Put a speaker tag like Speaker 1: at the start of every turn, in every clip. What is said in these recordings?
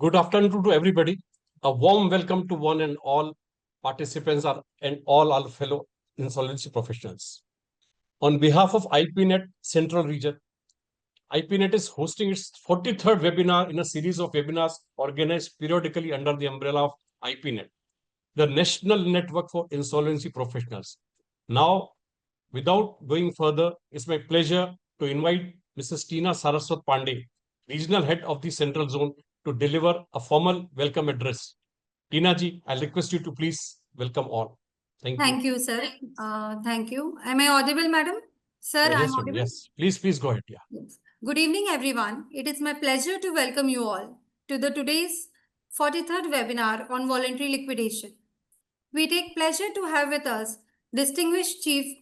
Speaker 1: Good afternoon to everybody. A warm welcome to one and all participants and all our fellow insolvency professionals. On behalf of IPNet Central Region, IPNet is hosting its 43rd webinar in a series of webinars organized periodically under the umbrella of IPNet, the National Network for Insolvency Professionals. Now, without going further, it's my pleasure to invite Mrs. Tina Saraswat Pandey, Regional Head of the Central Zone, to deliver a formal welcome address. Tina ji, I'll request you to please welcome all. Thank you.
Speaker 2: Thank you, sir. Thank you. Am I audible, madam? Sir,
Speaker 1: yes,
Speaker 2: I'm audible?
Speaker 1: Yes, please go ahead. Yeah.
Speaker 2: Yes. Good evening, everyone. It is my pleasure to welcome you all to the today's 43rd webinar on voluntary liquidation. We take pleasure to have with us distinguished chief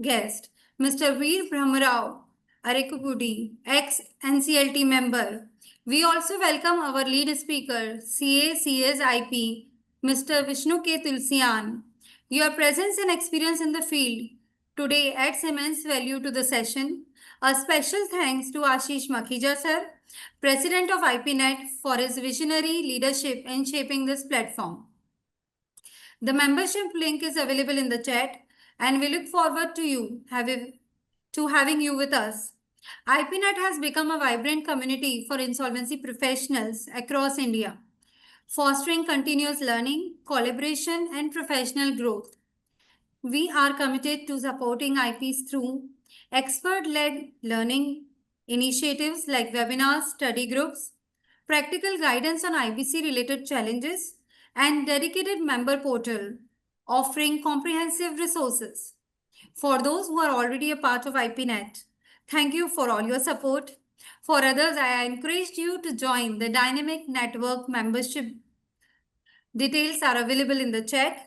Speaker 2: guest, Mr. Veer Brahmarao Arekupudi, ex-NCLT member. We also welcome our lead speaker, CACS IP, Mr. Vishnu K. Tulsian. Your presence and experience in the field today adds immense value to the session. A special thanks to Ashish Makhija sir, President of IPNet, for his visionary leadership in shaping this platform. The membership link is available in the chat, and we look forward to having you with us. IPNet has become a vibrant community for insolvency professionals across India, fostering continuous learning, collaboration, and professional growth. We are committed to supporting IPs through expert-led learning initiatives like webinars, study groups, practical guidance on IBC-related challenges, and dedicated member portal offering comprehensive resources. For those who are already a part of IPNet, thank you for all your support. For others, I encourage you to join the dynamic network membership. Details are available in the chat.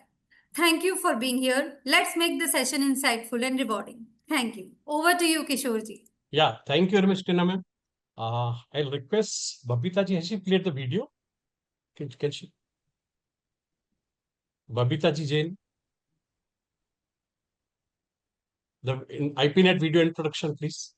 Speaker 2: Thank you for being here. Let's make the session insightful and rewarding. Thank you. Over to you, Kishorji.
Speaker 1: Yeah, thank you very much, Tina ma'am. I'll request Babita ji, has she played the video? Can she? Babita ji Jain. The IPNet video introduction, please.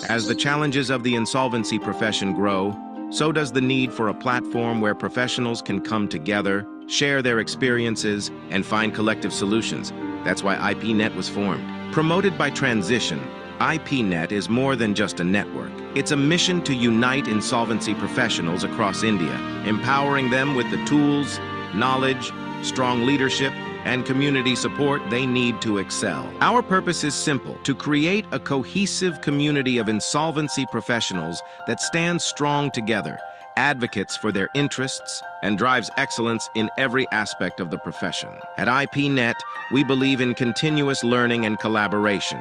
Speaker 3: As the challenges of the insolvency profession grow, so does the need for a platform where professionals can come together, share their experiences, and find collective solutions. That's why IPNet was formed. Promoted by Transition, IPNet is more than just a network. It's a mission to unite insolvency professionals across India, empowering them with the tools, knowledge, strong leadership, and community support they need to excel. Our purpose is simple: to create a cohesive community of insolvency professionals that stands strong together, advocates for their interests, and drives excellence in every aspect of the profession. At IPNet, we believe in continuous learning and collaboration.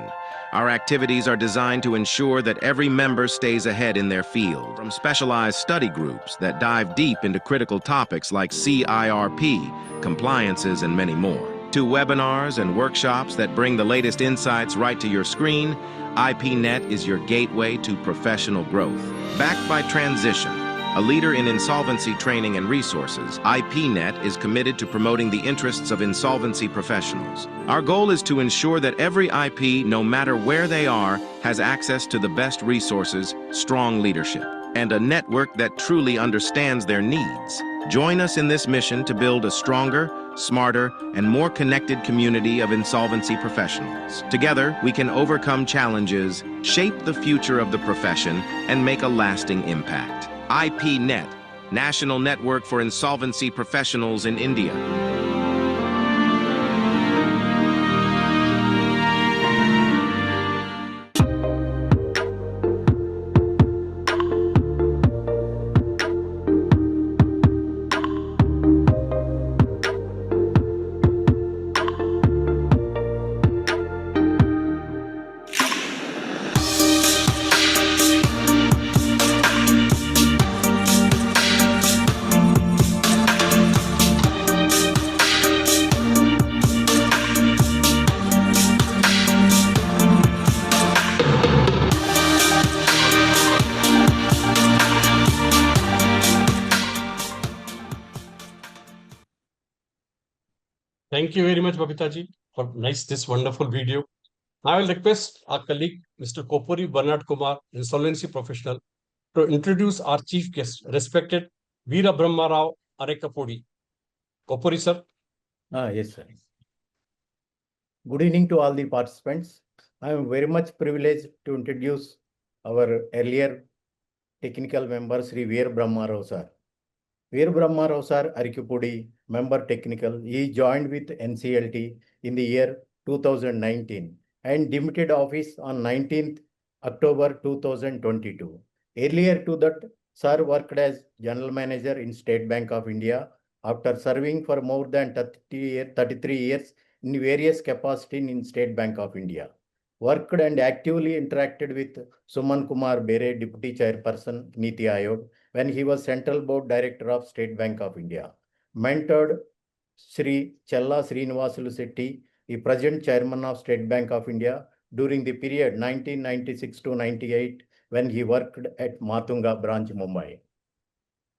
Speaker 3: Our activities are designed to ensure that every member stays ahead in their field, from specialized study groups that dive deep into critical topics like CIRP, compliances, and many more, to webinars and workshops that bring the latest insights right to your screen. IPNet is your gateway to professional growth. Backed by Transition, a leader in insolvency training and resources, IPNet is committed to promoting the interests of insolvency professionals. Our goal is to ensure that every IP, no matter where they are, has access to the best resources, strong leadership, and a network that truly understands their needs. Join us in this mission to build a stronger, smarter, and more connected community of insolvency professionals. Together, we can overcome challenges, shape the future of the profession, and make a lasting impact. IPNet, National Network for Insolvency Professionals in India.
Speaker 1: Thank you very much, Babita ji, for this wonderful video. I will request our colleague, Mr. Kopuri Bernard Kumar, insolvency professional, to introduce our chief guest, respected Veera Brahma Rao Arekapudi. Kapuri, sir.
Speaker 4: Yes, sir. Good evening to all the participants. I am very much privileged to introduce our earlier technical member, Sri Veer Brahma Rao sir. Veer Brahma Rao sir, Arikupudi, member technical. He joined with NCLT in the year 2019 and demitted office on 19th October 2022. Earlier to that, sir worked as General Manager in State Bank of India after serving for more than 33 years in various capacities in State Bank of India. Worked and actively interacted with Suman Kumar Bere, Deputy Chairperson, Niti Ayog, when he was Central Board Director of State Bank of India. Mentored Sri Chella Srinivasulu Setti, the present Chairman of State Bank of India, during the period 1996 to 98, when he worked at Matunga branch, Mumbai.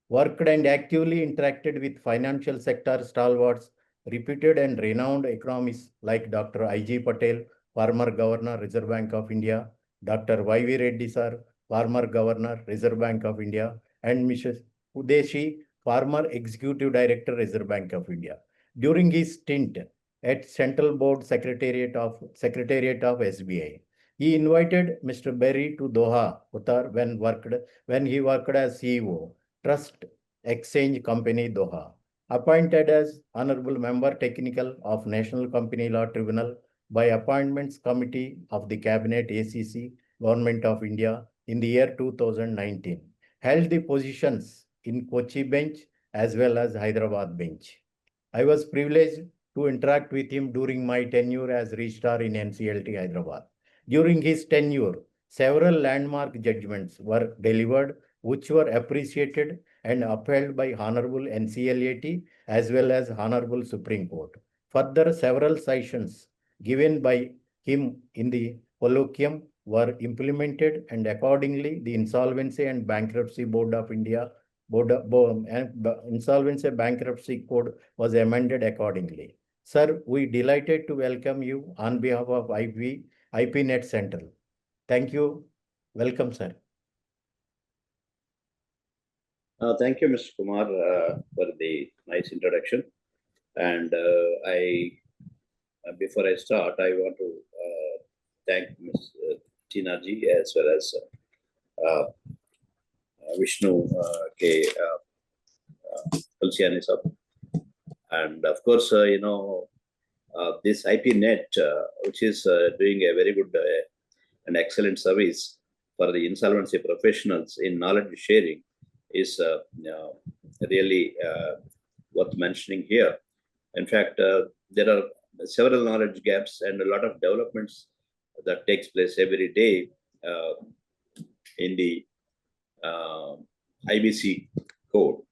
Speaker 4: Worked and actively interacted with financial sector stalwarts, reputed and renowned economists like Dr. I.G. Patel, former Governor, Reserve Bank of India, Dr. Y.V. Reddy sir, former Governor, Reserve Bank of India, and Mrs. Udeshi, former Executive Director, Reserve Bank of India. During his stint at Central Board Secretariat of SBI, he invited Mr. Berry to Doha, Qatar, when he worked as CEO, Trust Exchange Company, Doha. Appointed as Honorable Member Technical of National Company Law Tribunal by Appointments Committee of the Cabinet ACC, Government of India in the year 2019. Held the positions in Kochi bench as well as Hyderabad bench. I was privileged to interact with him during my tenure as Registrar in NCLT Hyderabad. During his tenure, several landmark judgments were delivered which were appreciated and upheld by Honorable NCLAT as well as Honorable Supreme Court. Further, several sessions given by him in the colloquium were implemented, and accordingly the Insolvency and Bankruptcy Board of India Insolvency Bankruptcy Code was amended accordingly. Sir, we delighted to welcome you on behalf of IPNet Central. Thank you. Welcome, sir.
Speaker 5: Thank you, Mr. Kumar, for the nice introduction. And before I start, I want to thank Ms. Tina Ji as well as Vishnu K. Tulsiani sir. And of course, this IPNet, which is doing a very good and excellent service for the insolvency professionals in knowledge sharing, is really worth mentioning here. In fact, there are several knowledge gaps and a lot of developments that takes place every day in the IBC code.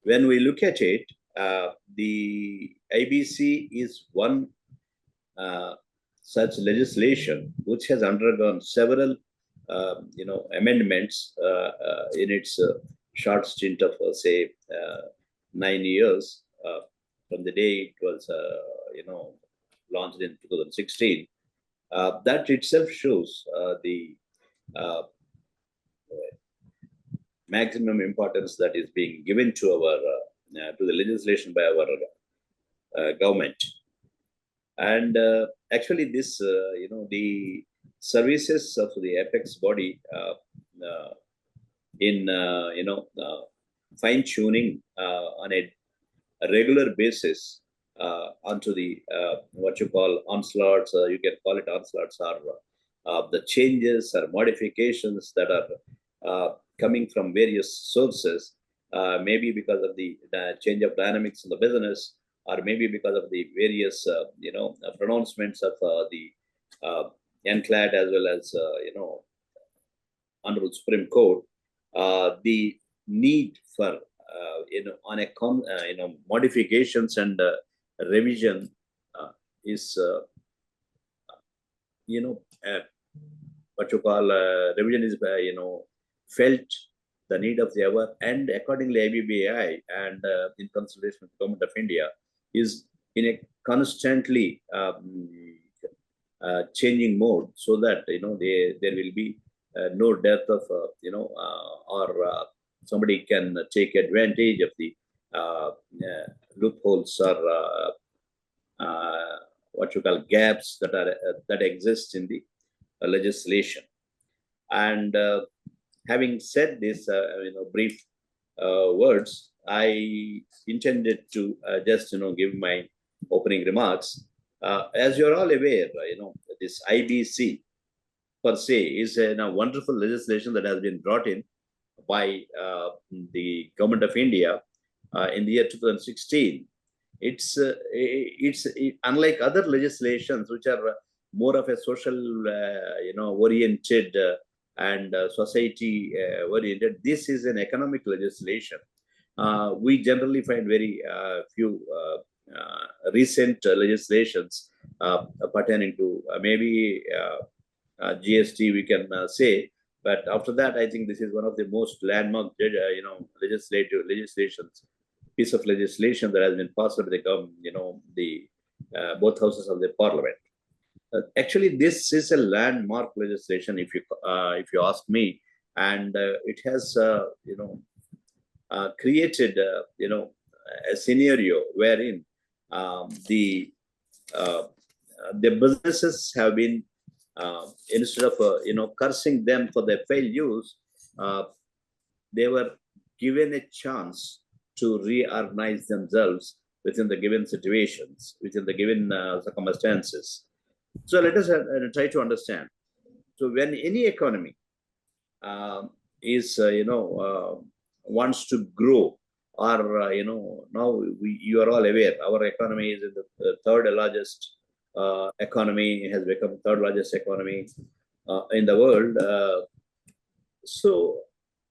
Speaker 5: When we look at it, the IBC is one such legislation which has undergone several amendments in its short stint of say 9 years from the day it was launched in 2016. That itself shows the maximum importance that is being given to our to the legislation by our government. And actually, this the services of the apex body in fine tuning on a regular basis onto the what you call onslaughts, you can call it onslaughts, or the changes or modifications that are coming from various sources, maybe because of the change of dynamics in the business, or maybe because of the various pronouncements of the NCLAT as well as Honorable Supreme Court, the need for on a modifications and revision is what you call revision is felt the need of the hour, and accordingly IBBI and in consultation with the Government of India is in a constantly changing mode, so that there will be no death of, or somebody can take advantage of the loopholes or what you call gaps that exist in the legislation. And having said this, brief words, I intended to just give my opening remarks. As you're all aware, this IBC per se is a wonderful legislation that has been brought in by the government of India in the year 2016. It's unlike other legislations which are more of a social, oriented and society oriented. This is an economic legislation. We generally find very few recent legislations pertaining to maybe GST, we can say. But after that, I think this is one of the most landmark, legislations, piece of legislation that has been passed by the both houses of the parliament. Actually, this is a landmark legislation, if you ask me, and it has created a scenario wherein the businesses have been instead of cursing them for their failures, they were given a chance to reorganize themselves within the given situations, within the given circumstances. So let us try to understand. So when any economy is wants to grow, or now you are all aware, our economy is in the third largest economy, has become third largest economy in the world. So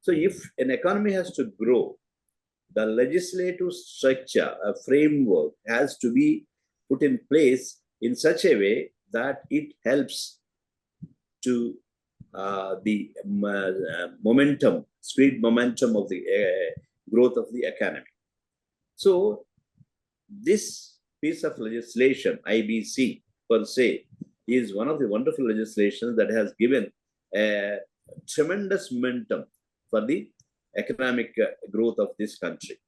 Speaker 5: if an economy has to grow, the legislative structure, a framework has to be put in place in such a way that it helps to the momentum, speed momentum of the growth of the economy. So this piece of legislation, IBC per se, is one of the wonderful legislations that has given a tremendous momentum for the economic growth of this country.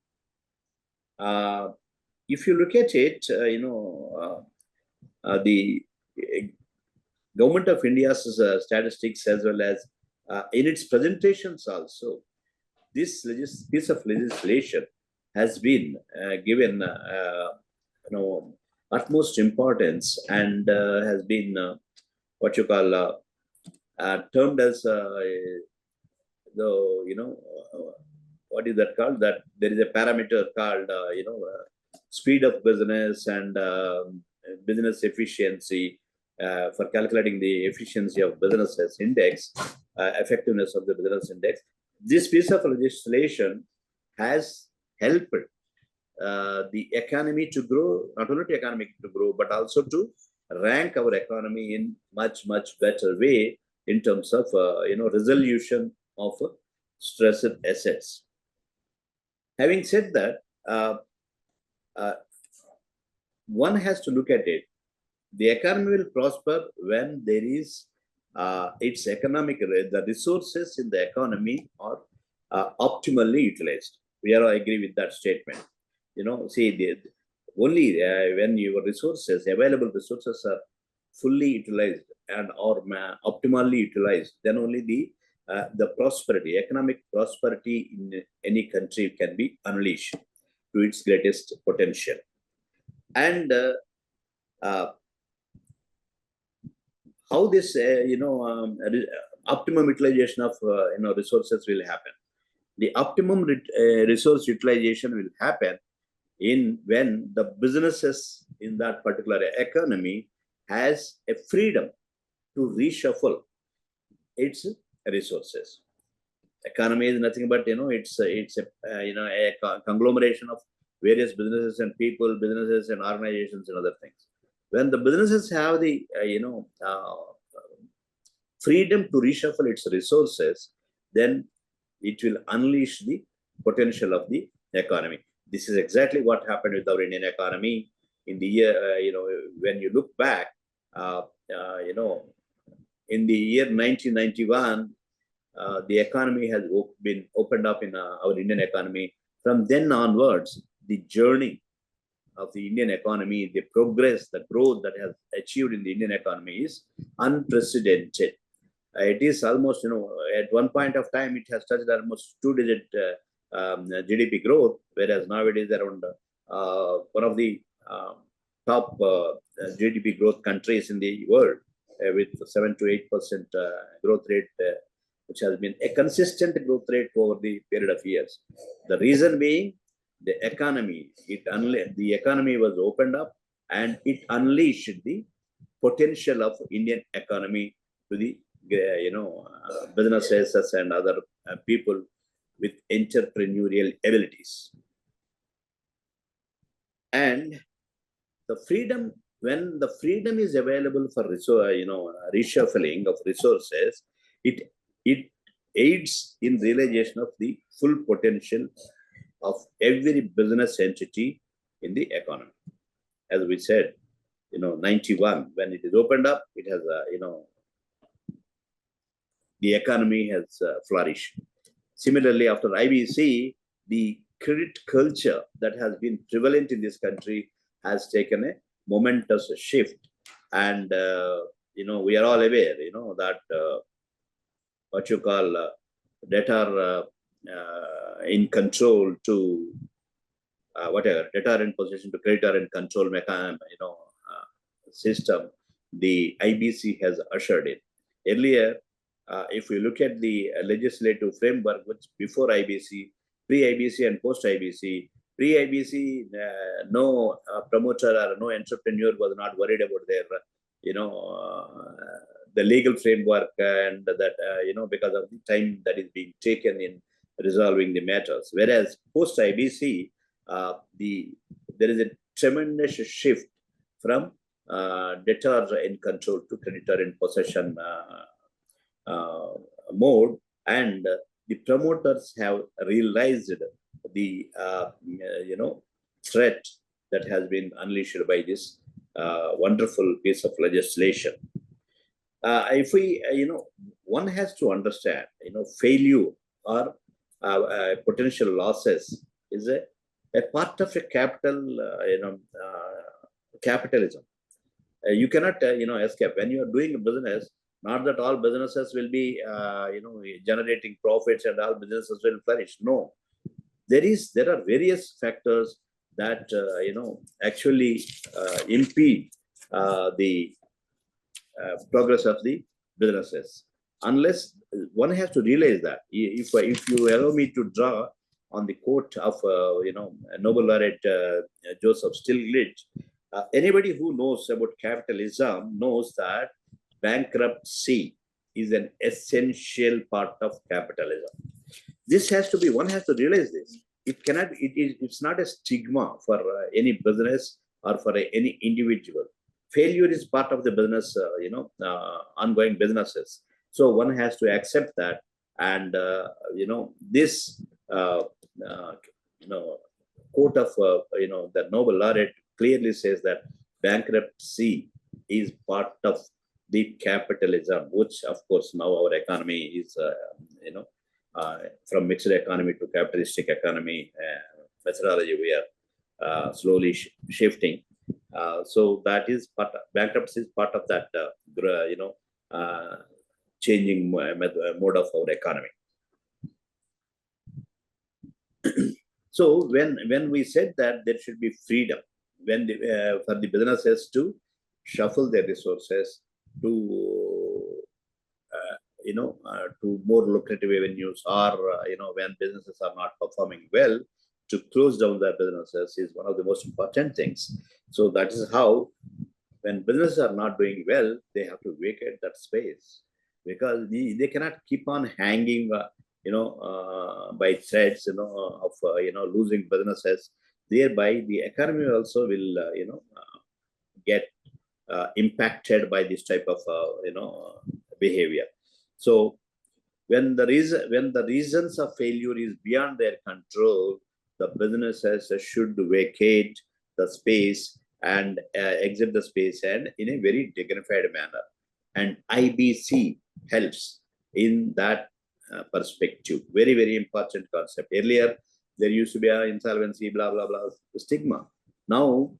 Speaker 5: If you look at it, the Government of India's statistics, as well as in its presentations also, this piece of legislation has been given utmost importance, and has been what you call termed as what is that called? That there is a parameter called speed of business and business efficiency for calculating the efficiency of businesses index, effectiveness of the business index. This piece of legislation has helped the economy to grow, not only the economy to grow, but also to rank our economy in much better way in terms of resolution of stressed assets. Having said that, one has to look at it. The economy will prosper when there is its economic, the resources in the economy are optimally utilized. We are agree with that statement. See, only when your resources, available resources, are fully utilized and or optimally utilized, then only the prosperity, economic prosperity in any country can be unleashed to its greatest potential. And how this optimum utilization of resources will happen? The optimum resource utilization will happen when the businesses in that particular economy has a freedom to reshuffle its resources. Economy is nothing but it's a conglomeration of various businesses and people, businesses and organizations and other things. When the businesses have the freedom to reshuffle its resources, then it will unleash the potential of the economy. This is exactly what happened with our Indian economy in the year, when you look back, in the year 1991, the economy has been opened up in our Indian economy. From then onwards, the journey of the Indian economy, the progress, the growth that has achieved in the Indian economy is unprecedented. It is almost, at one point of time, it has touched almost two-digit GDP growth, whereas nowadays around one of the top GDP growth countries in the world with 7 to 8% growth rate, which has been a consistent growth rate over the period of years. The reason being the economy, the economy was opened up and it unleashed the potential of Indian economy to the businesses and other people with entrepreneurial abilities. And the freedom, when the freedom is available for reshuffling of resources, it aids in realization of the full potential of every business entity in the economy. As we said, 91, when it is opened up, it has, the economy has flourished. Similarly, after IBC, the credit culture that has been prevalent in this country has taken a momentous shift. And, we are all aware, that what you call debtor in control to whatever, debtor in possession to creditor in control mechanism, system, the IBC has ushered in. Earlier, if we look at the legislative framework, which before IBC, pre-IBC and post-IBC, pre-IBC, no promoter or no entrepreneur was not worried about their, the legal framework and that, because of the time that is being taken in resolving the matters. Whereas post-IBC, there is a tremendous shift from debtor in control to creditor in possession mode, and the promoters have realized the threat that has been unleashed by this wonderful piece of legislation. If we, one has to understand, failure or potential losses is a part of a capitalism. You cannot, escape. When you are doing a business, not that all businesses will be, generating profits and all businesses will flourish. No, there are various factors that, actually impede the progress of the businesses. Unless one has to realize that, if you allow me to draw on the quote of, Nobel laureate Joseph Stiglitz, anybody who knows about capitalism knows that bankruptcy is an essential part of capitalism. This has to be, one has to realize this. It cannot, it's not a stigma for any business or for any individual. Failure is part of the business, ongoing businesses. So one has to accept that. And, this, quote of, the Nobel laureate clearly says that bankruptcy is part of the capitalism, which of course now our economy is, from mixed economy to capitalistic economy methodology, we are slowly shifting. So that is part of, bankruptcy is part of that, changing mode of our economy. So when we said that there should be freedom, when for the businesses to shuffle their resources to to more lucrative avenues, or when businesses are not performing well, to close down their businesses is one of the most important things. So that is how, when businesses are not doing well, they have to vacate that space, because they cannot keep on hanging by threads of losing businesses. Thereby the economy also will get impacted by this type of behavior. So when the reasons of failure is beyond their control, the businesses should vacate the space and exit the space, and in a very dignified manner. And IBC helps in that perspective. Very, very important concept. Earlier, there used to be a insolvency, blah, blah, blah, stigma. Now,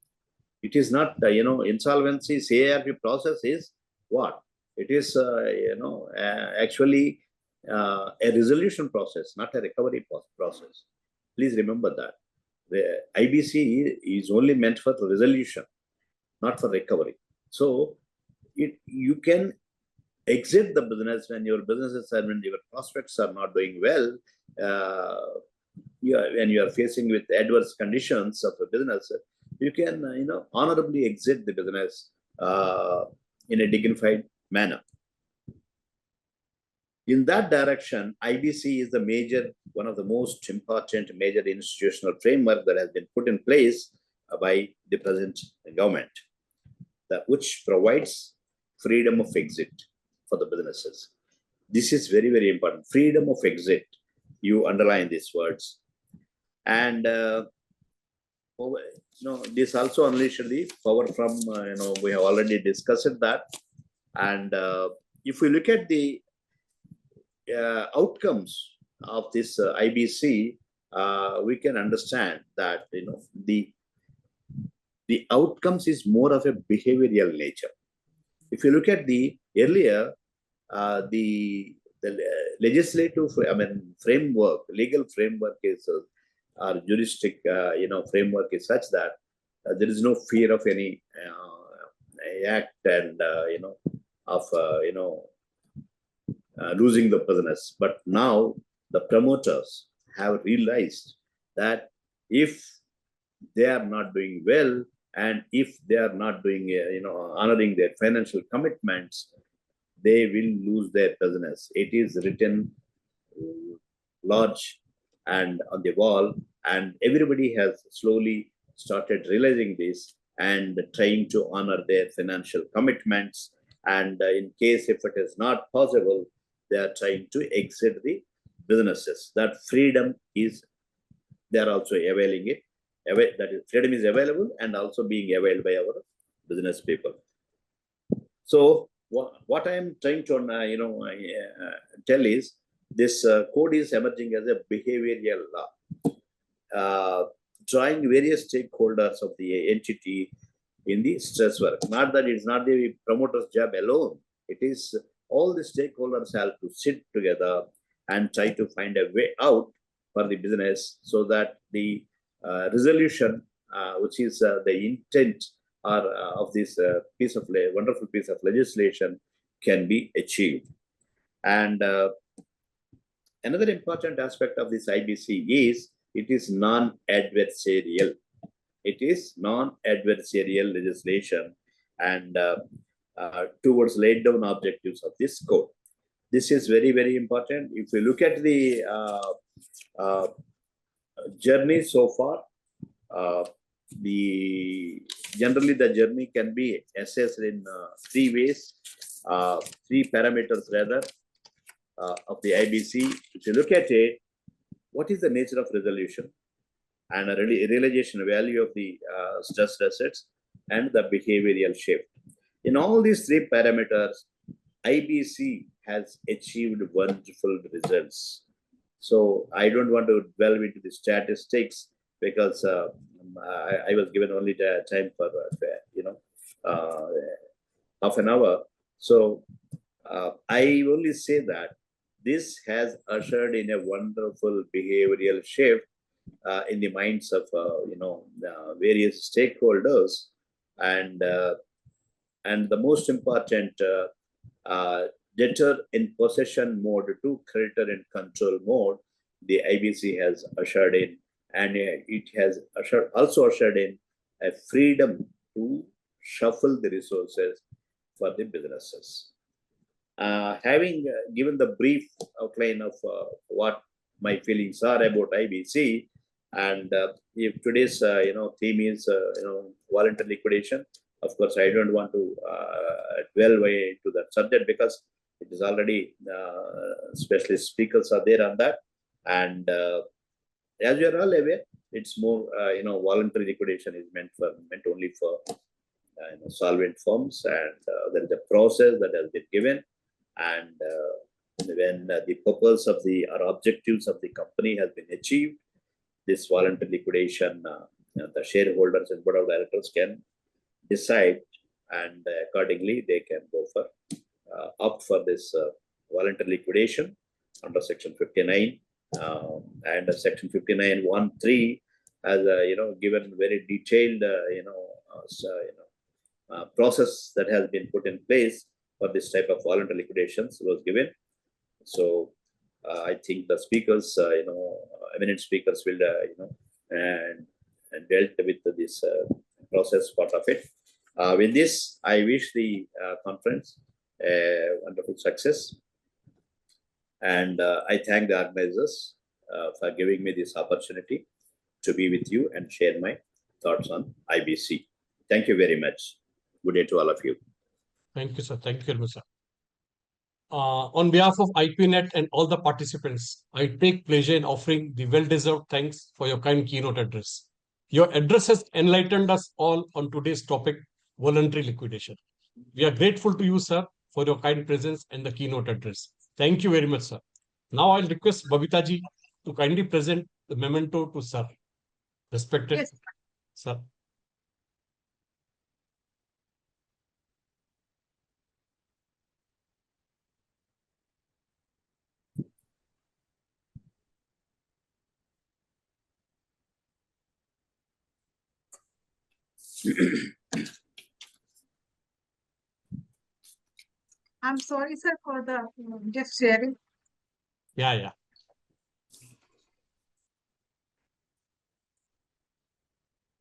Speaker 5: it is not, insolvency, CARP process is what? It is, actually a resolution process, not a recovery process. Please remember that. The IBC is only meant for resolution, not for recovery. So, you can exit the business when your businesses and when your prospects are not doing well, when you are facing with adverse conditions of a business, you can honorably exit the business in a dignified manner. In that direction, IBC is the one of the most important major institutional framework that has been put in place by the present government, which provides freedom of exit for the businesses. This is very, very important. Freedom of exit. You underline these words. And this also unleashed the power from, we have already discussed that. And if we look at the outcomes of this IBC, we can understand that, the outcomes is more of a behavioral nature. If you look at the earlier, the legislative, framework, legal framework is, or juristic, framework is such that there is no fear of any act and, losing the business. But now the promoters have realized that if they are not doing well, and if they are not doing, honoring their financial commitments, they will lose their business. It is written large and on the wall, and everybody has slowly started realizing this and trying to honor their financial commitments. And in case if it is not possible, they are trying to exit the businesses. That freedom is, they are also availing it. That is, freedom is available and also being availed by our business people. So what I am trying to tell is, this code is emerging as a behavioral law, drawing various stakeholders of the entity in the stress work. Not that it's not the promoter's job alone. It is all the stakeholders have to sit together and try to find a way out for the business, so that the resolution, which is the intent of this wonderful piece of legislation, can be achieved. And another important aspect of this IBC is it is non-adversarial. It is non-adversarial legislation, and towards laid down objectives of this code. This is very, very important. If we look at the journey so far, generally the journey can be assessed in three ways, three parameters rather, of the IBC. If you look at it, what is the nature of resolution, and a realization value of the stressed assets, and the behavioral shift. In all these three parameters, IBC has achieved wonderful results. So I don't want to delve into the statistics, because I was given only the time for half an hour. So I only say that this has ushered in a wonderful behavioral shift in the minds of various stakeholders, and the most important, debtor in possession mode to creditor in control mode, the IBC has ushered in, and it has also ushered in a freedom to shuffle the resources for the businesses. Having given the brief outline of what my feelings are about IBC, and if today's theme is voluntary liquidation, of course I don't want to dwell way into that subject, because it is already specialist speakers are there on that. And as you are all aware, it's more voluntary liquidation is meant only for solvent firms, and there is a process that has been given, and when the purpose of the or objectives of the company has been achieved, this voluntary liquidation, the shareholders and board of directors can decide, and accordingly they can go for opt for this voluntary liquidation under Section 59, and Section 59(1)(3) has given very detailed process that has been put in place for this type of voluntary liquidations was given. So I think the speakers, eminent speakers will, and dealt with this process part of it. With this, I wish the conference wonderful success, and I thank the organizers for giving me this opportunity to be with you and share my thoughts on IBC. Thank you very much. Good day to all of you.
Speaker 1: Thank you, sir. Thank you very much, sir. On behalf of IPNet and all the participants, I take pleasure in offering the well-deserved thanks for your kind keynote address. Your address has enlightened us all on today's topic, voluntary liquidation. We are grateful to you, sir, for your kind presence and the keynote address. Thank you very much, sir. Now I'll request Babita ji to kindly present the memento to sir. Respected
Speaker 2: Yes.
Speaker 1: sir.
Speaker 2: I'm sorry, sir, for the just sharing.
Speaker 1: Yeah.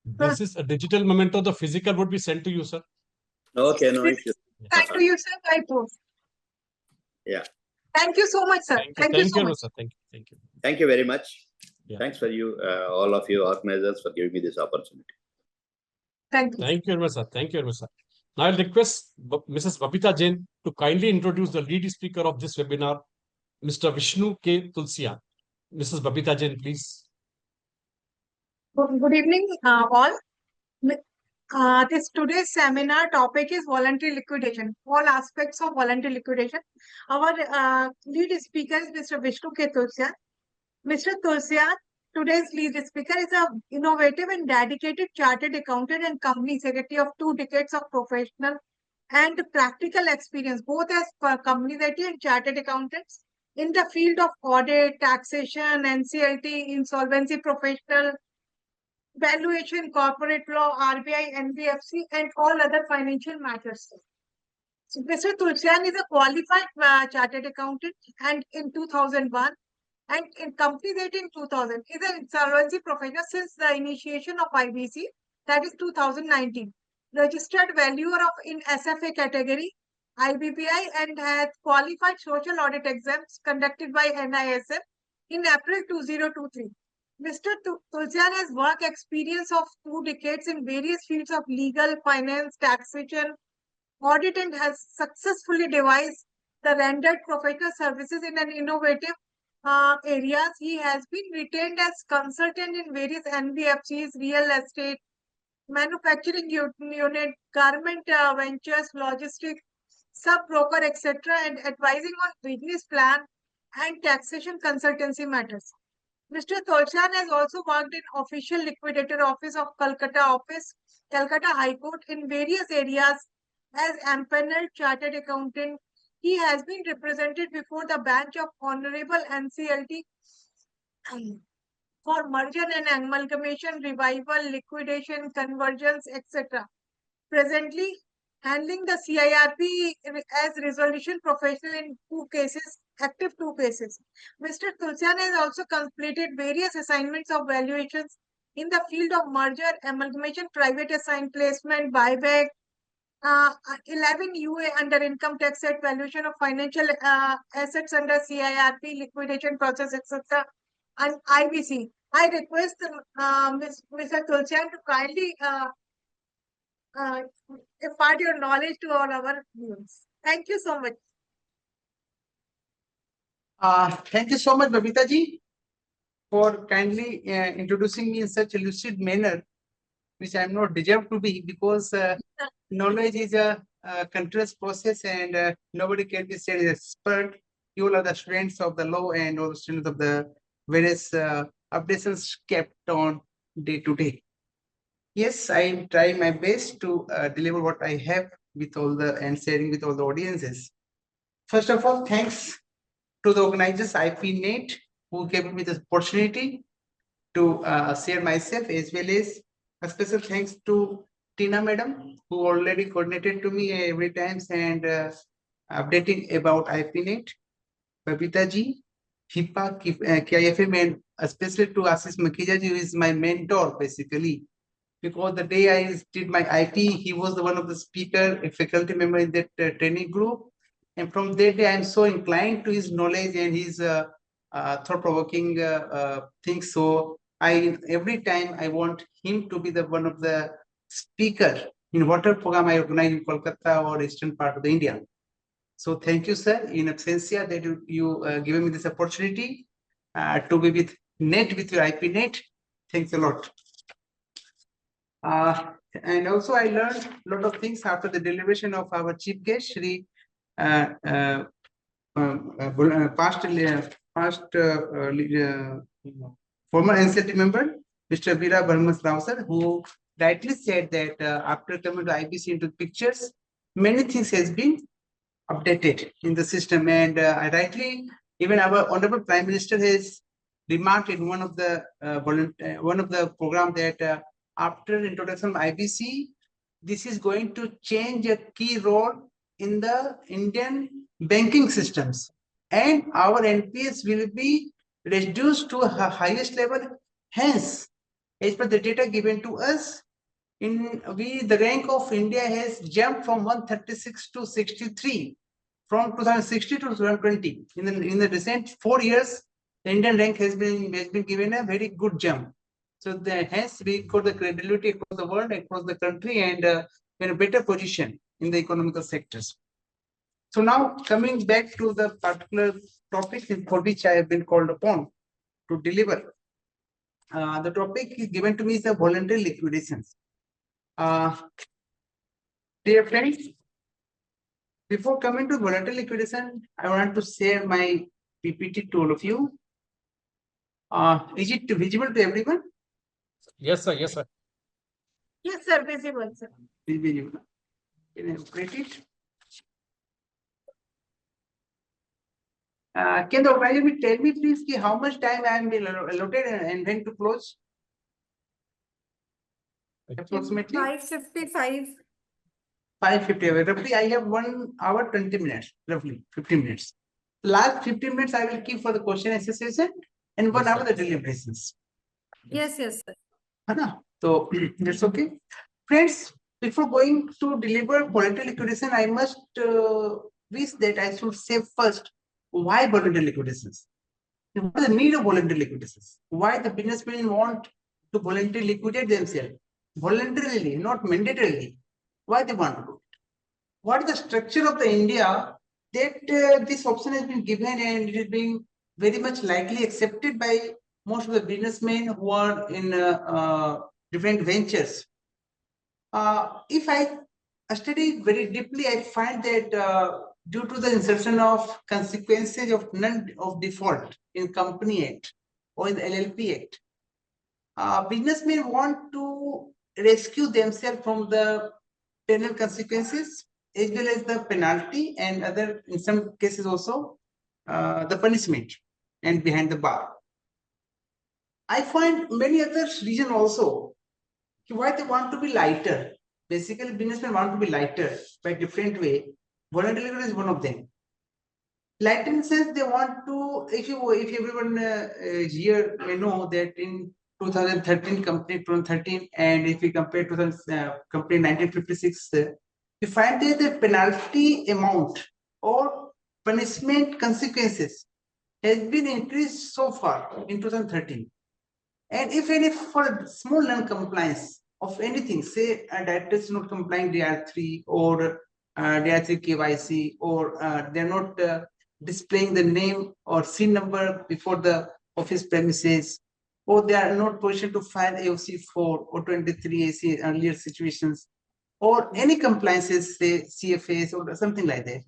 Speaker 1: This is a digital memento. The physical would be sent to you, sir.
Speaker 5: Okay, no issue.
Speaker 2: Thank you, sir. I post.
Speaker 5: Yeah.
Speaker 2: Thank you so much, sir. Thank you so much.
Speaker 1: Sir. Thank you.
Speaker 5: Thank you very much.
Speaker 1: Yeah.
Speaker 5: Thanks for you, all of you organizers, for giving me this opportunity.
Speaker 2: Thank you.
Speaker 1: Thank you very much, sir. Thank you very much, sir. Now I'll request Mrs. Babita Jain to kindly introduce the lead speaker of this webinar, Mr. Vishnu K. Tulsian. Mrs. Babita Jain, please.
Speaker 2: Good evening, all. This today's seminar topic is voluntary liquidation, all aspects of voluntary liquidation. Our lead speaker is Mr. Vishnu K. Tulsian. Mr. Tulsian, today's lead speaker, is an innovative and dedicated chartered accountant and company secretary of 2 decades of professional and practical experience, both as company secretary and chartered accountants in the field of audit, taxation, NCLT, insolvency professional, valuation, corporate law, RBI, NBFC, and all other financial matters. So Mr. Tulsian is a qualified chartered accountant, and in 2001, and in company that in 2000, is an insolvency professional since the initiation of IBC, that is 2019. Registered valuer of in SFA category, IBPI, and has qualified social audit exams conducted by NISM in April 2023. Mr. Tulsian has work experience of 2 decades in various fields of legal, finance, taxation, audit, and has successfully devised the rendered professional services in an innovative areas. He has been retained as consultant in various NBFCs, real estate, manufacturing unit, garment ventures, logistics, sub-broker, etc., and advising on business plan and taxation consultancy matters. Mr. Tulsian has also worked in official liquidator office of Calcutta High Court in various areas as empaneled chartered accountant. He has been represented before the bench of Honorable NCLT for merger and amalgamation, revival, liquidation, convergence, etc. Presently, handling the CIRP as resolution professional in 2 cases, active 2 cases. Mr. Tulsian has also completed various assignments of valuations in the field of merger, amalgamation, private assigned placement, buyback, 11 UA under income tax act, valuation of financial assets under CIRP, liquidation process, etc. and IBC. I request Mr. Tulsian to kindly impart your knowledge to all our viewers. Thank you so much.
Speaker 6: Thank you so much, Babita ji, for kindly introducing me in such a lucid manner, which I am not deserved to be, because knowledge is a continuous process, and nobody can be said as expert you all are the students of the law and all the students of the various updates kept on day to day. Yes, I try my best to deliver what I have with all the and sharing with all the audiences. First of all, thanks to the organizers IPNet who gave me this opportunity to share myself, as well as a special thanks to Tina madam who already coordinated to me every times and updating about IPNet, Babita ji, HIPAA, KIFM, and especially to Ashish Makija ji, who is my mentor basically. Because the day I did my IP, he was the one of the speaker, a faculty member in that training group. And from that day, I'm so inclined to his knowledge and his thought-provoking things. So every time I want him to be the one of the speaker in whatever program I organize in Kolkata or eastern part of the India. So thank you, sir, in absentia that you given me this opportunity to be with your IP net. Thanks a lot. And also I learned a lot of things after the deliberation of our chief guest, Shri former NCLT member, Mr. Veera Bharmas Rao sir, who rightly said that after coming to IBC into pictures, many things has been updated in the system. And I rightly, even our Honorable Prime Minister has remarked in one of the program that after introduction of IBC, this is going to change a key role in the Indian banking systems, and our NPS will be reduced to a highest level. Hence, as per the data given to us, the rank of India has jumped from 136 to 63 from 2016 to 2020. In the recent 4 years, the Indian rank has been given a very good jump. So hence we got the credibility across the world, across the country, and in a better position in the economical sectors. So now coming back to the particular topic for which I have been called upon to deliver. The topic given to me is the voluntary liquidations. Dear friends, before coming to voluntary liquidation, I want to share my PPT to all of you. Is it visible to everyone?
Speaker 1: Yes, sir. Yes, sir.
Speaker 2: Yes, sir, visible, sir.
Speaker 6: Visible. Can I operate it? Can the organizer tell me please how much time I am allotted and when to close? Approximately
Speaker 2: 5:55.
Speaker 6: 5:50. Roughly, I have 1 hour 20 minutes. Roughly 15 minutes. Last 15 minutes I will keep for the question answer session and 1 hour the deliberations.
Speaker 2: Yes, yes, sir.
Speaker 6: So that's okay. Friends, before going to deliver voluntary liquidation, I must wish that I should say first why voluntary liquidations. What is the need of voluntary liquidations? Why the businessmen want to voluntarily liquidate themselves? Voluntarily, not mandatorily. Why they want to do it? What is the structure of the India that this option has been given and it is being very much likely accepted by most of the businessmen who are in different ventures? If I study very deeply, I find that due to the insertion of consequences of none of default in Company Act or in the LLP Act, businessmen want to rescue themselves from the penal consequences as well as the penalty and other, in some cases also, the punishment and behind the bar. I find many other reasons also why they want to be lighter. Basically, businessmen want to be lighter by different way. Voluntary is one of them. Lighter in the sense they want to, if everyone here may know that in 2013 company 2013 and if we compare to the company 1956, you find that the penalty amount or punishment consequences has been increased so far in 2013. And if any for small non-compliance of anything, say a director is not complying DR3 or DR3 KYC, or they're not displaying the name or SIN number before the office premises, or they are not positioned to file AOC 4 or 23 AC earlier situations, or any compliances, say CFAs or something like that.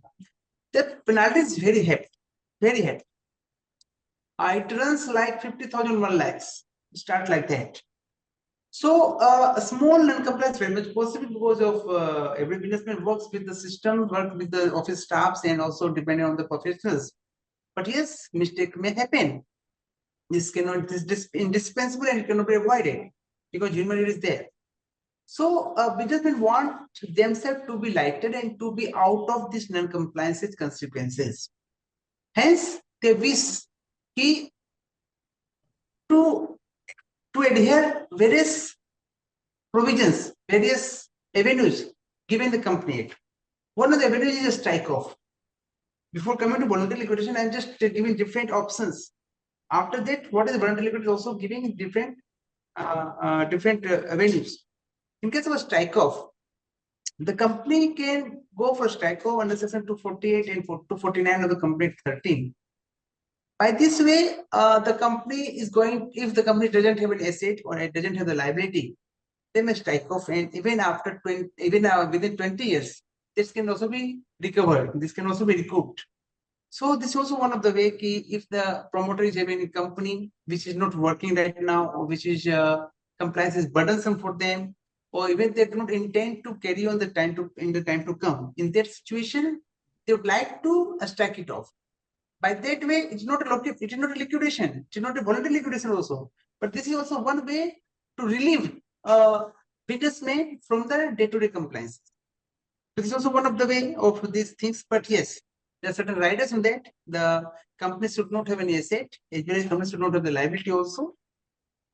Speaker 6: The penalty is very heavy. very happy. It runs like 50,000 1 lakhs. Start like that. So a small non-compliance very much possible because of every businessman works with the system, work with the office staffs, and also depending on the professionals. But yes, mistake may happen. This cannot, this is indispensable and cannot be avoided because human error is there. So businessmen want themselves to be lighted and to be out of this non-compliance consequences. Hence, they wish he to adhere various provisions, various avenues given the Company Act. One of the avenues is a strike off. Before coming to voluntary liquidation, I'm just giving different options. After that, what is voluntary liquidation? Also giving different avenues. In case of a strike off, the company can go for strike off under section 248 and 249 of the Company Act 13. By this way, the company is going, if the company doesn't have an asset or it doesn't have the liability, they may strike off, and even after 20, within 20 years, this can also be recovered. This can also be recouped. So this is also one of the way if the promoter is having a company which is not working right now, or which is compliance is burdensome for them, or even they do not intend to carry on the time to come. In that situation, they would like to strike it off. By that way, it's not a liquidation. It's not a voluntary liquidation also. But this is also one way to relieve businessmen from the day-to-day compliance. This is also one of the way of these things. But yes, there are certain riders on that. The company should not have any asset, as well as company should not have the liability also.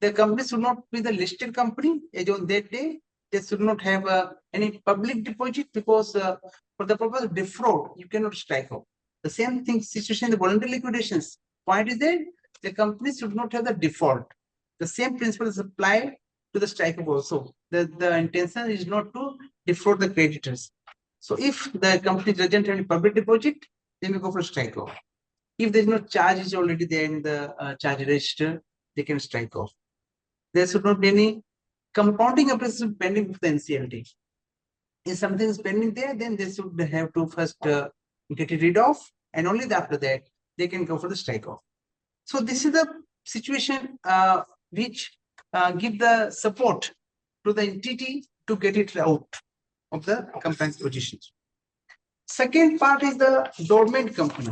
Speaker 6: The company should not be the listed company, as on that day. They should not have any public deposit, because for the purpose of defraud, you cannot strike off. The same thing situation in the voluntary liquidations. Point is that the company should not have the default. The same principle is applied to the strike off also. The intention is not to defraud the creditors. So if the company doesn't have any public deposit, they may go for strike off. If there is no charge is already there in the charge register, they can strike off. There should not be any compounding operation pending with the NCLT. If something is pending there, then they should have to first get it rid of, and only after that they can go for the strike off. So this is the situation which give the support to the entity to get it out of the compliance positions. Second part is the dormant company.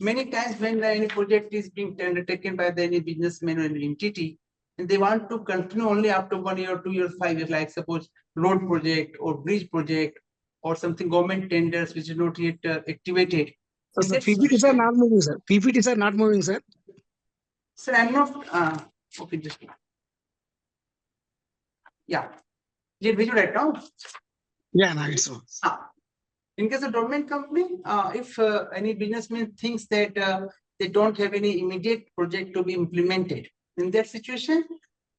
Speaker 6: Many times when any project is being undertaken by any businessman or any entity, and they want to continue only after 1 year, 2 years, 5 years, like suppose road project or bridge project or something government tenders which is not yet activated.
Speaker 7: So the PPTs are not moving, sir. PPTs are not moving, sir.
Speaker 6: Sir, I'm not okay, just yeah. Is it visual right now?
Speaker 7: Yeah, no, it's so.
Speaker 6: In case of dormant company, if any businessman thinks that they don't have any immediate project to be implemented, in that situation,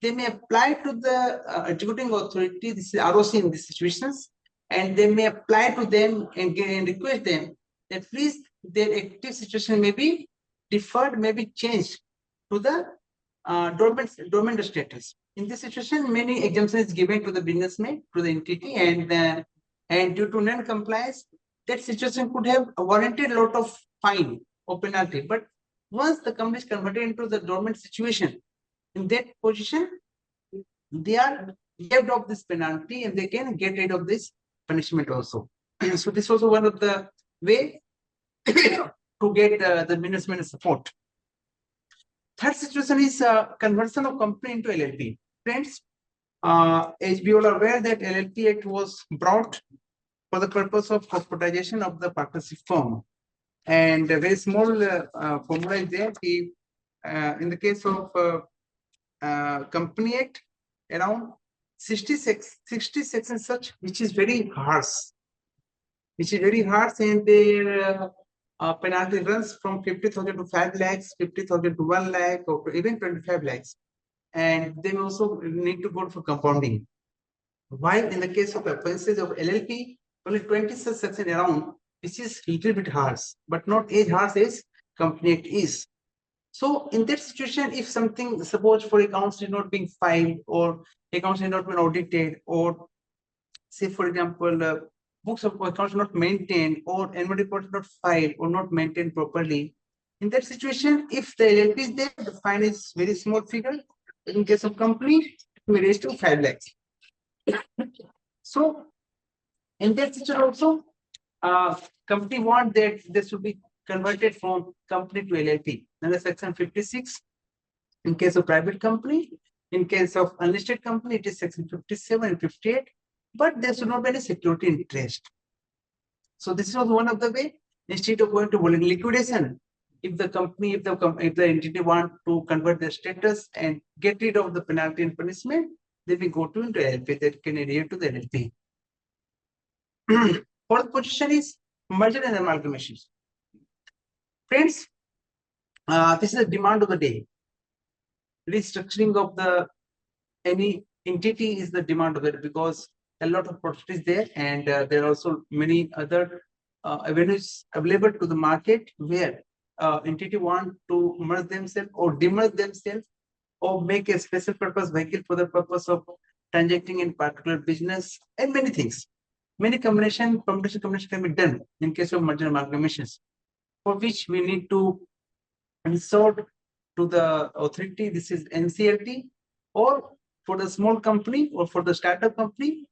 Speaker 6: they may apply to the executing authority, this is ROC in these situations, and they may apply to them and request them that please their active situation may be deferred, may be changed to the dormant status. In this situation, many exemptions given to the businessman, to the entity, and due to non-compliance, that situation could have warranted a lot of fine or penalty. But once the company is converted into the dormant situation, in that position, they are waived of this penalty and they can get rid of this punishment also. So this is also one of the way to get the businessman support. Third situation is conversion of company into LLP. Friends, as we all are aware that LLP Act was brought for the purpose of corporatization of the partnership firm. And a very small formula is there. In the case of Company Act, around 66 and such, which is very harsh. And their penalty runs from 50,000 to 5 lakhs, 50,000 to 1 lakh, or even 25 lakhs. And they also need to go for compounding. While in the case of offences of LLP, only 20 such section around, which is a little bit harsh, but not as harsh as Company Act is. So in that situation, if something, suppose for accounts is not being filed, or accounts is not been audited, or say for example, books of accounts not maintained, or annual report not filed or not maintained properly, In that situation, if the LLP is there, the fine is very small figure. In case of company, it may raise to 5 lakhs. So in that situation also, company want that this should be converted from company to LLP. Under section 56, in case of private company, in case of unlisted company, it is section 57 and 58, but there should not be any security interest. So this was one of the way. Instead of going to voluntary liquidation, if the company, if the entity want to convert their status and get rid of the penalty and punishment, they will go to into LLP that can adhere to the LLP. Fourth position is merger and amalgamation. Friends, this is the demand of the day. Restructuring of the any entity is the demand of it, because a lot of opportunities there, and there are also many other avenues available to the market where entity want to merge themselves or demerge themselves or make a special purpose vehicle for the purpose of transacting in particular business and many things. Many combination can be done in case of merger and amalgamations, for which we need to resort to the authority. This is NCLT, or for the small company or for the startup company,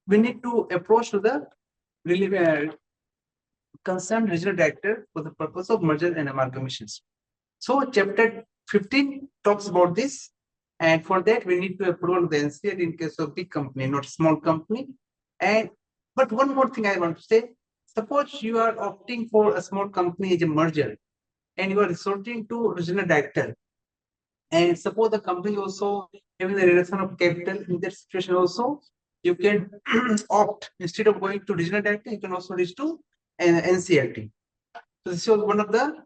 Speaker 6: we need to approach to the concerned regional director for the purpose of merger and amalgamations. So chapter 15 talks about this, and for that we need to approve the NCLT in case of big company, not small company. And but one more thing I want to say: suppose you are opting for a small company as a merger, and you are resorting to regional director, and suppose the company also having the reduction of capital. In that situation also, you can opt, instead of going to regional director, you can also reach to an NCLT. So this was one of the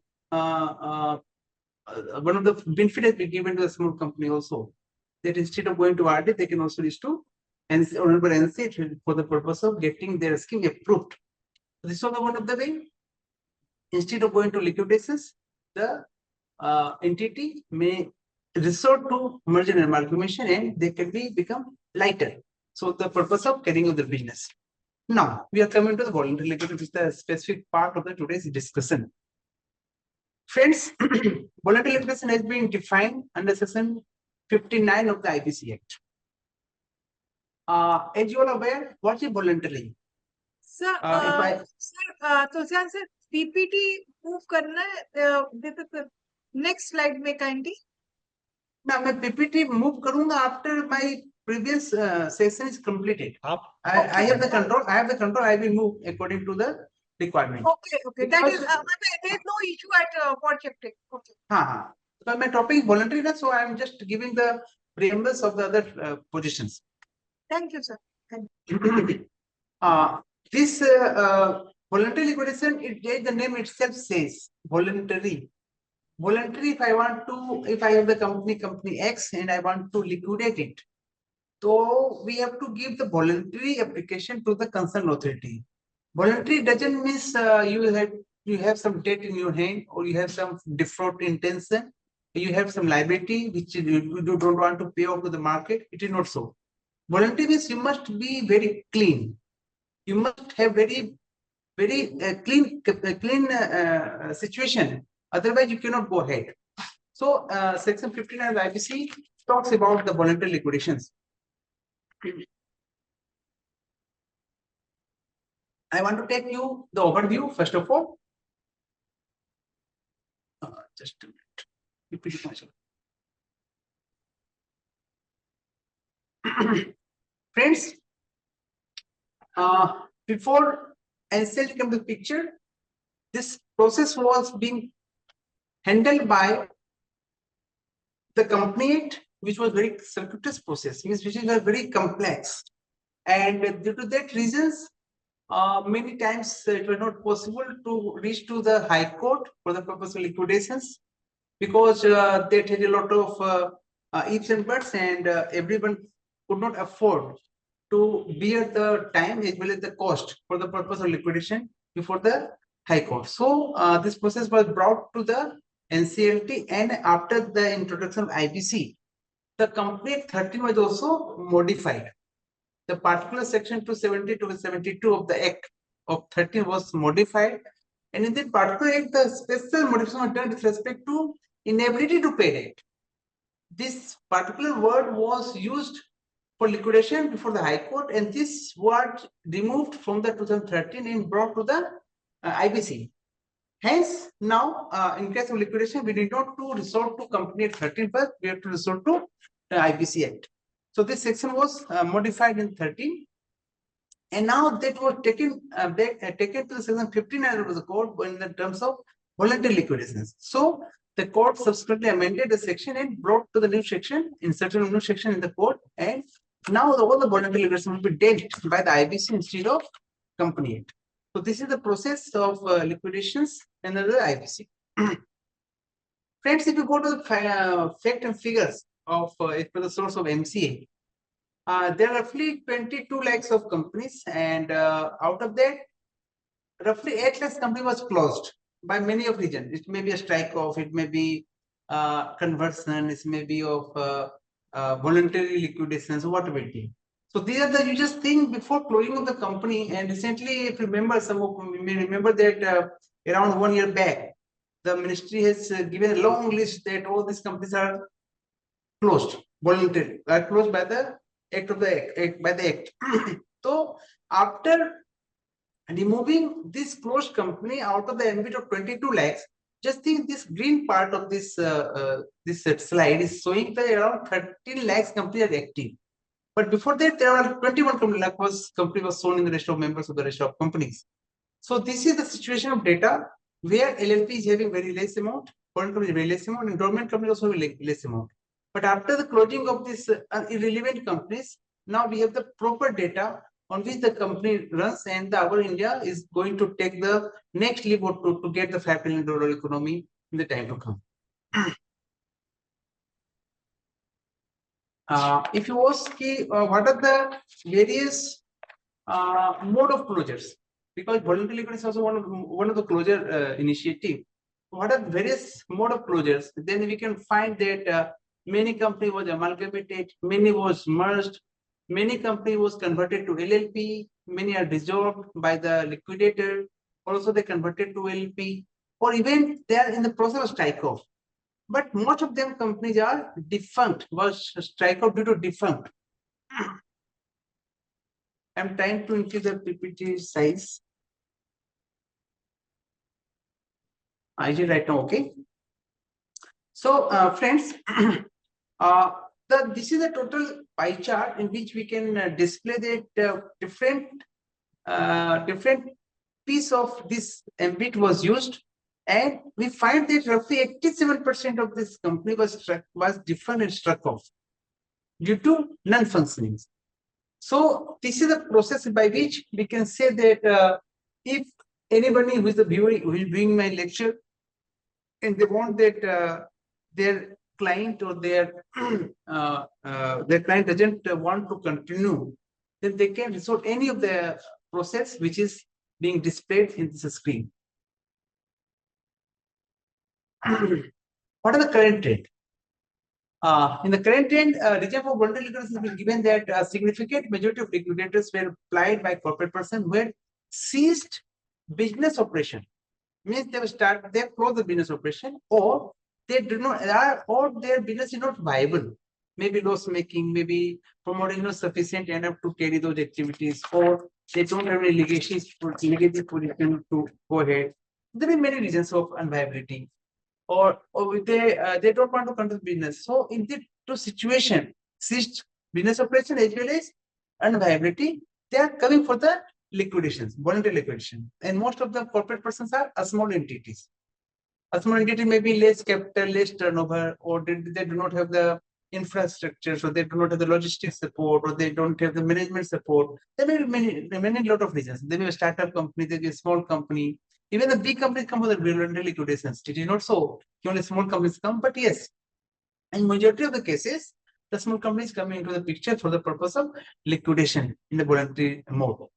Speaker 6: benefits we given to a small company also, that instead of going to RD, they can also reach to NCLT for the purpose of getting their scheme approved. So this was one of the way. Instead of going to liquidations, the entity may resort to merger and amalgamation, and they can become lighter. So the purpose of carrying on the business. Now we are coming to the voluntary liquidation, which is the specific part of the today's discussion. Friends, voluntary liquidation has been defined under section 59 of the IBC Act. As you are aware, what is voluntary?
Speaker 2: Sir, Tulsian sir, PPT move करना है next slide में kindly.
Speaker 6: Now, मैं PPT move करूँगा after my previous session is completed. I have the control. I will move according to the requirement.
Speaker 2: Okay. That is, there is no issue at for chapter. Okay.
Speaker 6: So my topic is voluntary, so I am just giving the preambles of the other positions.
Speaker 2: Thank you, sir.
Speaker 6: This voluntary liquidation, the name itself says voluntary. Voluntary, if I have the company X, and I want to liquidate it, so we have to give the voluntary application to the concerned authority. Voluntary doesn't mean you have some debt in your hand, or you have some defraud intention, you have some liability which you don't want to pay off to the market. It is not so. Voluntary means you must be very clean. You must have very clean situation. Otherwise, you cannot go ahead. So, section 59 of the IBC talks about the voluntary liquidations. I want to take you the overview first of all. Just a minute. Repeat it myself. Friends, before NCLT came to the picture, this process was being handled by the Company Act, which was very circuitous process, which is very complex, and due to that reasons, many times it was not possible to reach to the High Court for the purpose of liquidations, because they had a lot of ifs and buts, and everyone could not afford to bear the time as well as the cost for the purpose of liquidation before the High Court. So this process was brought to the NCLT, and after the introduction of IBC, the Company Act 13 was also modified. The particular section 270 to 72 of the Act of 13 was modified And in that particular act, the special modification was done with respect to inability to pay debt. This particular word was used for liquidation before the High Court, and this word removed from the 2013 and brought to the IBC. Hence, now in case of liquidation, we need not to resort to Company Act 13 first, we have to resort to IBC Act. So this section was modified in 13, and now that was taken back, taken to the section 15 of the code in the terms of voluntary liquidations. So the court subsequently amended the section and brought to the new section, inserted a new section in the code, and now all the voluntary liquidation will be dealt by the IBC instead of Company Act. So this is the process of liquidations under the IBC. Friends, if you go to the fact and figures of for the source of MCA, there are roughly 22 lakhs of companies, and out of that, roughly 8 lakhs company was closed by many of regions. It may be a strike off, it may be conversion, it may be of voluntary liquidations, whatever it is. So these are the you just think before closing of the company. And recently, if you remember, some of you may remember that around 1 year back, the ministry has given a long list that all these companies are closed voluntarily, are closed by the act of the by the act. So after removing this closed company out of the ambit of 22 lakhs, just think this green part of this this slide is showing that around 13 lakhs companies are active. But before that, there are 21 company was shown in the rest of members of the rest of companies. So this is the situation of data where LLP is having very less amount, foreign company very less amount, and government company also less amount. But after the closing of these irrelevant companies, now we have the proper data on which the company runs, and our India is going to take the next leap to get the $5 trillion economy in the time to come. If you ask what are the various mode of closures, because voluntary liquidation is also one of the closure initiative. What are various mode of closures? Then we can find that many company was amalgamated, many was merged, many company was converted to LLP, many are dissolved by the liquidator, also they converted to LLP, or even they are in the process of strike off. But most of them companies are defunct, was strike off due to defunct. I'm trying to increase the PPT size. Is it right now okay? So friends, this is the total pie chart in which we can display that different piece of this ambit was used, and we find that roughly 87% of this company was defunct and struck off due to non-functioning. So this is the process by which we can say that if anybody who is the viewer who is viewing my lecture and they want that their client or their client doesn't want to continue, then they can resort any of the process which is being displayed in this screen. What are the current trend? In the current trend, reserve for voluntary liquidations has been given that a significant majority of liquidators were applied by corporate person who had ceased business operation. Means they have closed the business operation, or they do not, or their business is not viable, maybe loss making, maybe promoting is not sufficient enough to carry those activities, or they don't have any legacy position to go ahead. There are many reasons of unviability, or they don't want to conduct business. So in the two situation, ceased business operation as well as unviability, they are coming for the liquidations, voluntary liquidation. And most of the corporate persons are small entities. A small entity may be less capital, less turnover, or they do not have the infrastructure, so they do not have the logistics support, or they don't have the management support. There may be many lot of reasons. There may be a startup company, there may be a small company. Even the big companies come for the voluntary liquidations. It is not so. Only small companies come, but yes, in majority of the cases, the small companies come into the picture for the purpose of liquidation in the voluntary mode.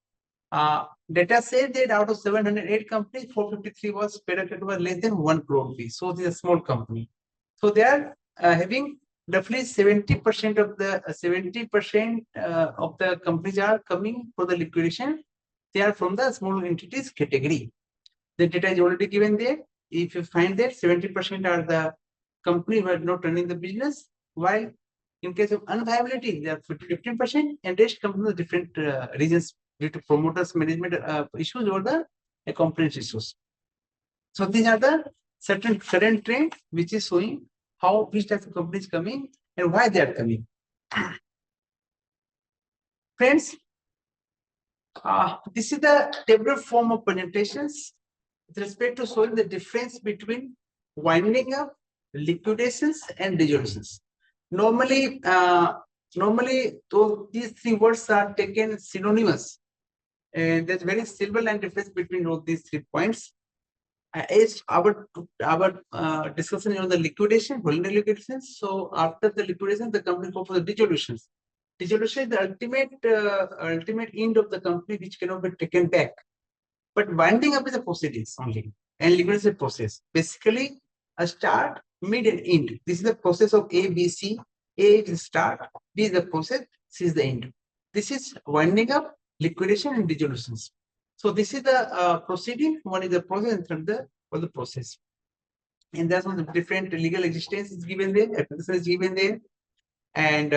Speaker 6: Data says that out of 708 companies, 453 was paid up to less than 1 crore rupees. So this is a small company. So they are having roughly 70% of the 70% of the companies are coming for the liquidation. They are from the small entities category. The data is already given there. If you find that 70% are the company who are not running the business, while in case of unviability, they are 15%, and rest come from the different reasons due to promoters management issues or the compliance issues. So these are the certain current trend which is showing how which type of companies coming and why they are coming. Friends, this is the tabular form of presentations with respect to showing the difference between winding up, liquidations, and resolutions. Normally, these three words are taken synonymous, and there's very simple line difference between all these 3 points. As our discussion is on the liquidation, voluntary liquidation. So after the liquidation, the company go for the dissolutions. Dissolution is the ultimate end of the company, which cannot be taken back. But winding up is a proceedings only, and liquidation is a process. Basically, a start, mid, and end. This is the process of A, B, C. A is the start, B is the process, C is the end. This is winding up, liquidation, and dissolutions. So this is the proceeding. One is the process, and third the process. And there's one different legal existence is given there, application is given there. And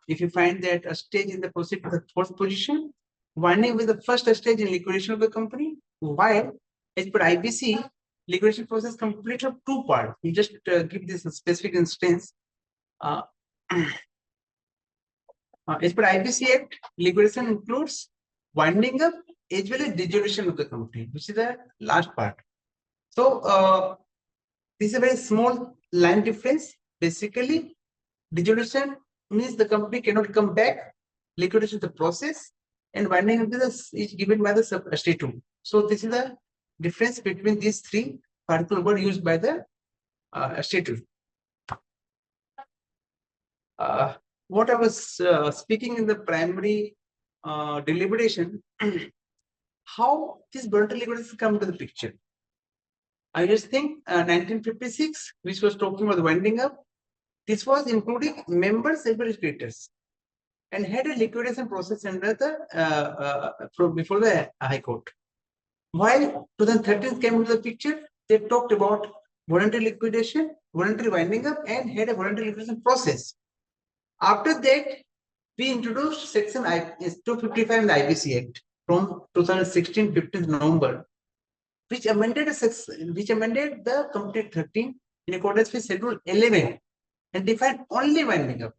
Speaker 6: if you find that a stage in the proceed to the fourth position, winding with the first stage in liquidation of the company, while as per IBC, liquidation process complete of 2 parts. You just give this a specific instance. As per IBC Act, liquidation includes winding up as well as dissolution of the company, which is the last part. So this is a very small line difference. Basically, dissolution means the company cannot come back. Liquidation is the process, and winding up is given by the sub-statute. So this is the difference between these 3 particular words used by the statute. What I was speaking in the primary deliberation, how this voluntary liquidation come to the picture. I just think 1956, which was talking about the winding up, this was including members as well as creditors, and had a liquidation process under the before the High Court. While 2013 came into the picture, they talked about voluntary liquidation, voluntary winding up, and had a voluntary liquidation process. After that, we introduced section 255 in the IBC Act from 2016, 15th November, which amended the Complete 13 in accordance with Schedule 11 and defined only winding up.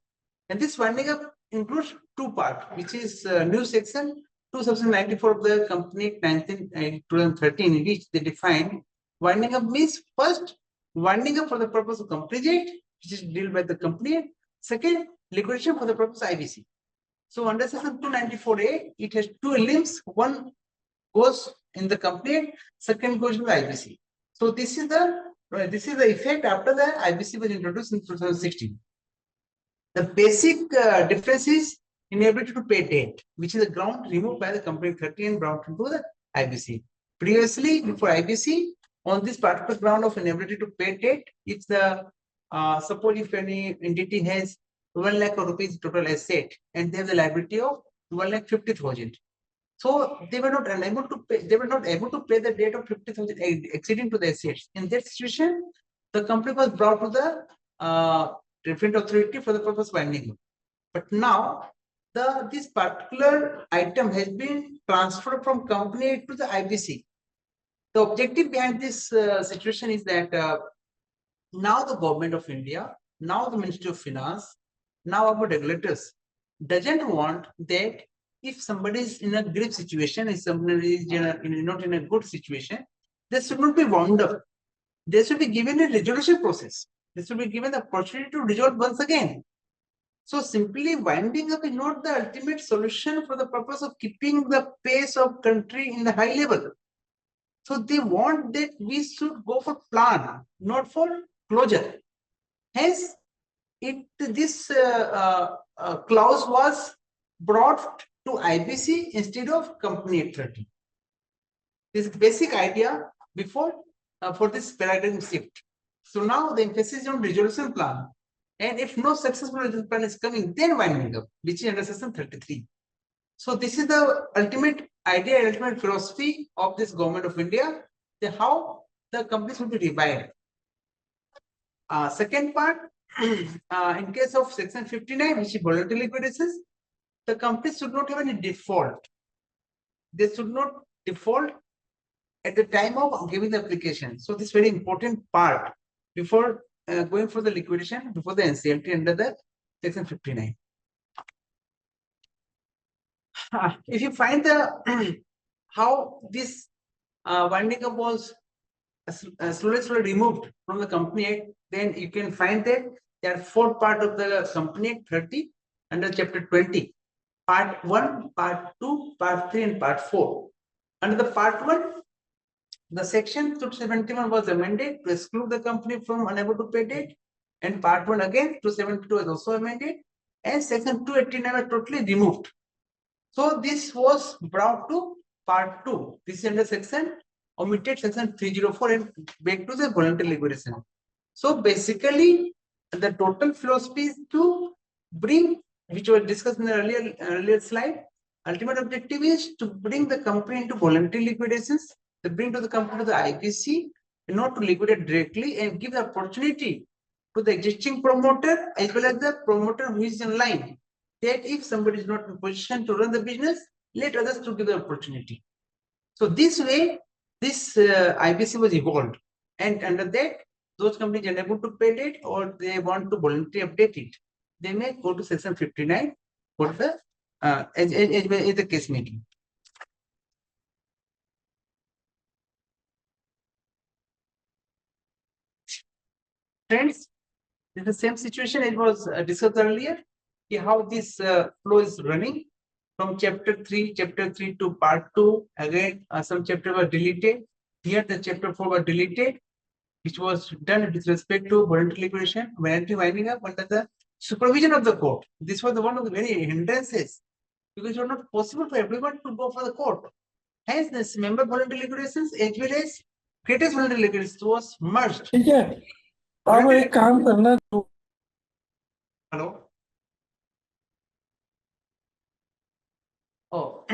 Speaker 6: And this winding up includes 2 parts, which is new section 2094 of the Company 2013, in which they define winding up means first winding up for the purpose of Company Act, which is dealt by the company. Second, liquidation for the purpose of IBC. So under section 294A, it has 2 limbs. One goes in the Company Act, second goes in the IBC. So this is the effect after the IBC was introduced in 2016. The basic difference is inability to pay debt, which is a ground removed by the Company 30 and brought into the IBC. Previously, before IBC, on this particular ground of inability to pay debt, if the suppose if any entity has 1 lakh rupees total asset and they have the liability of 1,50,000. So they were not able to pay. They were not able to pay the debt of 50,000 exceeding to the assets. In that situation, the company was brought to the different authority for the purpose of winding up. But now, this particular item has been transferred from company to the IBC. The objective behind this situation is that now the government of India, now the Ministry of Finance, now our regulators doesn't want that if somebody is in a grave situation, if somebody is not in a good situation, they should not be wound up. They should be given a resolution process. They should be given the opportunity to resolve once again. So simply winding up is not the ultimate solution for the purpose of keeping the pace of country in the high level. So they want that we should go for plan, not for closure. Hence, this clause was brought to IBC instead of Company Act 30. This basic idea before for this paradigm shift. So now the emphasis is on resolution plan. And if no successful resolution plan is coming, then winding up, which is under section 33. So this is the ultimate idea, ultimate philosophy of this government of India, how the companies will be revived. Second part, in case of section 59, which is voluntary liquidations, the companies should not have any default. They should not default at the time of giving the application. So this very important part before going for the liquidation, before the NCLT under the section 59. If you find the how this winding up was slowly removed from the Company Act, then you can find that there are 4 parts of the Company Act 30 under chapter 20. Part 1, part 2, part 3, and part 4. Under the part 1, the section 271 was amended to exclude the company from unable to pay debt, and part 1 again 272 was also amended, and section 289 was totally removed. So this was brought to part 2. This is under section omitted section 304 and back to the voluntary liquidation. So basically, the total philosophy is to bring, which was discussed in the earlier slide. Ultimate objective is to bring the company into voluntary liquidations, to bring to the company to the IPC, not to liquidate directly, and give the opportunity to the existing promoter as well as the promoter who is in line, that if somebody is not in position to run the business, let others to give the opportunity. So this way, this IPC was evolved, and under that, those companies unable to pay debt or they want to voluntarily update it, they may go to section 59 for the as the case may be. Friends, it's the same situation it was discussed earlier. How this flow is running from chapter 3 to part 2. Again, some chapter were deleted. Here the chapter 4 was deleted, which was done with respect to voluntary liquidation, voluntary winding up under the supervision of the court. This was one of the very hindrances, because it was not possible for everyone to go for the court. Hence, this member voluntary liquidations as well as greatest voluntary liquidations was merged.
Speaker 7: अब एक काम करना
Speaker 6: Hello. Oh,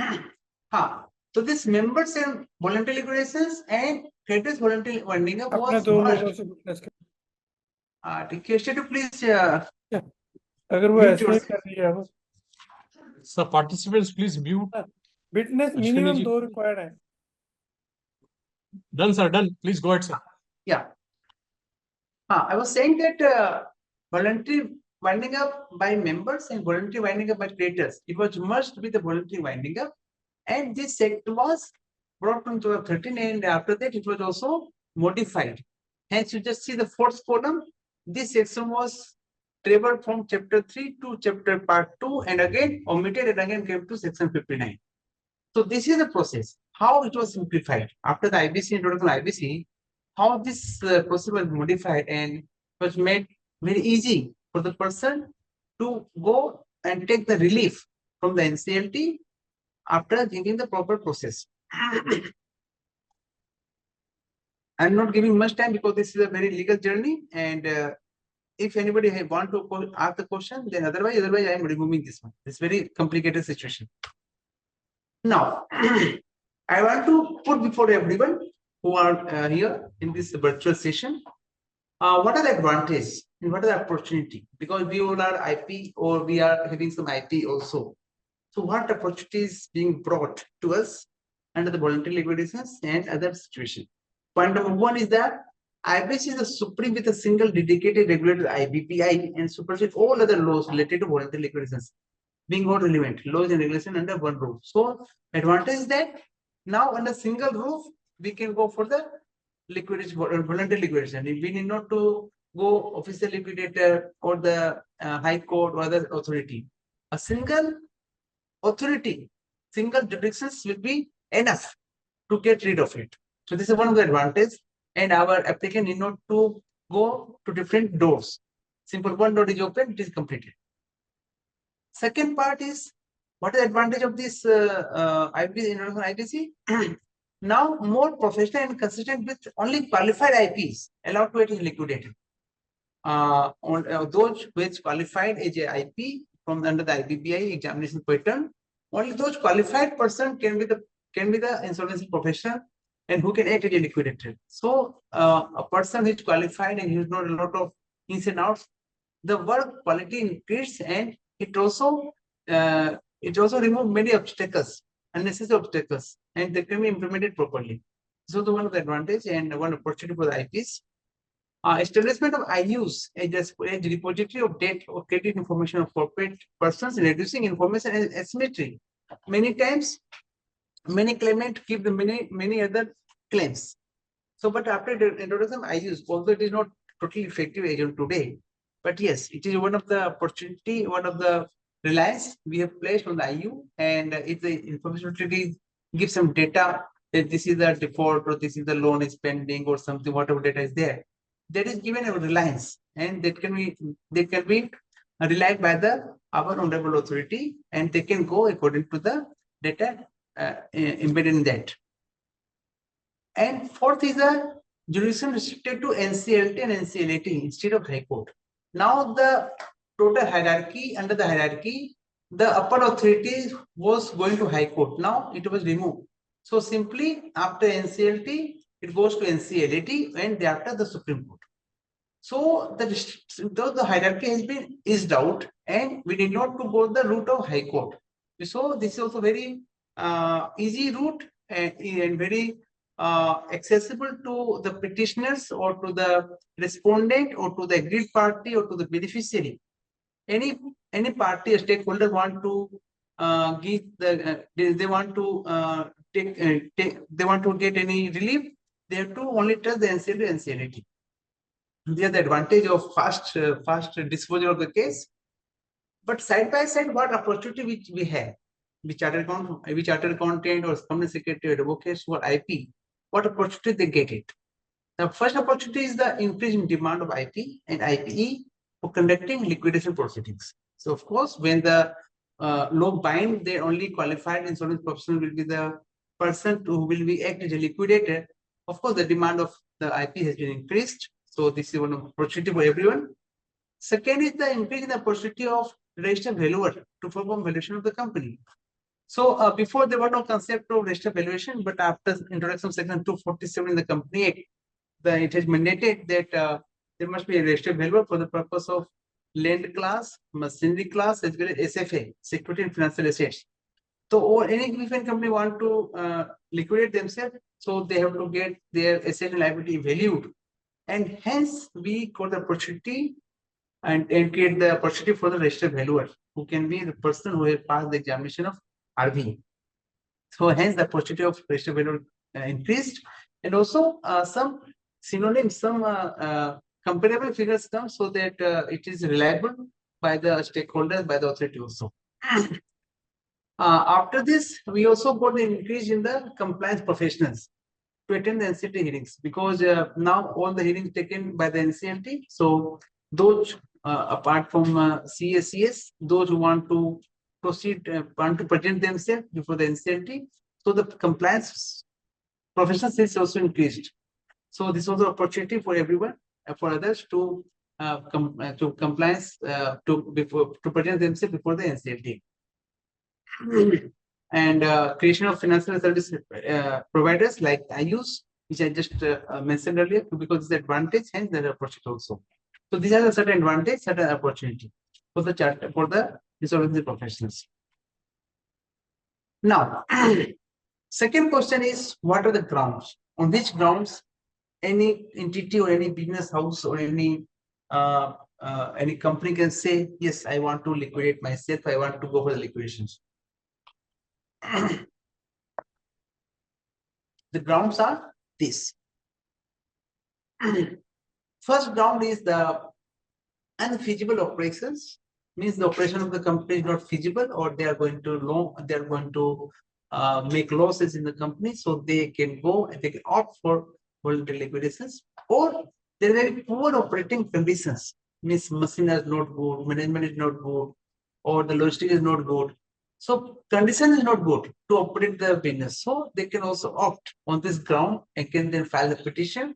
Speaker 6: so this members and voluntary liquidations and greatest voluntary winding up
Speaker 7: अपने
Speaker 6: was
Speaker 7: 2 लोगों
Speaker 6: merged.
Speaker 7: से witness कर
Speaker 6: Requested to please
Speaker 7: अगर वो
Speaker 6: mute
Speaker 7: ऐसे ही
Speaker 6: yourself.
Speaker 7: कर रही है वो
Speaker 1: So participants, please mute.
Speaker 7: Witness
Speaker 1: Ashwini
Speaker 7: minimum
Speaker 1: ji.
Speaker 7: 2 required है
Speaker 1: Done, sir. Done. Please go ahead, sir.
Speaker 6: Yeah. I was saying that voluntary winding up by members and voluntary winding up by creditors, it was merged with the voluntary winding up, and this sect was brought into the 13, and after that it was also modified. Hence, you just see the 4th column. This section was traveled from chapter 3 to chapter part 2, and again omitted, and again came to section 59. So this is the process, how it was simplified after the IBC introduction IBC, how this process was modified and was made very easy for the person to go and take the relief from the NCLT after giving the proper process. I'm not giving much time because this is a very legal journey, and if anybody want to ask the question, then otherwise I'm removing this one. It's very complicated situation. Now, I want to put before everyone who are here in this virtual session, what are the advantages and what are the opportunity? Because we all are IP or we are having some IP also. So what opportunities being brought to us under the voluntary liquidations and other situations? Point number 1 is that IBC is the supreme with a single dedicated regulator IBPI and supersede all other laws related to voluntary liquidations, being all relevant laws and regulation under one roof. So advantage is that now under single roof we can go for the liquidation, voluntary liquidation. We need not to go official liquidator or the high court or other authority. A single authority, single jurisdictions will be enough to get rid of it. So this is one of the advantages, and our applicant need not to go to different doors. Simple one door is open, it is completed. Second part is, what is the advantage of this IBC? Now more professional and consistent with only qualified IPs allowed to get liquidated. Those which qualified as a IP from under the IBPI examination pattern, only those qualified person can be the insolvency professional and who can act as a liquidator. So a person who is qualified and who's not a lot of ins and outs, the work quality increased, and it also removed many obstacles, unnecessary obstacles, and they can be implemented properly. So the one of the advantage and one opportunity for the IPs. Establishment of IUs as a repository of debt or credit information of corporate persons, reducing information asymmetry. Many times, many claimants keep the many other claims. So, but after the introduction of IUs, although it is not totally effective as on today, but yes, it is one of the opportunity, one of the reliance we have placed on the IU, and if the information utility gives some data that this is the default or this is the loan is pending or something, whatever data is there, that is given a reliance, and that can be relied by the our honorable authority, and they can go according to the data embedded in that. And fourth is the jurisdiction restricted to NCLT and NCLAT instead of High Court. Now the total hierarchy, under the hierarchy, the upper authority was going to High Court. Now it was removed. So simply after NCLT, it goes to NCLAT, and thereafter the Supreme Court. So the hierarchy has been eased out, and we did not to go the route of High Court. So this is also very easy route and very accessible to the petitioners or to the respondent or to the agreed party or to the beneficiary. Any party or stakeholder want to give the they want to they want to get any relief, they have to only trust the NCLT and NCLT. They have the advantage of fast disposal of the case. But side by side, what opportunity which we have, which chartered accountant or company secretary, advocates for IP, what opportunity they get it. The first opportunity is the increase in demand of IP and IPE for conducting liquidation proceedings. So of course, when the law bind, the only qualified insurance professional will be the person who will be act as a liquidator. Of course, the demand of the IP has been increased. So this is one opportunity for everyone. Second is the increase in the opportunity of registered valuer to perform valuation of the company. So before there was no concept of registered valuation, but after introduction of section 247 in the Company Act, it is mandated that there must be a registered valuer for the purpose of land class, machinery class, as well as SFA, security and financial assets. So or any given company want to liquidate themselves, so they have to get their asset and liability valued, and hence we got the opportunity and create the opportunity for the registered valuer, who can be the person who has passed the examination of RV. So hence the opportunity of registered valuer increased, and also some synonyms, some comparable figures come, so that it is reliable by the stakeholders, by the authority also. After this, we also got the increase in the compliance professionals to attend the NCLT hearings, because now all the hearings taken by the NCLT. So those apart from CACS, those who want to proceed, want to present themselves before the NCLT, so the compliance professionals is also increased. So this was an opportunity for everyone, for others to compliance to present themselves before the NCLT. And creation of financial service providers like IUs, which I just mentioned earlier, because it's the advantage and the opportunity also. So these are the certain advantage, certain opportunity for the charter, for the insolvency professionals. Now, second question is, what are the grounds? On which grounds any entity or any business house or any company can say, yes, I want to liquidate myself, I want to go for the liquidations. The grounds are this. First ground is the unfeasible operations, means the operation of the company is not feasible, or they are going to make losses in the company, so they can go and they can opt for voluntary liquidations. Or there are very poor operating conditions, means machine is not good, management is not good, or the logistic is not good. So condition is not good to operate the business. So they can also opt on this ground and can then file a petition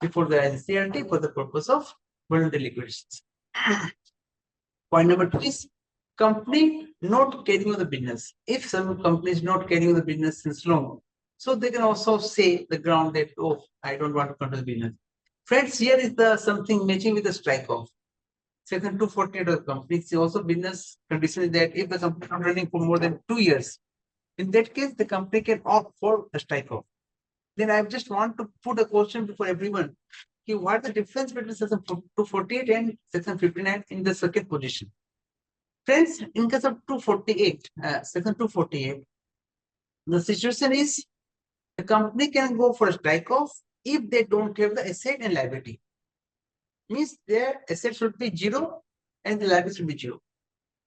Speaker 6: before the NCLT for the purpose of voluntary liquidations. Point number 2 is company not carrying on the business. If some company is not carrying on the business since long, So they can also say the ground that, oh, I don't want to control business. Friends, here is the something matching with the strike off. Section 248 of the company is also business condition is that if the company is not running for more than 2 years, in that case, the company can opt for a strike off. Then I just want to put a question before everyone. What is the difference between section 248 and section 59 in the second position? Friends, in case of 248, section 248, the situation is the company can go for a strike off if they don't have the asset and liability. Means their asset should be 0 and the liability should be 0.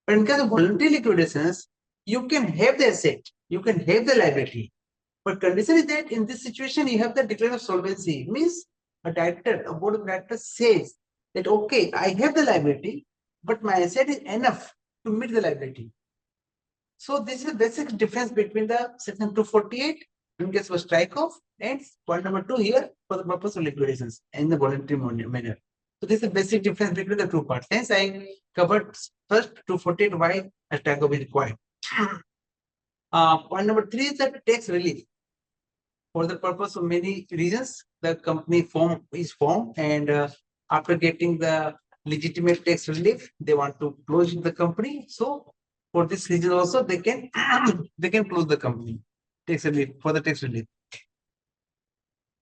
Speaker 6: But in case of voluntary liquidations, you can have the asset, you can have the liability. But condition is that in this situation, you have the declaration of solvency. Means a director, a board of directors says that, okay, I have the liability, but my asset is enough to meet the liability. So this is the basic difference between the section 248 in case of strike off and point number 2 here for the purpose of liquidations in the voluntary manner. So this is the basic difference between the two parts. Hence, I covered first 248 why a strike off is required. Point number 3 is the tax relief. For the purpose of many reasons, the company is formed, and after getting the legitimate tax relief, they want to close the company. So for this reason also, they can close the company. Tax relief for the tax relief.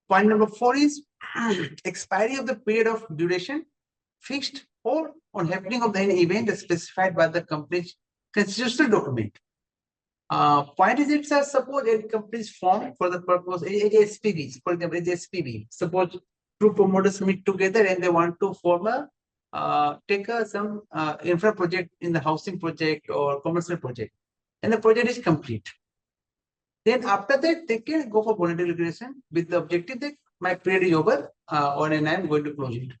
Speaker 6: Point number 4 is expiry of the period of duration fixed or on happening of any event specified by the company's constitutional document. Point is it's suppose a company is formed for the purpose SPV, for example, SPV. Suppose two promoters meet together and they want to form a some infra project in the housing project or commercial project, and the project is complete. Then after that they can go for voluntary liquidation with the objective that my period is over, and I am going to close it.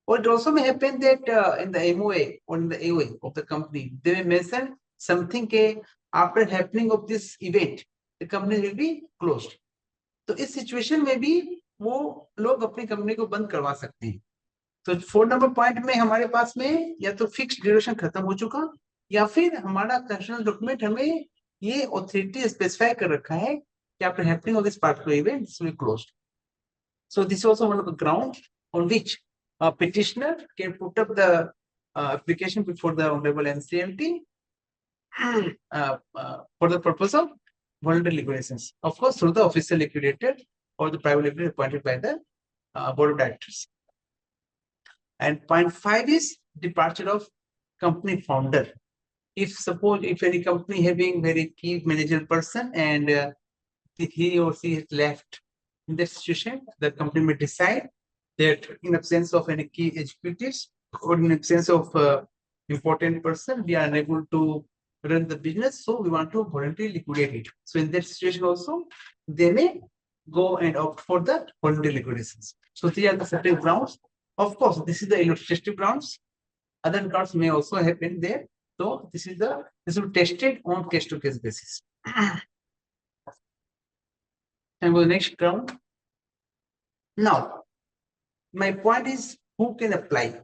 Speaker 6: Or it also may happen that in the MOA or in the AOA of the company, they may mention something after happening of this event, the company will be closed. तो इस situation में भी वो लोग अपनी company को बंद करवा सकते हैं. तो 4 नंबर पॉइंट में हमारे पास में या तो फिक्स ड्यूरेशन खत्म हो चुका या फिर हमारा कंस्ट्रक्शन डॉक्यूमेंट हमें ये ऑथोरिटी स्पेसिफाई कर रखा है कि after happening of this particular event this will closed. So this is also one of the grounds on which a petitioner can put up the application before the Honorable NCLT for the purpose of voluntary liquidations. Of course, through the official liquidator or the private liquidator appointed by the board of directors. And point 5 is departure of company founder. If suppose if any company having very key managerial person and he or she is left in that situation, the company may decide that in absence of any key executives or in absence of important person, we are unable to run the business, so we want to voluntarily liquidate it. So in that situation also, they may go and opt for the voluntary liquidations. So these are the certain grounds. Of course, this is the illustrative grounds. Other grounds may also happen there. So this will be tested on case-to-case basis. And the next ground. Now, my point is who can apply?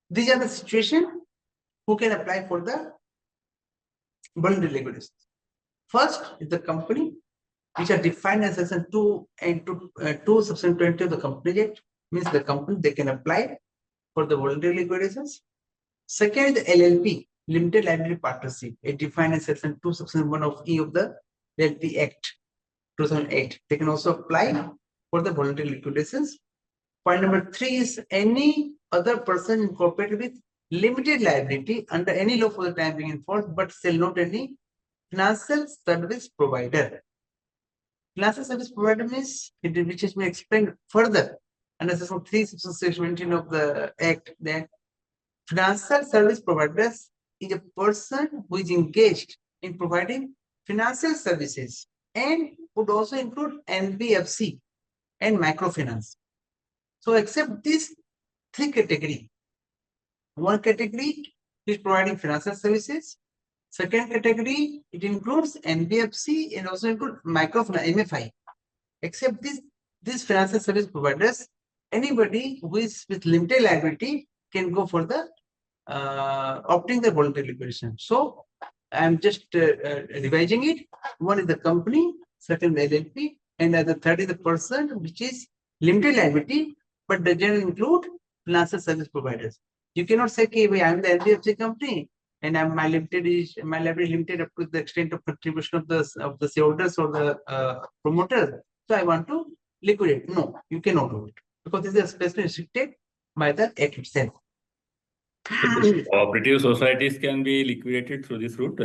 Speaker 6: These are the situation who can apply for the voluntary liquidations. First is the company, which are defined as section 2 and 2 section 20 of the Company Act. Means the company they can apply for the voluntary liquidations. Second is the LLP, Limited Liability Partnership, it defined as section 2 section 1 of E of the LLP Act 2008. They can also apply for the voluntary liquidations. Point number 3 is any other person incorporated with limited liability under any law for the time being enforced, but shall not any financial service provider. Financial service provider means which has been explained further under section 3 section 17 of the Act that financial service providers is a person who is engaged in providing financial services and would also include NBFC and microfinance. So except these 3 categories, one category is providing financial services. Second category, it includes NBFC and also include microfinance, MFI. Except these financial service providers, anybody who is with limited liability can go for the opting the voluntary liquidation. So I'm just revising it. One is the company, second LLP, and the third is the person, which is limited liability, but doesn't include financial service providers. You cannot say, okay, I'm the NBFC company, and my liability limited up to the extent of contribution of the shareholders or the promoters. So I want to liquidate. No, you cannot do it because this is especially restricted by the act itself.
Speaker 8: Cooperative societies can be liquidated through this route.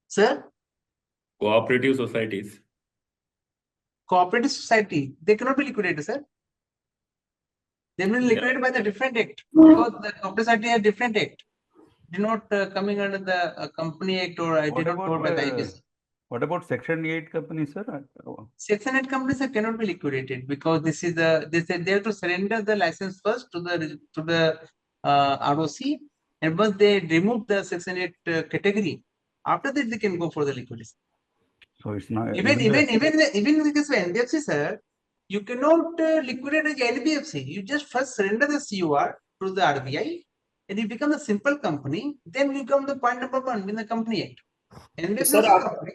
Speaker 6: Sir,
Speaker 8: Cooperative societies.
Speaker 6: cooperative society, they cannot be liquidated, sir. They will be liquidated by the different act because the cooperative society has different act. They're not coming under the Company Act or I did not covered by the IBC.
Speaker 9: What about Section 8 companies, sir?
Speaker 6: Section 8 companies cannot be liquidated because this is they said they have to surrender the license first to the ROC, and once they remove the Section 8 category, after that they can go for the liquidation.
Speaker 9: So it's not
Speaker 6: Even in the case of NBFC, sir, you cannot liquidate as NBFC. You just first surrender the CUR to the RBI, and you become a simple company. Then you come the point number 1 in the Company Act. NBFC
Speaker 10: Sir,
Speaker 6: is a company.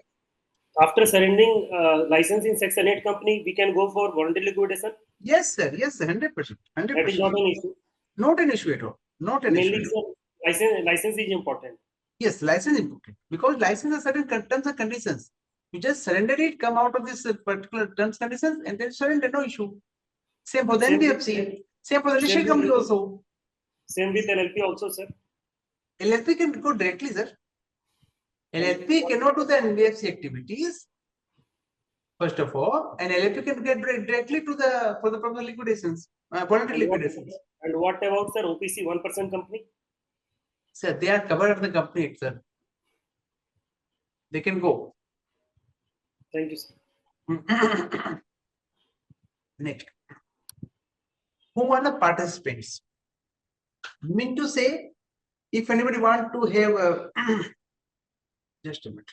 Speaker 10: after surrendering license in Section 8 company, we can go for voluntary liquidation.
Speaker 6: Yes, sir. Yes, sir. 100%. 100%.
Speaker 10: That is not an issue.
Speaker 6: Not an issue at all. Not an issue.
Speaker 10: Mainly, sir, license is important.
Speaker 6: Yes, license is important because license has certain terms and conditions. You just surrender it, come out of this particular terms conditions, and then surrender, no issue. Same for the NBFC. Same for the listed company also.
Speaker 10: Same with LLP also, sir.
Speaker 6: LLP can go directly, sir. LLP cannot do the NBFC activities, first of all, and LLP can get directly to the for the proper liquidations, voluntary liquidations.
Speaker 10: And what about, sir, OPC 1% company?
Speaker 6: Sir, they are covered under the Company Act, sir. They can go.
Speaker 10: Thank you, sir.
Speaker 6: Next. Who are the participants? Mean to say, if anybody want to have a just a minute.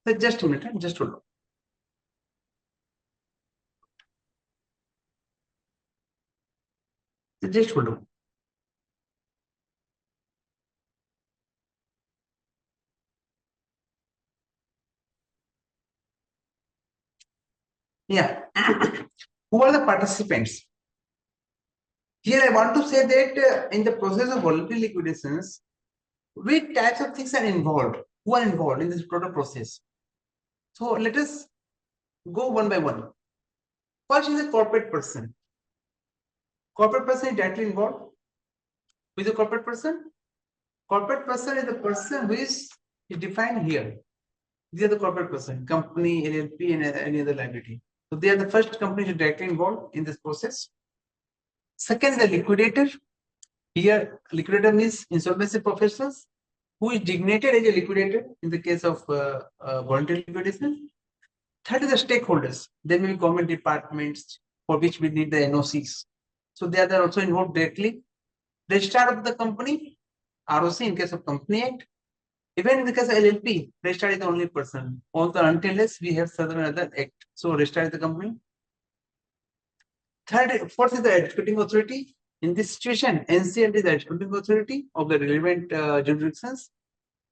Speaker 6: So just a minute, just hold on. Just hold on. Yeah. Who are the participants? Here I want to say that in the process of voluntary liquidations, which types of things are involved? Who are involved in this total process? So let us go one by one. First is a corporate person. Corporate person is directly involved. Who is a corporate person? Corporate person is the person who is defined here. These are the corporate person, company, LLP, and any other liability. So they are the first companies directly involved in this process. Second is the liquidator. Here, liquidator means insolvency professionals who is designated as a liquidator in the case of voluntary liquidation. Third is the stakeholders. There may be government departments for which we need the NOCs. So they are also involved directly. Registrar of the company, ROC in case of Company Act. Even in the case of LLP, registrar is the only person. Although unless we have certain other act. So registrar is the company. Fourth is the executing authority. In this situation, NCLT is the executing authority of the relevant jurisdictions.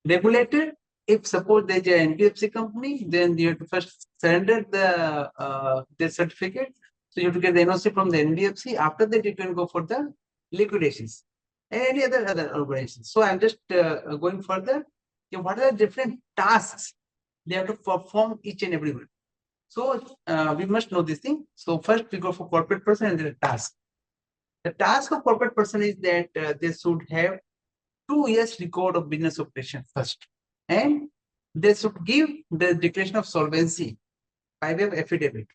Speaker 6: Regulator, if suppose there is an NBFC company, then you have to first surrender the certificate. So you have to get the NOC from the NBFC. After that, you can go for the liquidations and any other organizations. So I'm just going further. What are the different tasks they have to perform each and every one? So we must know this thing. So first we go for corporate person and the task. The task of corporate person is that they should have 2 years record of business operation first, and they should give the declaration of solvency by way of affidavit,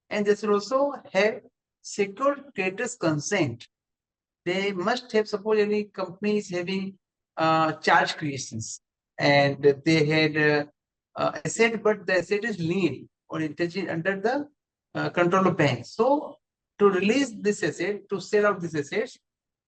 Speaker 6: and they should also have secured creditors' consent. They must have, suppose any company is having charge creations and they had asset, but the asset is lien or intelligent under the control of bank. So to release this asset, to sell out these assets,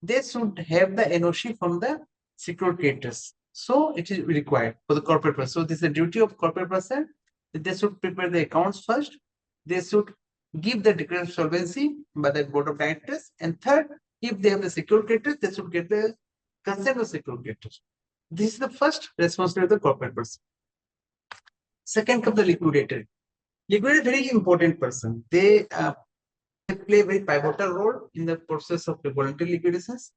Speaker 6: they should have the NOC from the secured creditors. So it is required for the corporate person. So this is the duty of corporate person. They should prepare the accounts first. They should give the declaration of solvency by the board of directors. And third, if they have the secured creditors, they should get the consent of secured creditors. This is the first responsibility of the corporate person. Second comes the liquidator. Liquidator is a very important person. They play a very pivotal role in the process of the voluntary liquidations.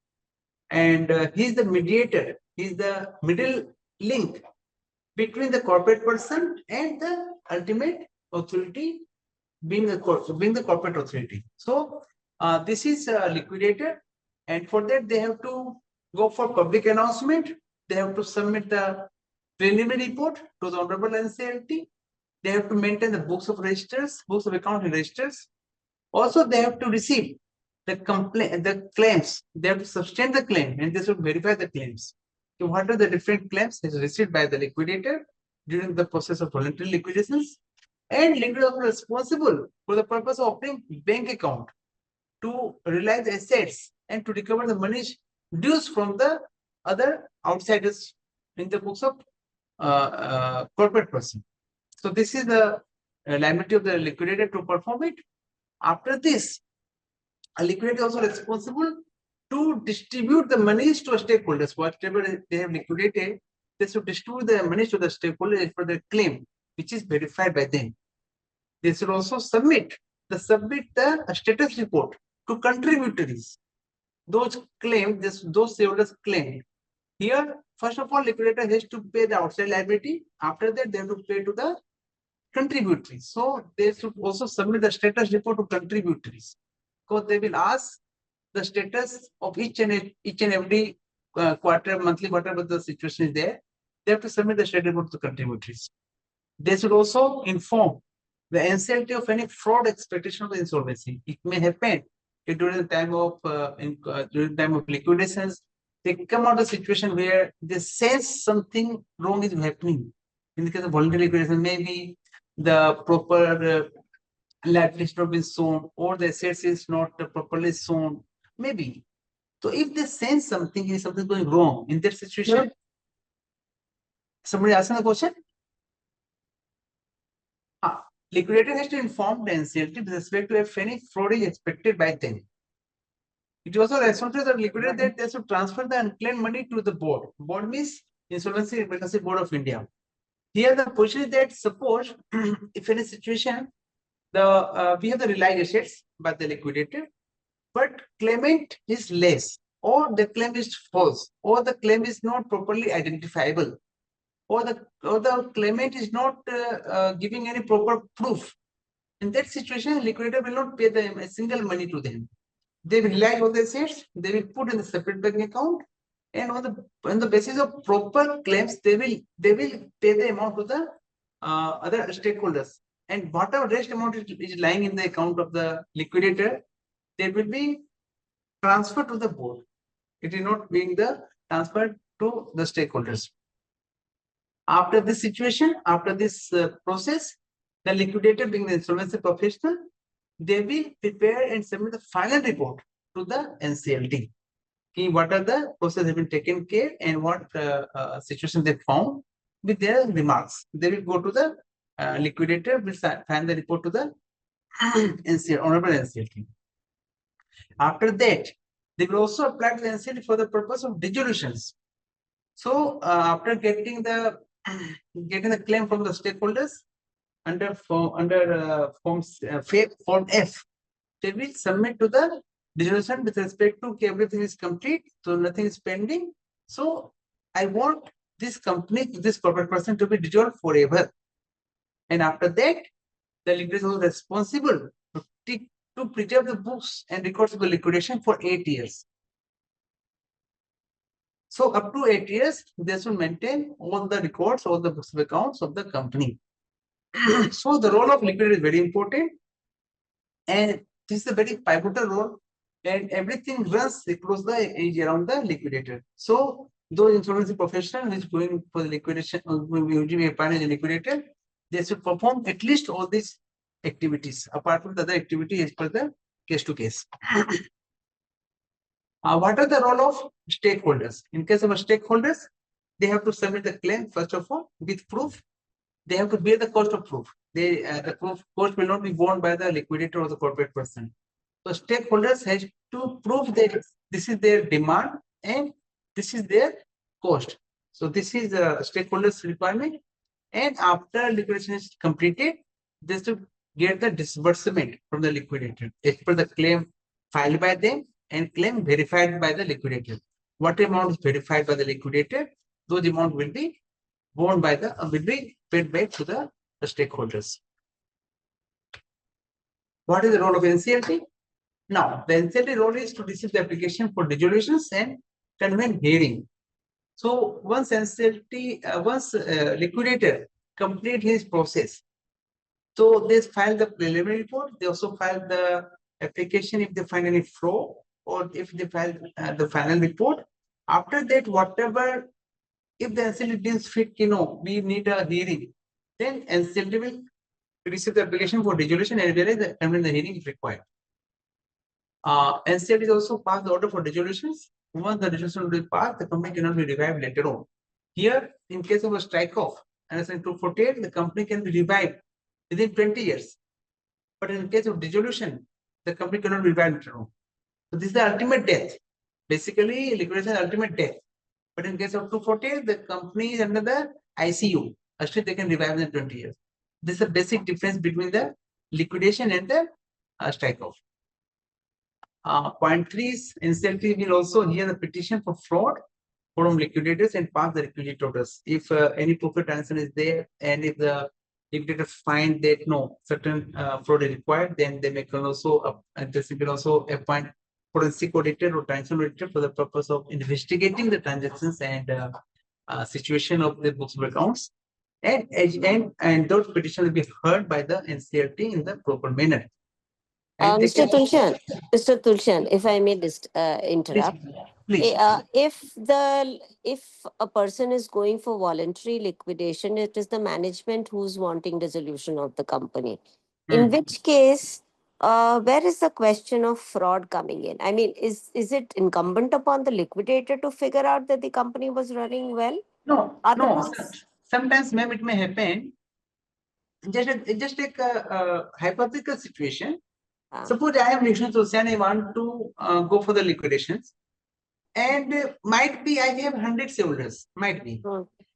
Speaker 6: And he is the mediator, he is the middle link between the corporate person and the ultimate authority, being the corporate authority. So this is a liquidator, and for that they have to go for public announcement. They have to submit the preliminary report to the honorable NCLT. They have to maintain the books of registers, books of account and registers. Also, they have to receive the complaint, the claims. They have to sustain the claim, and they should verify the claims. So, what are the different claims is received by the liquidator during the process of voluntary liquidations? And liquidator is responsible for the purpose of opening bank account to realize assets and to recover the money dues from the other outsiders in the books of corporate person. So this is the liability of the liquidator to perform it. After this, a liquidator is also responsible to distribute the monies to stakeholders. Whatever they have liquidated, they should distribute the money to the stakeholders for the claim, which is verified by them. They should also submit the status report to contributaries. Those claims, those shareholders claim. Here, first of all, liquidator has to pay the outside liability. After that, they have to pay to the contributaries. So they should also submit the status report to contributaries, because they will ask the status of each and every quarter, monthly, whatever the situation is there. They have to submit the status report to contributaries. They should also inform the NCLT of any fraud expectation of the insolvency. It may happen during the time of liquidations, they come out of a situation where they sense something wrong is happening. In the case of voluntary liquidation, maybe the proper liability is not been shown, or the assets is not properly shown, maybe. So if they sense something is going wrong in that situation, somebody asking the question. Liquidator has to inform the NCLT with respect to if any fraud is expected by them. It was also responsible of the liquidator that they should transfer the unclaimed money to the board. Board means Insolvency Recovery Board of India. Here the position is that suppose if in a situation we have the realized assets by the liquidator, but claimant is less, or the claim is false, or the claim is not properly identifiable, or the claimant is not giving any proper proof. In that situation, liquidator will not pay them a single money to them. They will realize all the assets, they will put in the separate bank account, and on the basis of proper claims, they will pay the amount to the other stakeholders. And whatever rest amount is lying in the account of the liquidator, they will be transferred to the board. It is not being transferred to the stakeholders. After this situation, after this process, the liquidator, being the insolvency professional, they will prepare and submit the final report to the NCLT. What are the process have been taken care and what situation they found with their remarks. They will go to the liquidator, will find the report to the honorable NCLT. After that, they will also apply to the NCLT for the purpose of dissolutions. So after getting the claim from the stakeholders under Form F, they will submit to the dissolution with respect to everything is complete, so nothing is pending. So I want this company, this corporate person to be dissolved forever. And after that, the liquidator is responsible to preserve the books and records of the liquidation for 8 years. So up to 8 years, they should maintain all the records, all the books of accounts of the company. So the role of liquidator is very important, and this is a very pivotal role, and everything runs across the edge around the liquidator. So those insolvency professionals who is going for the liquidation, using a partner in liquidator, they should perform at least all these activities apart from the other activity as per the case to case. What are the role of stakeholders? In case of stakeholders, they have to submit the claim first of all with proof. they have to bear the cost of proof. The cost will not be borne by the liquidator or the corporate person. So stakeholders have to prove that this is their demand and this is their cost. So this is the stakeholders requirement. And after liquidation is completed, they should get the disbursement from the liquidator as per the claim filed by them and claim verified by the liquidator. What amount is verified by the liquidator, those amount will be borne by the will be paid back to the stakeholders. What is the role of NCLT? Now, the NCLT role is to receive the application for dissolutions and convene hearing. So once NCLT, liquidator complete his process, so they file the preliminary report. They also file the application if they find any fraud or if they file the final report. After that, whatever, if the NCLT deems fit, we need a hearing, then NCLT will receive the application for dissolution and realize that the hearing is required. NCLT is also passed the order for dissolutions. Once the dissolution will be passed, the company cannot be revived later on. Here, in case of a strike-off, and in 248, the company can be revived within 20 years. But in case of dissolution, the company cannot be revived later on. So this is the ultimate death. Basically, liquidation is ultimate death. But in case of 248, the company is under the ICU. Actually, they can revive in 20 years. This is the basic difference between the liquidation and the strike-off. Point 3 is NCLT will also hear the petition for fraud from liquidators and pass the requisite orders. If any proof of transaction is there and if the liquidator find that no certain fraud is required, then they may also appoint forensic auditor or transaction auditor for the purpose of investigating the transactions and situation of the books of accounts. And those petitions will be heard by the NCLT in the proper manner.
Speaker 11: Mr. Tulshan, if I may interrupt.
Speaker 6: Please.
Speaker 11: If a person is going for voluntary liquidation, it is the management who's wanting dissolution of the company. In which case, where is the question of fraud coming in? I mean, is it incumbent upon the liquidator to figure out that the company was running well?
Speaker 6: No. Sometimes, ma'am, it may happen. Just take a hypothetical situation. Suppose I am National Social and I want to go for the liquidations, and might be I have 100 shareholders, might be,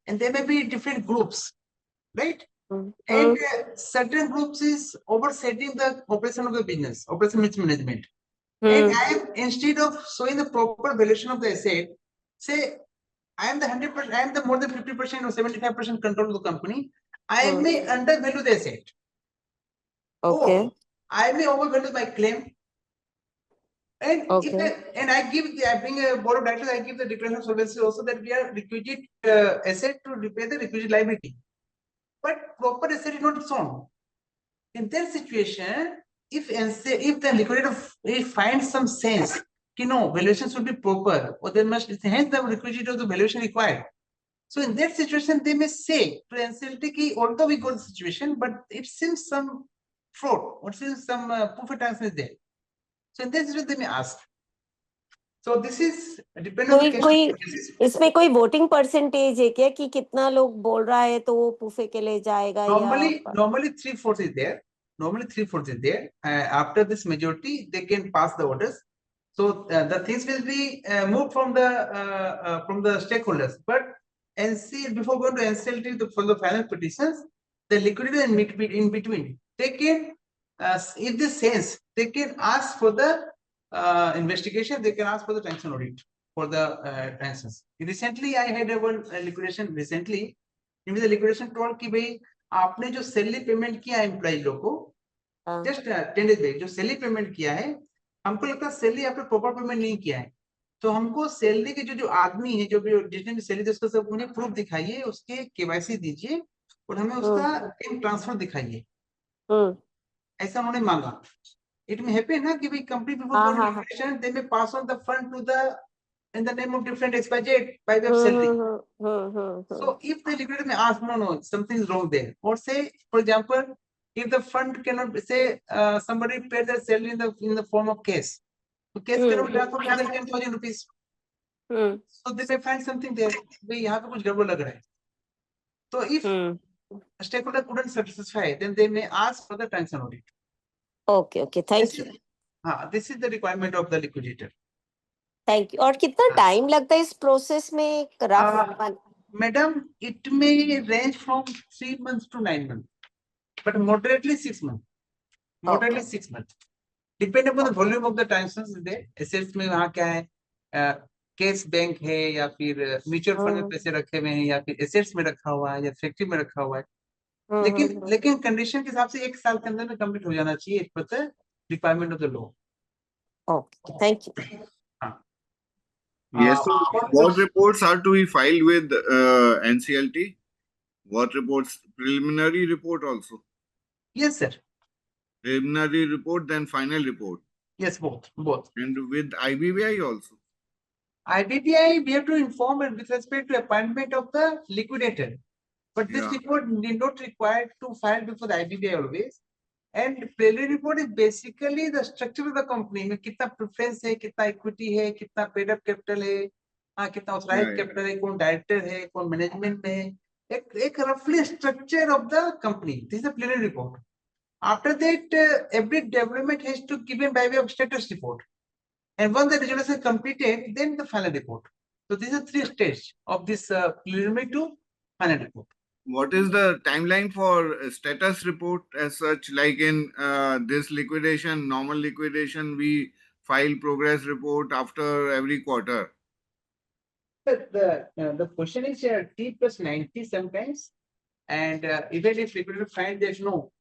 Speaker 6: and there may be different groups, right? And certain groups is oversetting the operation of the business, operation management. And I am, instead of showing the proper valuation of the asset, say I am the 100%, I am the more than 50% or 75% control of the company, I may undervalue the asset.
Speaker 11: Okay.
Speaker 6: Or I may overvalue my claim. And I bring a board of directors, I give the declaration of solvency also that we are requisite asset to repay the requisite liability. But proper asset is not shown. In that situation, if the liquidator finds some sense, valuation should be proper, or there must hence the requisite of the valuation required. So in that situation, they may say to NCLT, although we got the situation, but it seems some fraud or seems some proof of transaction is there. So in that situation, they may ask. So this is depending on the case.
Speaker 11: इसमें कोई voting percentage है क्या कि कितना लोग बोल रहा है तो वो पूफे के ले जाएगा
Speaker 6: Normally 3/4 is there. Normally 3/4 is there. After this majority, they can pass the orders. So the things will be moved from the stakeholders. But before going to NCLT for the final petitions, the liquidator in between, they can, if they sense, they can ask for the investigation. They can ask for the transaction audit for the transactions. Recently, I had one liquidation recently. In the liquidation told कि भाई आपने जो salary payment किया employ लोग को just 10 days back जो salary payment किया है, हमको लगता है सैलरी आपने प्रॉपर पेमेंट नहीं किया है, तो हमको सैलरी के जो आदमी है जो भी जिसने भी सैलरी उसका सब उन्हें प्रूफ दिखाइए, उसके केवाईसी दीजिए और हमें उसका ट्रांसफर दिखाइए, ऐसा उन्होंने मांगा. It may happen ना कि भाई company before liquidation they may pass on the fund to the in the name of different XYZ by way of salary. So if the liquidator may ask, no, something is wrong there. Or say, for example, if the fund cannot say somebody paid their salary in the form of cash, so cash cannot transfer more than 10,000 rupees. So they may find something there. भाई यहाँ पे कुछ गड़बड़ लग रहा है. So if a stakeholder couldn't satisfy, then they may ask for the transaction audit.
Speaker 11: Okay, thank you.
Speaker 6: This is the requirement of the liquidator.
Speaker 11: Thank you. और कितना टाइम लगता है इस प्रोसेस में एक rough?
Speaker 6: Madam, it may range from 3 months to 9 months, but moderately 6 months. Moderately 6 months. Depending upon the volume of the transactions there. Assets में वहाँ क्या है, केस बैंक है या फिर म्यूचुअल फंड में पैसे रखे हुए हैं या फिर एसेट्स में रखा हुआ है या फैक्ट्री में रखा हुआ है, लेकिन कंडीशन के हिसाब से 1 साल के अंदर में कंप्लीट हो जाना चाहिए, it the requirement of the law.
Speaker 11: Okay, thank you.
Speaker 12: Yes, so what reports are to be filed with NCLT? What reports? Preliminary report also?
Speaker 6: Yes, sir.
Speaker 12: Preliminary report, then final report?
Speaker 6: Yes, both.
Speaker 12: And with IBBI also?
Speaker 6: IBBI, we have to inform it with respect to appointment of the liquidator. But this report need not required to file before the IBBI always. And preliminary report is basically the structure of the company. में कितना preference है, कितना equity है, कितना paid up capital है, कितना authorized capital है, कौन director है, कौन management में है, एक roughly structure of the company. This is a preliminary report. After that, every development has to given by way of status report. And once the resolution is completed, then the final report. So these are 3 stages of this preliminary to final report.
Speaker 12: What is the timeline for status report as such? Like in this liquidation, normal liquidation, we file progress report after every quarter.
Speaker 6: The question is T plus 90 sometimes, and even if liquidator find that no,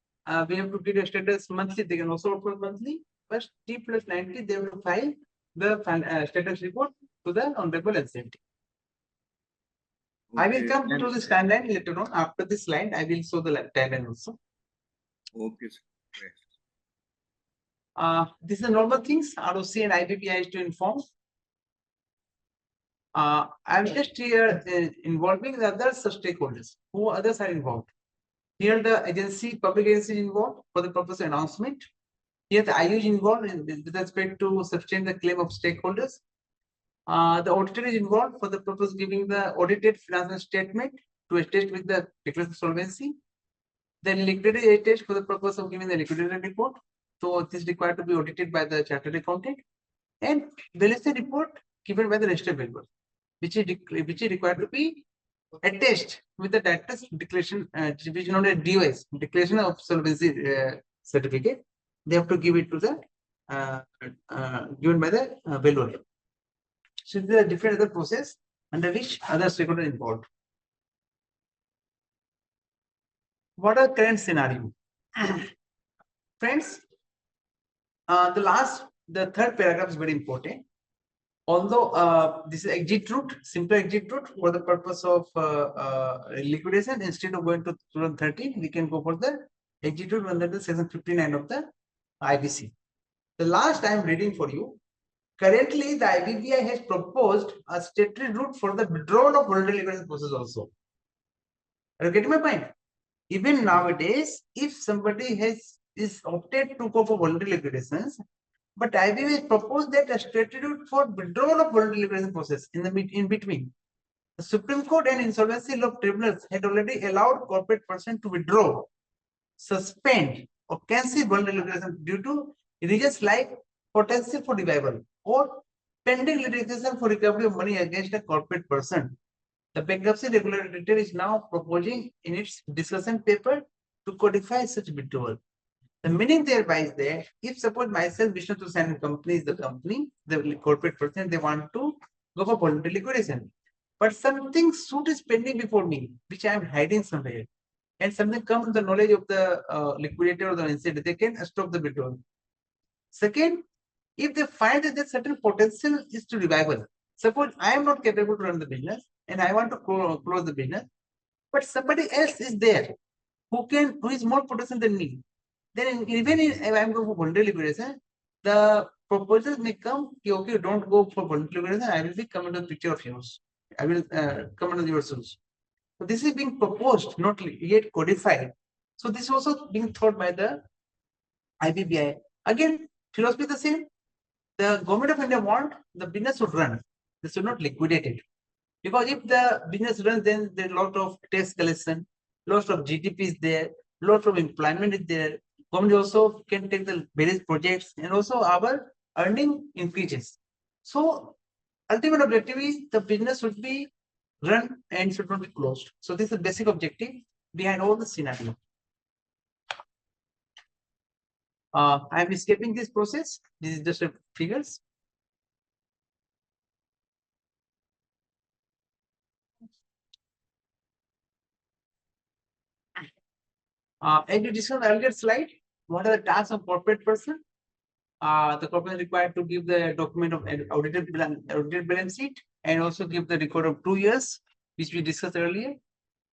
Speaker 6: we have to give a status monthly, they can also offer monthly. But T plus 90, they will file the status report to the honorable NCLT. I will come to this timeline later on. After this slide, I will show the timeline also.
Speaker 12: Okay, sir.
Speaker 6: These are normal things ROC and IBBI is to inform. I'm just here involving the other stakeholders. Who others are involved? Here the agency, public agency is involved for the purpose of announcement. Here the IU is involved with respect to sustain the claim of stakeholders. The auditor is involved for the purpose of giving the audited financial statement to attest with the declaration of solvency. Then liquidator is attached for the purpose of giving the liquidator report. So it is required to be audited by the chartered accountant. And valuation report given by the registered valuer, which is required to be attached with the director's declaration, which is known as DOS, declaration of solvency certificate. They have to give it to the given by the valuer. So there are different other process under which other stakeholders are involved. What are current scenario? Friends, the third paragraph is very important. Although this is exit route, simple exit route for the purpose of liquidation, instead of going to 2013, we can go for the exit route under the section 59 of the IBC. The last I am reading for you. Currently, the IBBI has proposed a statutory route for the withdrawal of voluntary liquidation process also. Are you getting my point? Even nowadays, if somebody is opted to go for voluntary liquidations, but IBBI has proposed that a statutory route for withdrawal of voluntary liquidation process in between. The Supreme Court and insolvency law tribunals had already allowed corporate person to withdraw, suspend, or cancel voluntary liquidation due to reasons like potential for revival or pending litigation for recovery of money against a corporate person. The bankruptcy regulator is now proposing in its discussion paper to codify such withdrawal. The meaning thereby is that if suppose myself, Vishnu Tusan company is the company, the corporate person, they want to go for voluntary liquidation. But something suit is pending before me, which I am hiding somewhere. And something comes to the knowledge of the liquidator or the NCLT, they can stop the withdrawal. Second, if they find that there's certain potential is to revival. Suppose I am not capable to run the business and I want to close the business, but somebody else is there who is more potential than me. Then even if I am going for voluntary liquidation, the proposals may come, okay, don't go for voluntary liquidation, I will be coming to the picture of yours. I will come under your shoes. So this is being proposed, not yet codified. So this is also being thought by the IBBI. Again, philosophy is the same. The government of India want the business should run. They should not liquidate it. Because if the business runs, then there is a lot of tax collection, lots of GDP is there, lots of employment is there. Government also can take the various projects, and also our earning increases. So ultimate objective is the business should be run and should not be closed. So this is the basic objective behind all the scenario. I am escaping this process. This is just a figures. As we discussed earlier slide, what are the tasks of corporate person? The corporate is required to give the document of audited balance sheet and also give the record of 2 years, which we discussed earlier.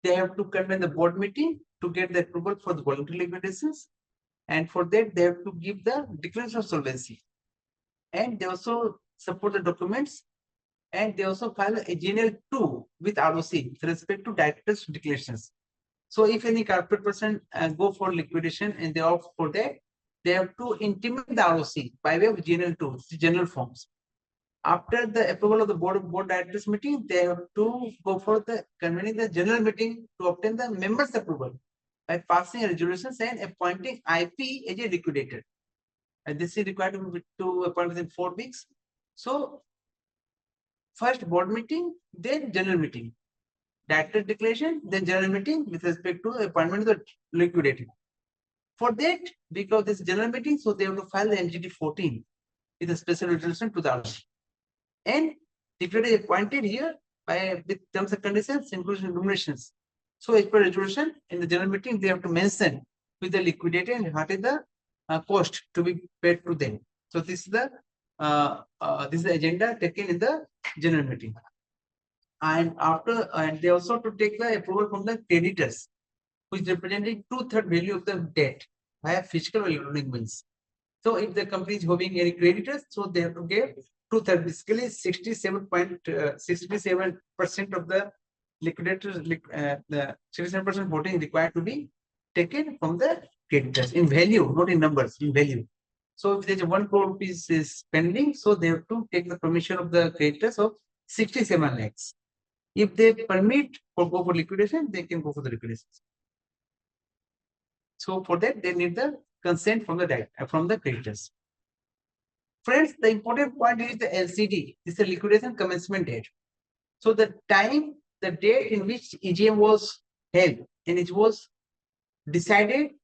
Speaker 6: They have to convene the board meeting to get the approval for the voluntary liquidations, and for that they have to give the declaration of solvency, and they also support the documents, and they also file a GNL2 with ROC with respect to directors' declarations. So if any corporate person go for liquidation and they opt for that, they have to intimate the ROC by way of GNL2, general forms. After the approval of the board directors meeting, they have to go for the convening the general meeting to obtain the members' approval by passing resolutions and appointing IP as a liquidator. And this is required to appoint within 4 weeks. So first board meeting, then general meeting. Director declaration, then general meeting with respect to appointment of the liquidator. For that, because this general meeting, so they have to file the MGT 14 with a special resolution to the RC. And liquidator is appointed here by with terms and conditions, including remunerations. So as per resolution in the general meeting, they have to mention with the liquidator and what is the cost to be paid to them. So this is the agenda taken in the general meeting. And after, and they also to take the approval from the creditors, which is representing 2/3 value of the debt via fiscal or electronic means. So if the company is having any creditors, so they have to give 2/3, basically 67% of the liquidators, the 67% voting required to be taken from the creditors in value, not in numbers, in value. So if there's a 1 crore rupees is pending, so they have to take the permission of the creditors of 67 lakhs. If they permit or go for liquidation, they can go for the liquidation. So for that, they need the consent from the creditors. Friends, the important point is the LCD. This is the liquidation commencement date. So the date in which EGM was held and it was decided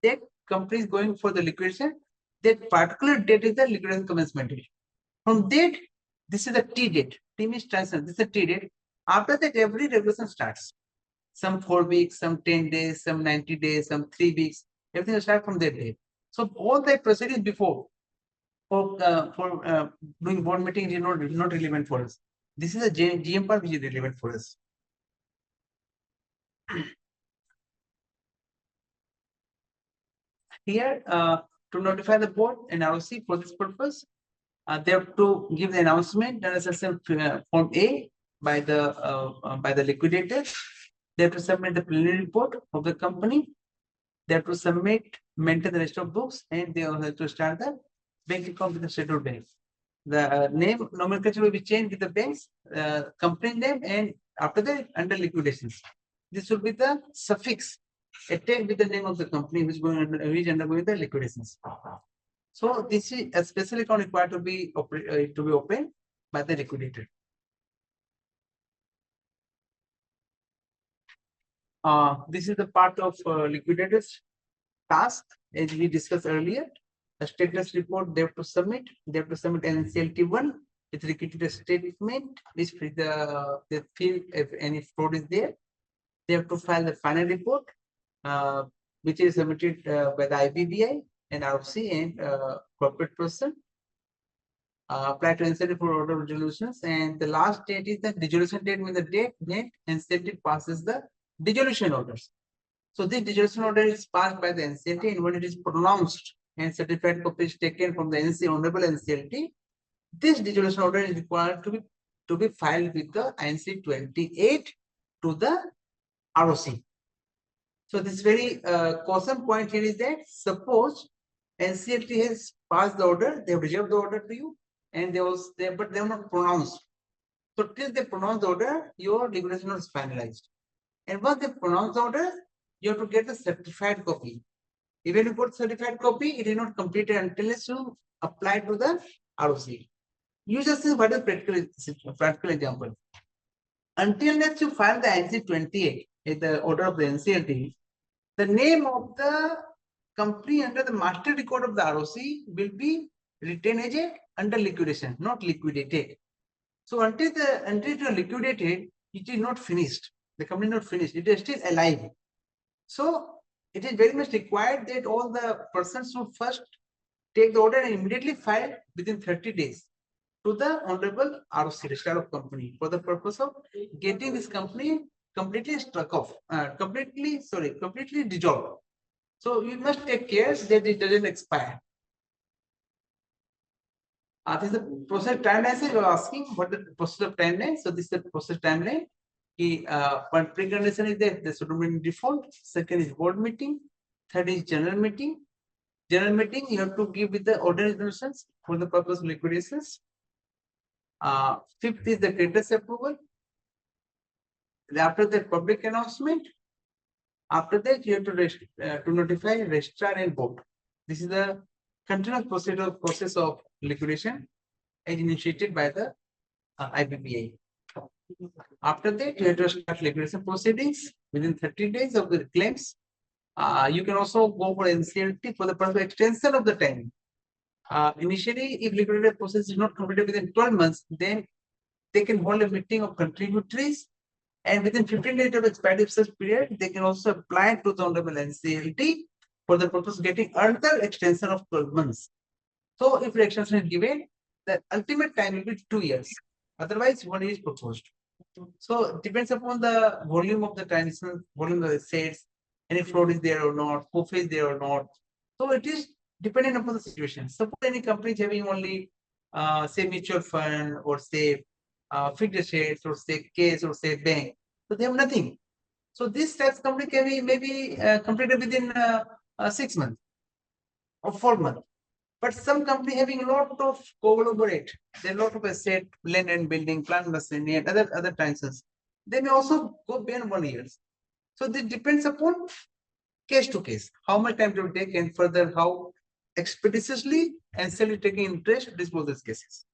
Speaker 6: that company is going for the liquidation, that particular date is the liquidation commencement date. From that, this is the T date. T means transaction. This is the T date. After that, every regulation starts. Some 4 weeks, some 10 days, some 90 days, some 3 weeks. Everything will start from that day. So all the proceedings before for doing board meeting is not relevant for us. This is a GM part which is relevant for us. Here, to notify the board and ROC for this purpose, they have to give the announcement done as Form A by the liquidator. They have to submit the preliminary report of the company. They have to maintain the rest of books, and they have to start the bank account with the scheduled bank. The name nomenclature will be changed with the bank's company name, and after that under liquidations. This will be the suffix attached with the name of the company which undergoing the liquidations. So this is a special account required to be opened by the liquidator. This is the part of liquidators task as we discussed earlier. A status report they have to submit. They have to submit NCLT 1 with liquidator statement, which they feel if any fraud is there. They have to file the final report, which is submitted by the IBBI and ROC and corporate person. Apply to NCLT for order resolutions, and the last date is the dissolution date when the date NCLT passes the dissolution orders. So this dissolution order is passed by the NCLT, and when it is pronounced and certified copy is taken from the honorable NCLT, this dissolution order is required to be filed with the INC 28 to the ROC. So this very caution point here is that suppose NCLT has passed the order, they have reserved the order to you, and but they have not pronounced. So till they pronounce the order, your liquidation is finalized. And once they pronounce the order, you have to get the certified copy. Even if you put certified copy, it is not completed until you apply to the ROC. You just see what is practical example. Until that you file the NC28 in the order of the NCLT, the name of the company under the master record of the ROC will be written as a under liquidation, not liquidated. So until it is liquidated, it is not finished. The company is not finished. It is still alive. So it is very much required that all the persons should first take the order and immediately file within 30 days to the Honorable ROC, Registrar of Company, for the purpose of getting this company completely completely dissolved. So you must take care that it doesn't expire. This is the process timeline. You are asking what the process of timeline. So this is the process timeline. One precondition is that there should be default. Second is board meeting. Third is general meeting. General meeting you have to give with the order resolutions for the purpose of liquidations. Fifth is the creditors approval. After that, public announcement. After that, you have to notify registrar and board. This is the continuous process of liquidation as initiated by the IBPA. After that, you have to start liquidation proceedings within 30 days of the claims. You can also go for NCLT for the purpose of extension of the time. Initially, if liquidated process is not completed within 12 months, then they can hold a meeting of contributories, and within 15 days of expiry of such period, they can also apply to the Honorable NCLT for the purpose of getting another extension of 12 months. So if the extension is given, the ultimate time will be 2 years. Otherwise, 1 year is proposed. So it depends upon the volume of the transaction, volume of the assets, any fraud is there or not, proof is there or not. So it is dependent upon the situation. Suppose any company is having only say mutual fund or say fixed assets or say case or say bank, so they have nothing. So this tax company can be maybe completed within 6 months or 4 months. But some company having a lot of conglomerate, there are a lot of asset, land and building, plant machinery, and other transactions. They may also go beyond 1 year. So this depends upon case to case, how much time to take, and further how expeditiously and still taking interest to dispose these cases.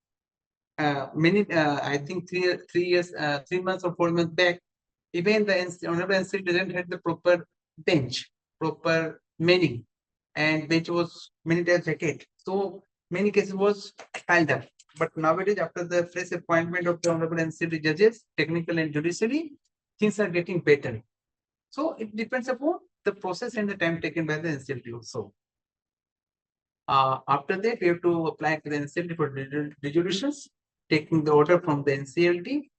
Speaker 6: I think 3 months or 4 months back, even the Honorable NCLT didn't have the proper bench, proper manning, and bench was many times vacant. So many cases was piled up. But nowadays, after the fresh appointment of the Honorable NCLT judges, technical and judiciary, things are getting better. So it depends upon the process and the time taken by the NCLT also. After that, we have to apply to the NCLT for resolutions, taking the order from the NCLT.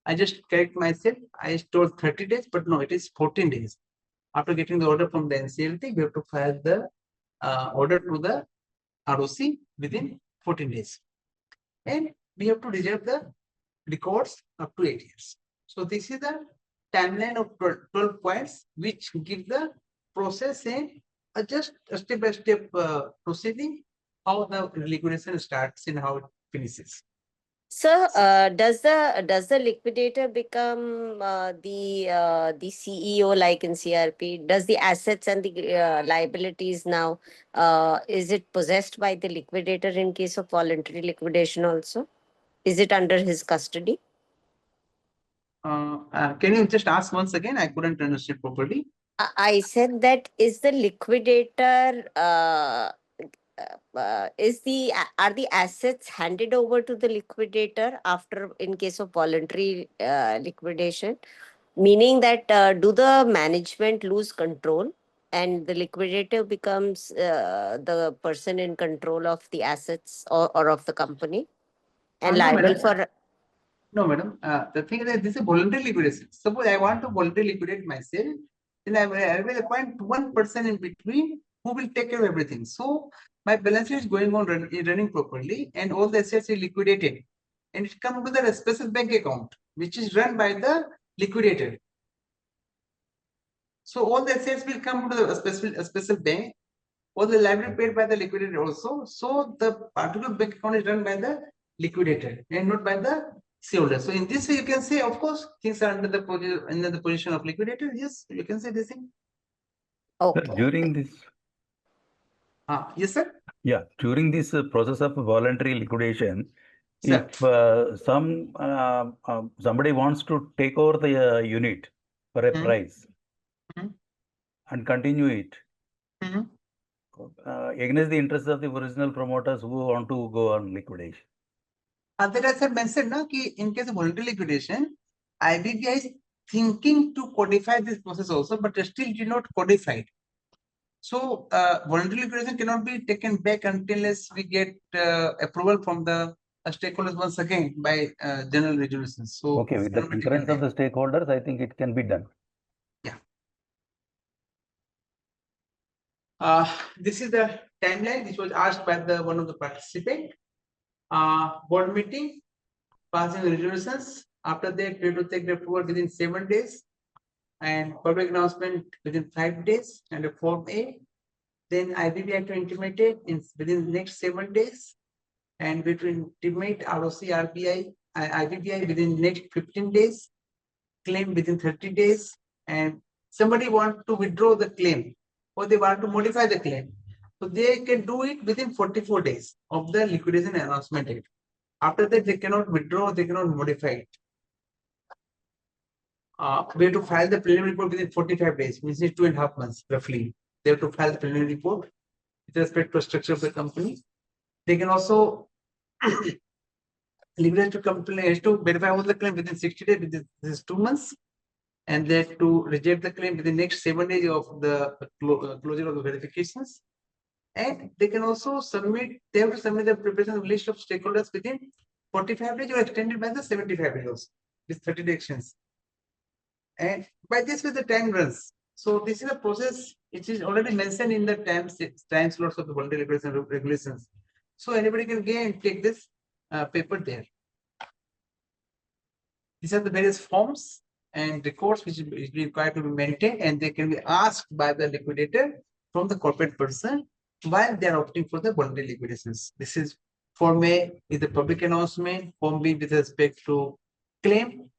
Speaker 6: I just correct myself. I told 30 days, but no, it is 14 days. After getting the order from the NCLT, we have to file the order to the ROC within 14 days. And we have to reserve the records up to 8 years. So this is the timeline of 12 points, which give the process and just a step-by-step proceeding, how the liquidation starts and how it finishes.
Speaker 11: So, does the liquidator become the CEO like in CRP? Does the assets and the liabilities now is it possessed by the liquidator in case of voluntary liquidation also? Is it under his custody?
Speaker 6: Can you just ask once again? I couldn't understand properly.
Speaker 11: I said that is the liquidator are the assets handed over to the liquidator after in case of voluntary liquidation, meaning that do the management lose control and the liquidator becomes the person in control of the assets or of the company and
Speaker 6: No,
Speaker 11: liable
Speaker 6: madam.
Speaker 11: for
Speaker 6: No, madam. The thing is that this is voluntary liquidation. Suppose I want to voluntarily liquidate myself, then I will appoint one person in between who will take care of everything. So my balance sheet is going on running properly, and all the assets are liquidated, and it comes to the special bank account, which is run by the liquidator. So all the assets will come to the special bank, all the liability paid by the liquidator also. So the particular bank account is run by the liquidator and not by the shareholder. So in this way, you can say, of course, things are under the position of liquidator. Yes, you can say this thing.
Speaker 11: Okay.
Speaker 9: During this,
Speaker 6: Yes, sir.
Speaker 9: yeah, during this process of voluntary liquidation,
Speaker 6: Sir.
Speaker 9: if somebody wants to take over the unit for a price and continue it against the interests of the original promoters who want to go on liquidation.
Speaker 6: That as I mentioned, na, ki in case of voluntary liquidation, IBBI is thinking to codify this process also, but still did not codify it. So voluntary liquidation cannot be taken back unless we get approval from the stakeholders once again by general resolutions. So
Speaker 9: Okay, with the concurrence of the stakeholders, I think it can be done.
Speaker 6: Yeah. This is the timeline which was asked by one of the participants. Board meeting, passing resolutions. After that, we have to take the approval within 7 days, and public announcement within 5 days, and a Form A. Then IBB have to intimate it within the next 7 days, and we will intimate ROC, RBI, IBBI within the next 15 days, claim within 30 days, and somebody want to withdraw the claim or they want to modify the claim. So they can do it within 44 days of the liquidation announcement date. After that, they cannot withdraw, they cannot modify it. We have to file the preliminary report within 45 days, which is 2.5 months roughly. They have to file the preliminary report with respect to structure of the company. They can also liquidate company has to verify all the claim within 60 days, this is 2 months, and they have to reject the claim within the next 7 days of the closure of the verifications. And they can also submit, they have to submit the preparation of list of stakeholders within 45 days or extended by the 75 days with 30 day actions. And by this way, the time runs. So this is a process which is already mentioned in the time slots of the voluntary liquidation regulations. So anybody can go and take this paper there. These are the various forms and records which is required to be maintained, and they can be asked by the liquidator from the corporate person while they are opting for the voluntary liquidations. This is Form A is the public announcement, Form B with respect to claim,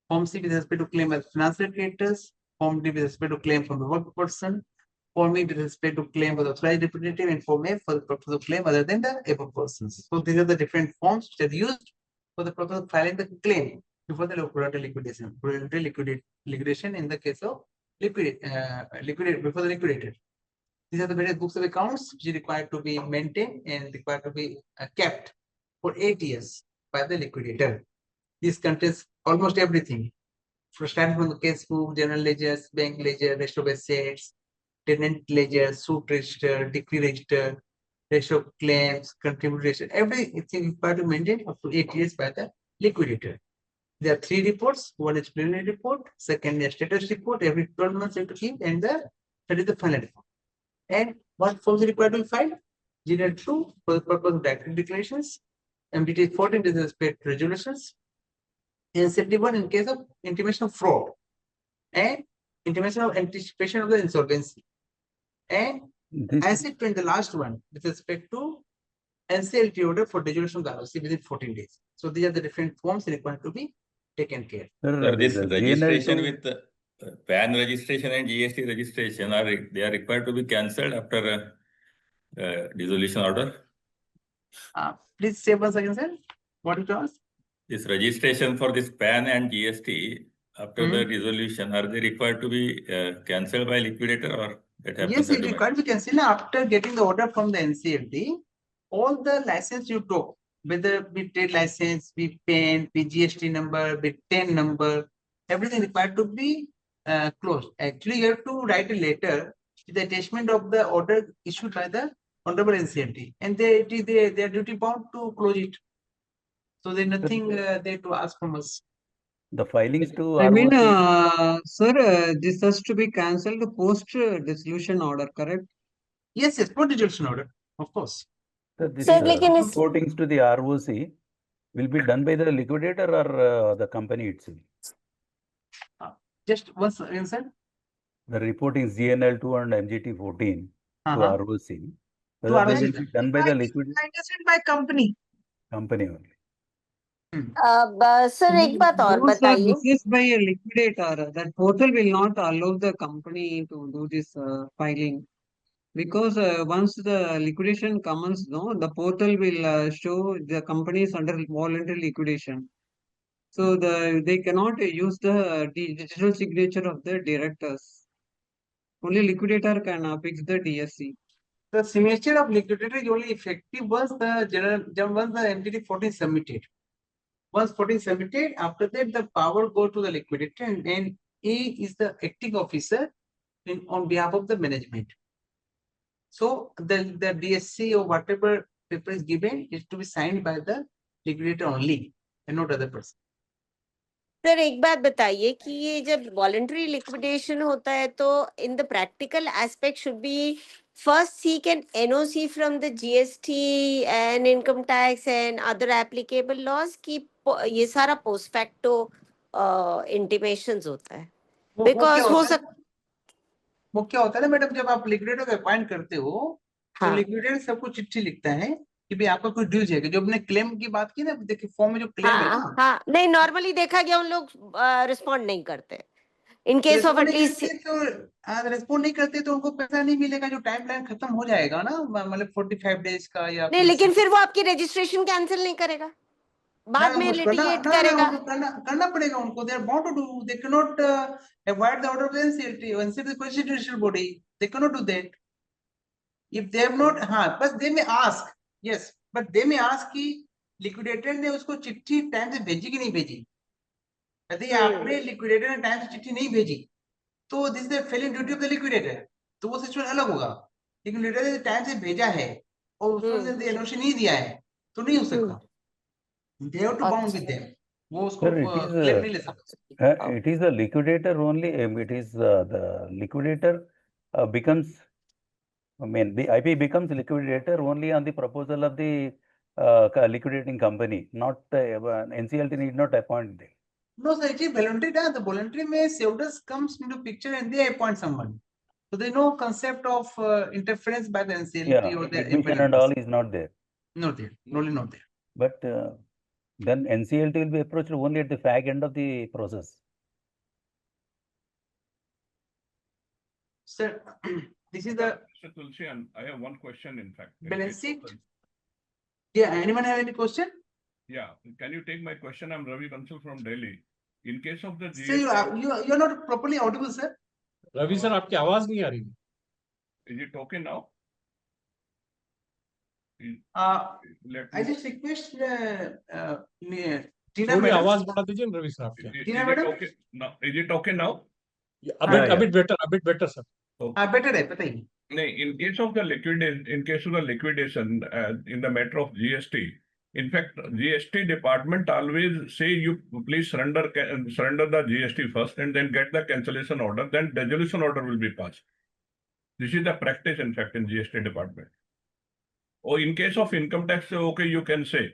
Speaker 6: Form C with respect to claim as financial creditors, Form D with respect to claim from the work person, Form E with respect to claim for the authorized representative, and Form F for the purpose of claim other than the above persons. So these are the different forms which are used for the purpose of filing the claim before the voluntary liquidation in the case of liquidate before the liquidator. These are the various books of accounts which are required to be maintained and required to be kept for 8 years by the liquidator. This contains almost everything, starting from the case book, general ledgers, bank ledger, rest of assets, tenant ledger, suit register, decree register, ratio of claims, contribution, everything required to maintain up to 8 years by the liquidator. There are 3 reports. One is preliminary report, second is status report, every 12 months you have to keep, and the third is the final report. And what forms are required to be filed? GL2 for the purpose of direct declarations, MDT 14 with respect to resolutions, NCLT 1 in case of intimation of fraud, and intimation of anticipation of the insolvency, and NC in the last one with respect to NCLT order for dissolution of the ROC within 14 days. So these are the different forms required to be taken care.
Speaker 8: This registration with PAN registration and GST registration are required to be cancelled after dissolution order.
Speaker 6: Please say once again, sir. What it was?
Speaker 8: This registration for this PAN and GST after the dissolution, are they required to be cancelled by liquidator, or that happens?
Speaker 6: Yes, it required to be cancelled after getting the order from the NCLT. All the license you took, whether be trade license, be PAN, be GST number, be TIN number, everything required to be closed. Actually, you have to write a letter with the attachment of the order issued by the Honorable NCLT, and they are duty bound to close it. So there's nothing there to ask from us.
Speaker 9: The filings to
Speaker 7: I mean,
Speaker 9: ROC.
Speaker 7: sir, this has to be cancelled post dissolution order, correct?
Speaker 6: Yes, post dissolution order, of course.
Speaker 9: This
Speaker 11: Sir, like
Speaker 9: reportings to the ROC will be done by the liquidator or the company itself?
Speaker 6: Just once answer.
Speaker 9: The reporting GNL2 and MGT 14 to ROC. Whether
Speaker 6: ROC
Speaker 9: they will be done by the liquidator?
Speaker 6: by company.
Speaker 9: Company only.
Speaker 11: Sir एक बात और
Speaker 7: No, sir,
Speaker 11: बताइए.
Speaker 7: this is by a liquidator. That portal will not allow the company to do this filing. Because once the liquidation comes, no, the portal will show the company is under voluntary liquidation. So they cannot use the digital signature of the directors. Only liquidator can fix the DSC.
Speaker 6: The signature of liquidator is only effective once the entity 14 submitted. Once 14 submitted, after that the power go to the liquidator, and then he is the acting officer on behalf of the management. So the DSC or whatever paper is given is to be signed by the liquidator only and not other person.
Speaker 11: Sir एक बात बताइए कि ये जब voluntary liquidation होता है तो in the practical aspect should be first seek an NOC from the GST and income tax and other applicable laws की ये सारा पोस्ट फैक्टो इंटीमेशंस होता है बिकॉज हो सकता
Speaker 6: वो क्या होता है ना मैडम, जब आप लिक्विडेटर को अपॉइंट करते हो तो लिक्विडेटर सबको चिट्ठी लिखता है कि भाई आपका कोई ड्यूज है, जो अपने क्लेम की बात की ना, देखिए फॉर्म में जो क्लेम है ना,
Speaker 11: हाँ नहीं नॉर्मली देखा गया उन लोग रिस्पॉन्ड नहीं करते in case of at least
Speaker 6: respond नहीं करते तो उनको पैसा नहीं मिलेगा, जो टाइम लाइन खत्म हो जाएगा ना, मतलब 45 डेज का या
Speaker 11: नहीं लेकिन फिर वो आपकी रजिस्ट्रेशन कैंसिल नहीं करेगा बाद में लिटिगेट करेगा
Speaker 6: करना पड़ेगा उनको. They are bound to do, they can not avoid the order of the NCLT. NCLT is constitutional body, they can not do that if they have not. हाँ, बस they may ask, yes, but they may ask कि liquidator ने उसको चिट्ठी time से भेजी कि नहीं भेजी. यदि आपने लिक्विडेटर ने टाइम से चिट्ठी नहीं भेजी तो this is the failing duty of the liquidator, तो वो सिचुएशन अलग होगा. लेकिन लिक्विडेटर ने टाइम से भेजा है और उसने एनओसी नहीं दिया है तो नहीं हो सकता. They have to bound with them. वो उसको क्लेम नहीं ले सकता.
Speaker 9: It is the liquidator only. It is the liquidator becomes. I mean, the IP becomes liquidator only on the proposal of the liquidating company. Not NCLT need not appoint them.
Speaker 6: No, sir. It is voluntary. The voluntary में shareholders comes into picture and they appoint someone. So there is no concept of interference by the NCLT or the
Speaker 9: admission and all is not there.
Speaker 6: Not there. Only not there.
Speaker 9: But then NCLT will be approached only at the fag end of the process.
Speaker 6: Sir, this is the.
Speaker 13: Mr. Tulsian, I have one question. In fact,
Speaker 6: balance sheet. Yeah. Anyone have any question?
Speaker 13: Yeah. Can you take my question? I'm Ravi Bansal from Delhi. In case of the GST,
Speaker 6: sir, you are not properly audible, sir.
Speaker 1: Ravi sir, आपकी आवाज नहीं आ रही.
Speaker 13: Is it okay now?
Speaker 6: I just request Tina
Speaker 1: थोड़ी
Speaker 6: madam.
Speaker 1: आवाज बढ़ा दीजिए Ravi sir आपके.
Speaker 6: Tina madam.
Speaker 13: Okay now, is it okay now?
Speaker 1: A bit better sir.
Speaker 6: Better है, बताइए.
Speaker 13: In case of the liquidation, in the matter of GST, in fact, GST department always say you please surrender the GST first and then get the cancellation order, then dissolution order will be passed. This is the practice, in fact, in GST department. Or in case of income tax, okay, you can say,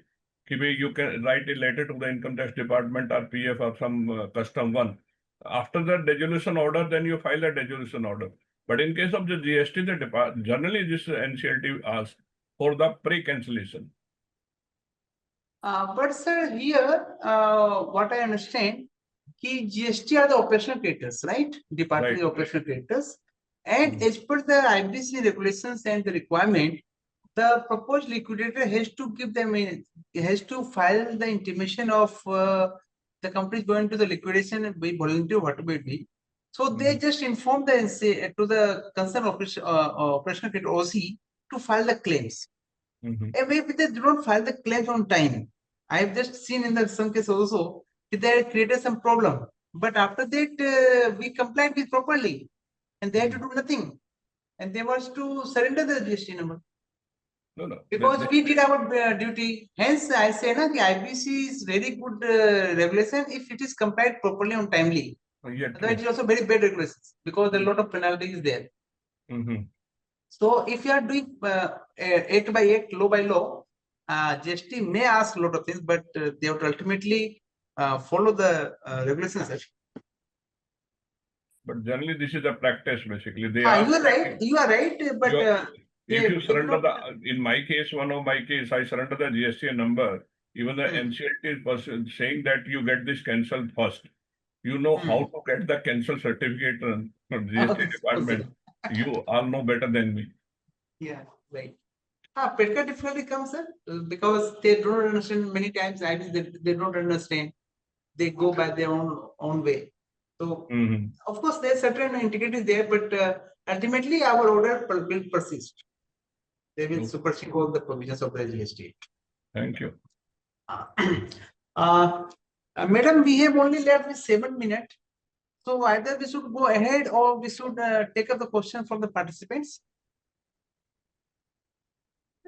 Speaker 13: you can write a letter to the income tax department or PF or some custom one. After the dissolution order, then you file a dissolution order. But in case of the GST, generally this NCLT asks for the pre-cancellation.
Speaker 6: But sir, here, what I understand, कि GST are the operational creditors, right? Department of operational creditors. And as per the IBC regulations and the requirement, the proposed liquidator has to give them has to file the intimation of the company is going to the liquidation by voluntary, whatever it be. So they just inform to the concerned operational creditor OC to file the claims. And if they do not file the claims on time, I have just seen in some cases also that they created some problem. But after that, we complied with properly, and they had to do nothing, and they was to surrender the GST number.
Speaker 13: No.
Speaker 6: Because we did our duty. Hence, I say that the IBC is very good regulation if it is complied properly on timely. Otherwise, it is also very bad regulations because there are a lot of penalties there. So, if you are doing 8 by 8, law by law, GST may ask a lot of things, but they have to ultimately follow the regulations.
Speaker 13: But generally, this is a practice basically.
Speaker 6: You are right. You are right. But
Speaker 13: if you surrender in my case, one of my case, I surrender the GST number. Even the NCLT person saying that you get this cancelled first. You know how to get the cancel certificate from GST department. You all know better than me.
Speaker 6: Yeah, right. Petka difficulty comes, sir, because they don't understand many times. They don't understand. They go by their own way. So, of course, there's certain integrity there, but ultimately our order will persist. They will supersede all the provisions of the GST.
Speaker 13: Thank you.
Speaker 6: Madam, we have only left with 7 minutes. So either we should go ahead or we should take up the question from the participants.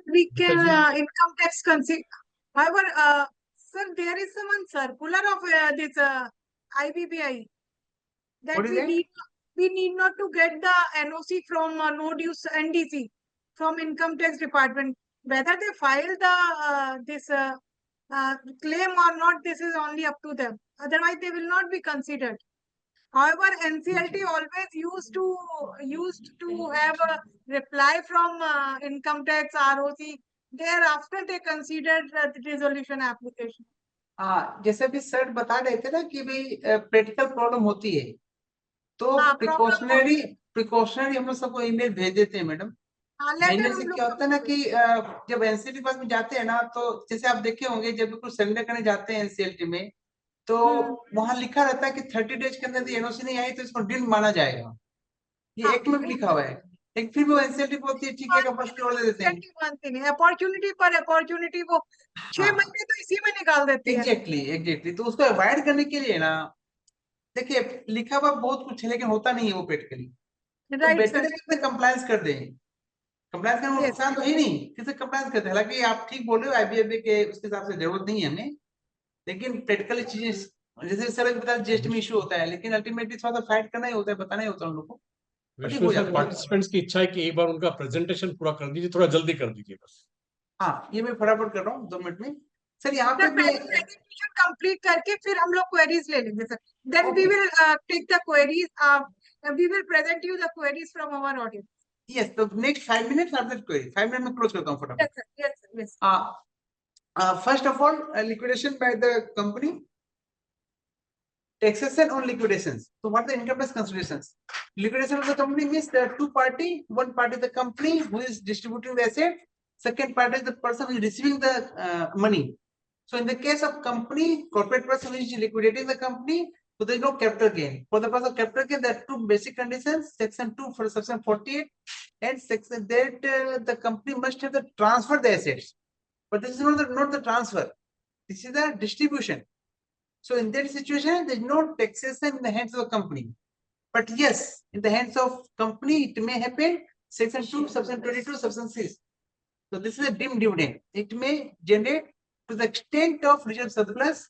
Speaker 2: We can income tax consider. However, sir, there is some circular of this IBBI that
Speaker 6: What is that?
Speaker 2: we need not to get the NOC from no dues NDC from income tax department. Whether they file the this claim or not, this is only up to them. Otherwise, they will not be considered. However, NCLT always used to have a reply from income tax ROC. Thereafter, they considered the resolution application.
Speaker 6: जैसे भी sir बता रहे थे ना कि भाई practical problem होती है तो प्रिकॉशनरी हम लोग सबको ईमेल भेज देते हैं मैडम। भेजने से क्या होता है ना कि जब एनसीएलटी पास में जाते हैं ना तो जैसे आप देखे होंगे जब भी कुछ सरेंडर करने जाते हैं एनसीएलटी में तो वहां लिखा रहता है कि 30 डेज के अंदर एनओसी नहीं आई तो इसको डिल माना जाएगा। ये एक्ट में भी लिखा हुआ है। एक फिर वो एनसीएलटी बोलती है ठीक है कंपल्सरी की ऑर्डर देते हैं।
Speaker 2: अपॉर्चुनिटी पर अपॉर्चुनिटी वो 6 महीने तो इसी में निकाल देते हैं।
Speaker 6: एग्जैक्टली तो उसको अवॉइड करने के लिए ना देखिए लिखा हुआ बहुत कुछ है लेकिन होता नहीं है वो प्रैक्टिकली। तो बेटर है कि कंप्लायंस कर दें। कंप्लायंस करना नुकसान तो ही नहीं किसी कंप्लायंस करते हैं। हालांकि आप ठीक बोल रहे हो आईबीएबी के उसके हिसाब से जरूरत नहीं है हमें लेकिन प्रैक्टिकली चीजें जैसे सर बता जीएसटी में इशू होता है लेकिन अल्टीमेटली थोड़ा सा फाइट करना ही होता है बताना ही होता है उन लोगों को।
Speaker 1: पार्टिसिपेंट्स की इच्छा है कि एक बार उनका प्रेजेंटेशन पूरा कर दीजिए थोड़ा जल्दी कर दीजिए बस।
Speaker 6: हाँ ये मैं फटाफट कर रहा हूँ 2 मिनट में। सर यहाँ पे
Speaker 2: प्रेजेंटेशन कंप्लीट करके फिर हम लोग क्वेरीज ले लेंगे sir. Then we will take the queries we will present you the queries from our audience.
Speaker 6: Yes, the next 5 minutes are the query. 5 minutes में close करता हूँ फटाफट।
Speaker 2: Yes.
Speaker 6: First of all, liquidation by the company. Taxation on liquidations. So what are the income tax considerations? Liquidation of the company means there are two party. One party is the company who is distributing the asset. Second party is the person who is receiving the money. So in the case of company, corporate person who is liquidating the company, so there is no capital gain. For the purpose of capital gain, there are two basic conditions. Section 2 for section 48 and section that the company must have the transfer the assets. But this is not the transfer. This is the distribution. So in that situation, there is no taxation in the hands of the company. But yes, in the hands of company, it may happen. Section 2, section 22, section 6. So this is a dim dividend. It may generate to the extent of reserve surplus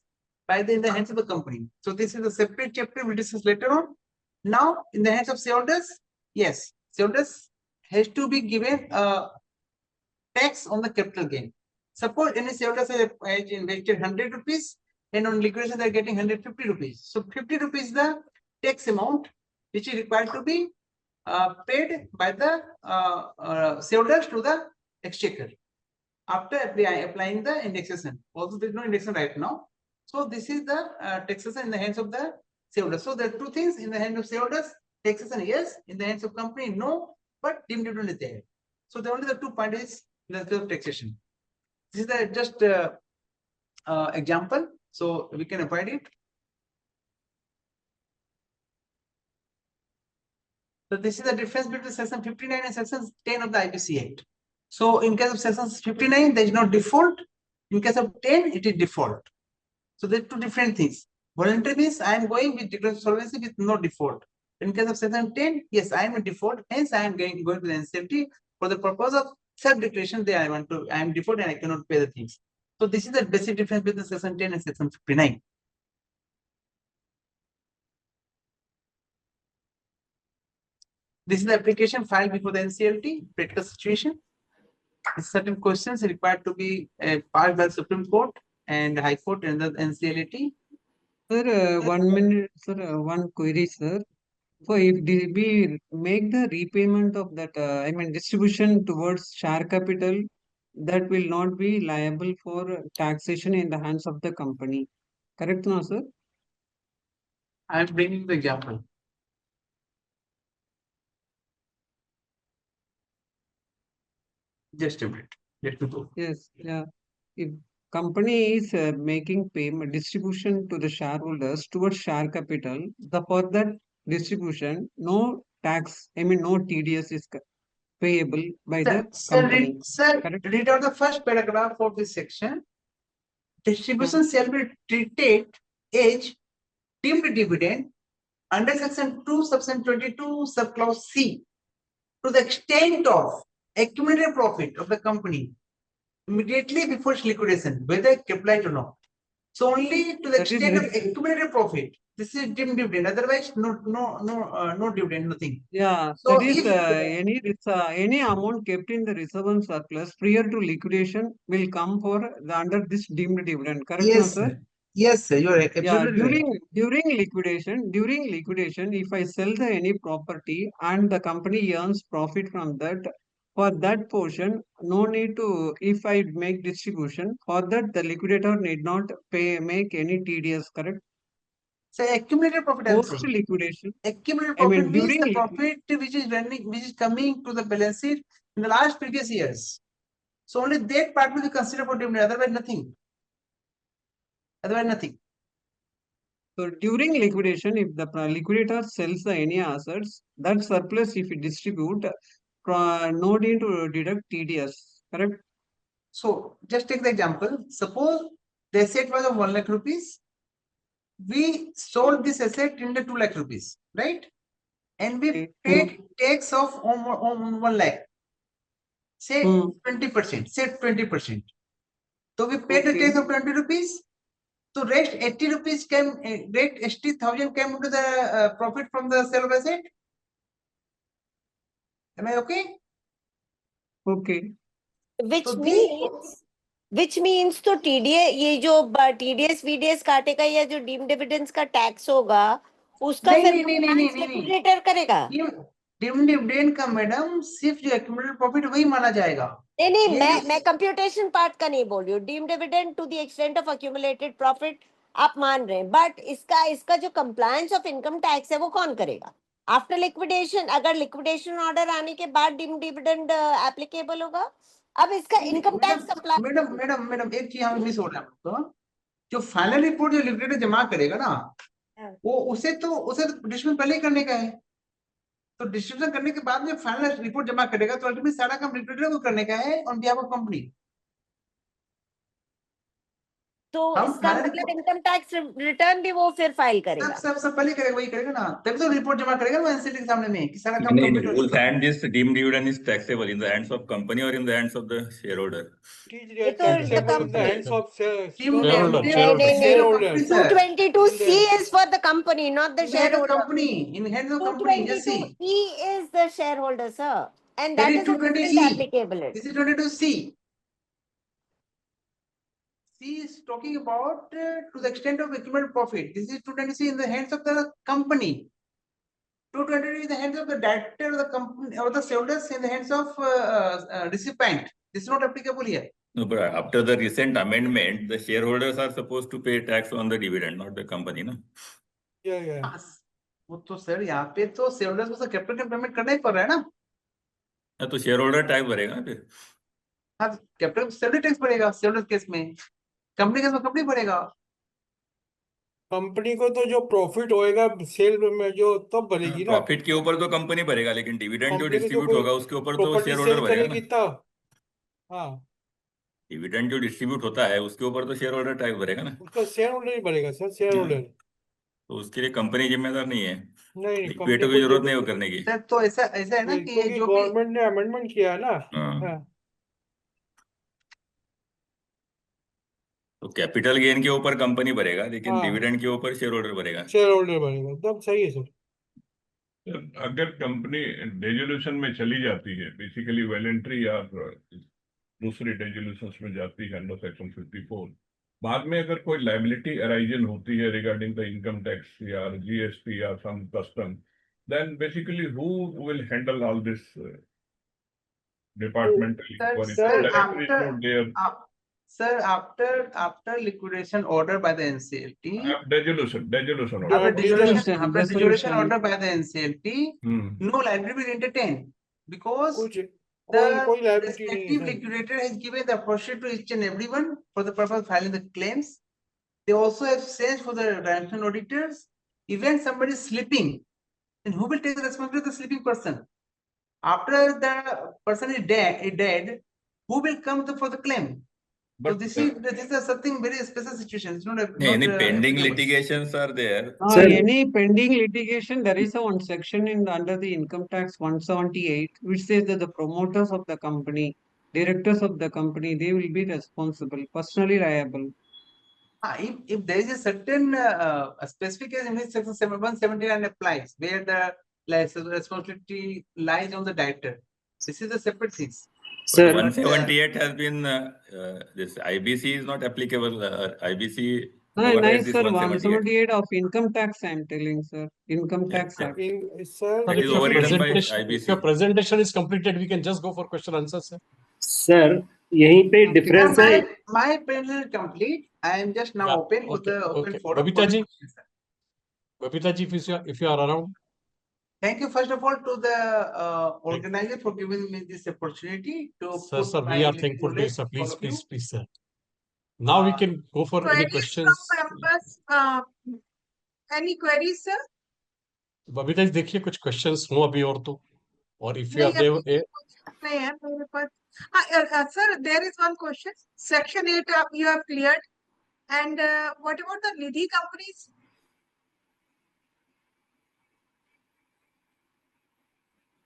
Speaker 6: in the hands of the company. So this is a separate chapter we'll discuss later on. Now, in the hands of shareholders, yes, shareholders has to be given tax on the capital gain. Suppose any shareholders has invested 100 rupees and on liquidation they're getting 150 rupees. So 50 rupees is the tax amount which is required to be paid by the shareholders to the exchequer after applying the indexation. Also, there is no indexation right now. So this is the taxation in the hands of the shareholders. So there are two things in the hands of shareholders. Taxation yes, in the hands of company no, but dim dividend is there. So there are only the 2 points in the case of taxation. This is the just example. So we can avoid it. So this is the difference between section 59 and section 10 of the IPC Act. So in case of section 59, there is no default. In case of 10, it is default. So there are two different things. Voluntary means I am going with declaration solvency with no default. In case of section 10, yes, I am a default. Hence, I am going to the NCLT for the purpose of self-declaration. There I am default and I cannot pay the things. So this is the basic difference between section 10 and section 59. This is the application filed before the NCLT, practical situation. Certain questions required to be passed by the Supreme Court and High Court and the NCLT.
Speaker 7: Sir, 1 minute, sir, one query, sir. So if we make the repayment of that, distribution towards share capital that will not be liable for taxation in the hands of the company. Correct, no, sir?
Speaker 6: I am bringing the example. Just a minute. Let me go.
Speaker 7: Yes, yeah. If company is making payment distribution to the shareholders towards share capital, for that distribution, no tax, I mean no TDS is payable by the company.
Speaker 6: Sir,
Speaker 7: Correct?
Speaker 6: read out the first paragraph of this section. Distribution shall be treated as deemed dividend under section 2, subsection 22, subclause C, to the extent of accumulated profit of the company immediately before its liquidation, whether capitalized or not. So only to the
Speaker 7: That is
Speaker 6: extent of
Speaker 7: very-
Speaker 6: accumulated profit. This is deemed dividend. Otherwise, no dividend, nothing.
Speaker 7: Yeah,
Speaker 6: So
Speaker 7: that is
Speaker 6: if
Speaker 7: any amount kept in the reserve and surplus prior to liquidation will come for the under this deemed dividend. Correct, no,
Speaker 6: yes,
Speaker 7: sir?
Speaker 6: sir. Yes, sir. You are
Speaker 7: Yeah,
Speaker 6: absolutely right.
Speaker 7: during liquidation, if I sell the any property and the company earns profit from that, for that portion, no need to, if I make distribution, for that the liquidator need not make any TDS, correct?
Speaker 6: So accumulated profit, I'm
Speaker 7: Post
Speaker 6: saying.
Speaker 7: liquidation.
Speaker 6: Accumulated
Speaker 7: I
Speaker 6: profit
Speaker 7: mean,
Speaker 6: means the
Speaker 7: during
Speaker 6: profit which is running, which is coming to the balance sheet in the last previous years. So only that part will be considered for dividend. Otherwise, nothing. Otherwise, nothing.
Speaker 7: So during liquidation, if the liquidator sells the any assets, that surplus if it distribute, no need to deduct TDS, correct?
Speaker 6: So just take the example. Suppose the asset was of 1 lakh rupees. We sold this asset in the 2 lakh rupees, right? And we
Speaker 7: Okay.
Speaker 6: paid tax of on 1 lakh. Say 20%. Say 20%. So we paid the
Speaker 7: Okay.
Speaker 6: tax of 20 rupees. So rest 80 rupees came, rest 80,000 came into the profit from the sale of asset. Am I okay?
Speaker 7: Okay.
Speaker 11: Which
Speaker 6: So
Speaker 11: means तो TDA ये जो TDS VDS काटेगा या जो deem dividends का tax होगा उसका फिर लिक्विडेटर करेगा
Speaker 6: डिविडेंड डिविडेंड का मैडम सिर्फ जो एक्यूमुलेटेड प्रॉफिट वही माना जाएगा
Speaker 11: नहीं मैं कंप्यूटेशन पार्ट का नहीं बोल रही हूँ deem dividend to the extent of accumulated profit आप मान रहे हैं बट इसका जो कंप्लायंस ऑफ इनकम टैक्स है वो कौन करेगा आफ्टर लिक्विडेशन अगर लिक्विडेशन ऑर्डर आने के बाद डीम डिविडेंड एप्लीकेबल होगा अब इसका इनकम टैक्स
Speaker 6: मैडम एक चीज हम मिस हो रहा है आपको जो फाइनल रिपोर्ट जो लिक्विडेटर जमा करेगा ना वो उसे तो डिस्ट्रीब्यूशन पहले ही करने का है तो डिस्ट्रीब्यूशन करने के बाद में फाइनल रिपोर्ट जमा करेगा तो अल्टीमेटली सारा काम लिक्विडेटर को करने का है ऑन बिहाफ ऑफ कंपनी
Speaker 11: तो इसका मतलब इनकम टैक्स रिटर्न भी वो फिर फाइल करेगा
Speaker 6: सब पहले करेगा वही करेगा ना तभी तो रिपोर्ट जमा करेगा ना एनसीटी के सामने में कि सारा काम
Speaker 8: नहीं,
Speaker 6: कंप्लीट हो
Speaker 8: we'll
Speaker 6: चुका है
Speaker 8: hand this deemed dividend is taxable in the hands of company or in the hands of the shareholder.
Speaker 11: ये तो the company. 222C is for the company, not the shareholder.
Speaker 6: Company in hands of company. Just see.
Speaker 11: 222E is the shareholder, sir, and that is a different applicable.
Speaker 6: This is 22C. C is talking about to the extent of accumulated profit. This is 220C in the hands of the company. 220 in the hands of the director of the company or the shareholders in the hands of recipient. This is not applicable here.
Speaker 8: No, but after the recent amendment, the shareholders are supposed to pay tax on the dividend, not the company, no?
Speaker 6: Yeah. वो तो sir यहाँ पे तो shareholders को capital का payment करना ही पड़ रहा है ना
Speaker 8: तो शेयरहोल्डर टैक्स भरेगा ना फिर
Speaker 6: हाँ कैपिटल सैलरी टैक्स पड़ेगा शेयरहोल्डर केस में कंपनी केस में कंपनी पड़ेगा
Speaker 14: कंपनी को तो जो प्रॉफिट होएगा सेल में जो तब भरेगी ना
Speaker 8: प्रॉफिट के ऊपर तो कंपनी भरेगा लेकिन डिविडेंड जो डिस्ट्रीब्यूट होगा उसके ऊपर तो शेयर होल्डर भरेगा ना
Speaker 14: तब हाँ
Speaker 8: डिविडेंड जो डिस्ट्रीब्यूट होता है उसके ऊपर तो शेयर होल्डर टैक्स भरेगा ना
Speaker 14: उसका शेयर होल्डर ही भरेगा सर शेयर होल्डर
Speaker 8: तो उसके लिए कंपनी जिम्मेदार नहीं है
Speaker 14: नहीं
Speaker 8: लिक्विडेटर की जरूरत नहीं हो करने की
Speaker 6: सर तो ऐसा है ना कि ये जो
Speaker 14: गवर्नमेंट ने अमेंडमेंट किया है ना
Speaker 8: हाँ। तो कैपिटल गेन के ऊपर कंपनी भरेगा लेकिन डिविडेंड के ऊपर शेयर होल्डर भरेगा
Speaker 14: एकदम सही है सर
Speaker 13: अगर कंपनी डेजोल्यूशन में चली जाती है बेसिकली वॉलंटरी या दूसरी डेजोल्यूशन में जाती है अंडर सेक्शन 54 बाद में अगर कोई लायबिलिटी अराइजन होती है रिगार्डिंग द इनकम टैक्स या जीएसटी या some custom then basically who will handle all this departmental inquiry.
Speaker 6: Sir,
Speaker 13: Director is not there.
Speaker 6: Sir, after liquidation order by the NCLT,
Speaker 13: Dissolution order.
Speaker 6: after
Speaker 7: Dissolution,
Speaker 6: dissolution order by the NCLT,
Speaker 13: Hmm.
Speaker 6: no liability will entertain because
Speaker 14: कोई
Speaker 6: the
Speaker 14: liability नहीं
Speaker 6: respective
Speaker 14: है।
Speaker 6: liquidator has given the opportunity to each and everyone for the purpose of filing the claims. They also have sent for the financial auditors. Even somebody is sleeping, then who will take the responsibility of the sleeping person? After the person is dead, who will come for the claim? So
Speaker 13: But
Speaker 6: this is something very special situation. It's not
Speaker 8: Any
Speaker 6: not,
Speaker 8: pending
Speaker 6: applicable.
Speaker 8: litigations are there?
Speaker 7: Sir, any pending litigation, there is a one section under the income tax 178, which says that the promoters of the company, directors of the company, they will be responsible, personally liable.
Speaker 6: If there is a certain a specific case in which section 179 applies, where the responsibility lies on the director, this is a separate thing.
Speaker 8: But 178 has been this IBC is not applicable. IBC
Speaker 7: No,
Speaker 8: overrides
Speaker 7: nice,
Speaker 8: this
Speaker 7: sir.
Speaker 8: 178.
Speaker 7: 178 of income tax, I am telling, sir. Income tax act.
Speaker 14: Sir,
Speaker 8: That is overridden by IBC.
Speaker 1: If your presentation is completed, we can just go for question answer, sir.
Speaker 10: Sir, यहीं पे difference है.
Speaker 6: My presentation is complete. I am just now open for the open forum.
Speaker 1: Babita ji, if you are around.
Speaker 6: Thank you first of all to the organizer for giving me this opportunity to
Speaker 1: Sir, we are thankful to you, sir. Please, sir. Now we can go for any questions.
Speaker 2: Any queries, sir?
Speaker 1: Babita ji देखिए कुछ questions हो अभी और तो और if you are there
Speaker 2: नहीं है मेरे पास. Sir, there is one question. Section 8 you have cleared. And what about the Nidhi companies?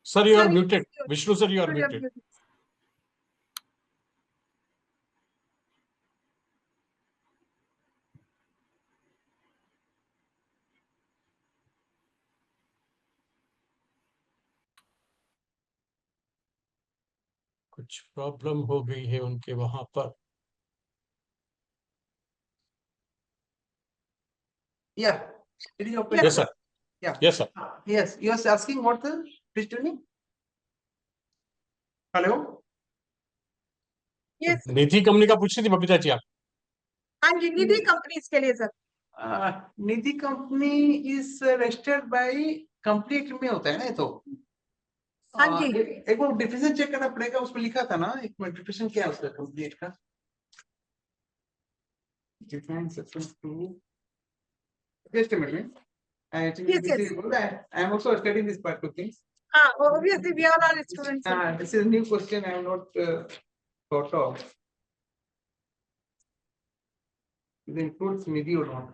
Speaker 1: Sir, you are muted. Vishnu sir, you are muted. कुछ प्रॉब्लम हो गई है उनके वहां पर.
Speaker 6: Yeah, it is open.
Speaker 1: Yes, sir.
Speaker 6: Yeah.
Speaker 1: Yes, sir.
Speaker 6: Yes, you are asking what the please tell me. Hello.
Speaker 2: Yes.
Speaker 1: Nidhi company का पूछ रही थी बबीता जी आप.
Speaker 2: हाँ जी, निधि कंपनीज के लिए sir.
Speaker 6: Nidhi company is registered by company act में होता है ना ये तो.
Speaker 2: हाँ जी.
Speaker 6: एक बार डिफिनेशन चेक करना पड़ेगा, उसमें लिखा था ना एक मिनट डिफिनेशन क्या है उसका कंपनी एक्ट का. Define section 2. Just a minute. I think
Speaker 2: Yes,
Speaker 6: this
Speaker 2: yes.
Speaker 6: is I am also studying this part of things.
Speaker 2: Obviously we are all students.
Speaker 6: This is a new question I have not thought of. It includes Nidhi or not?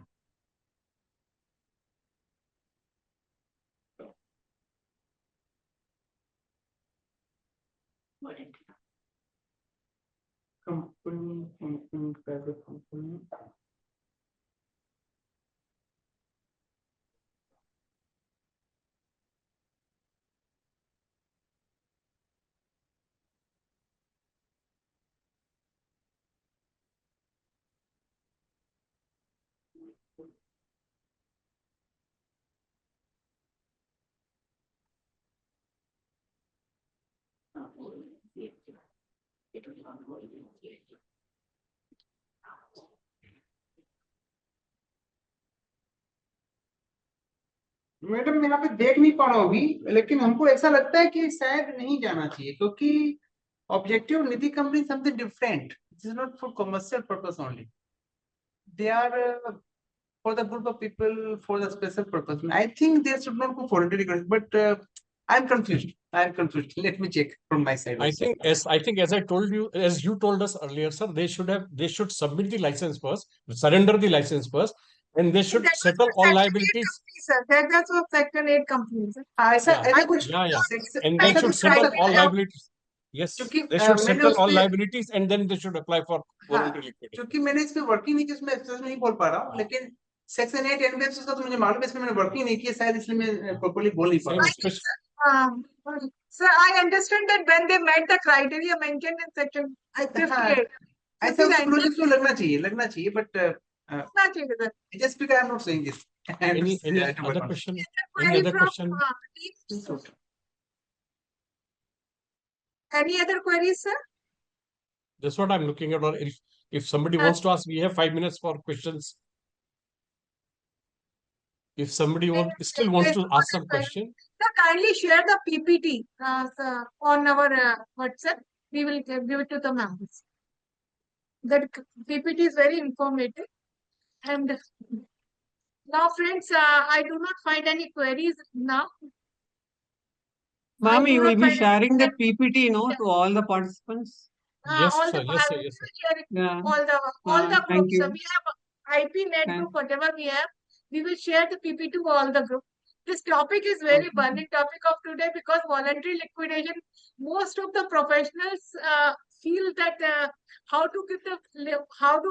Speaker 6: Company, private company. Madam मैं यहाँ पे देख नहीं पा रहा हूँ अभी, लेकिन हमको ऐसा लगता है कि शायद नहीं जाना चाहिए क्योंकि objective Nidhi company something different. This is not for commercial purpose only. They are for the group of people for the special purpose. I think they should not go voluntary, but I'm confused. Let me check from my side.
Speaker 1: I think as I told you, as you told us earlier, sir, they should submit the license first, surrender the license first, and they should settle all liabilities.
Speaker 2: That's what Section 8 companies.
Speaker 1: And they should settle all liabilities. Yes, they should settle all liabilities and then they should apply for voluntary liquidation.
Speaker 6: क्योंकि मैंने इस पे working नहीं की, इसमें access नहीं बोल पा रहा हूँ, लेकिन सेक्शन 8 एनबीएफसी का तो मुझे मालूम है, इसमें मैंने वर्किंग नहीं की है, शायद इसलिए मैं प्रॉपर्ली बोल नहीं पा रहा हूँ.
Speaker 2: Sir, I understand that when they met the criteria mentioned in Section 58.
Speaker 6: ऐसा लॉजिक तो लगना चाहिए, but just because I'm not saying this.
Speaker 1: Any other question? Any other question?
Speaker 6: Any other queries, sir?
Speaker 1: That's what I'm looking at. Or if somebody wants to ask, we have 5 minutes for questions. If somebody still wants to ask some question.
Speaker 6: Sir, kindly share the PPT on our WhatsApp. We will give it to the members. That PPT is very informative. And now, friends, I do not find any queries now.
Speaker 7: Ma'am, you will be sharing that PPT, to all the participants?
Speaker 1: Yes,
Speaker 6: all
Speaker 1: sir.
Speaker 6: the
Speaker 1: Yes, sir. Yes, sir.
Speaker 7: Yeah.
Speaker 6: all the
Speaker 7: Thank
Speaker 6: groups.
Speaker 7: you.
Speaker 6: We have IP net group, whatever we have, we will share the PPT to all the group. This topic is very burning topic of today because voluntary liquidation, most of the professionals feel that how to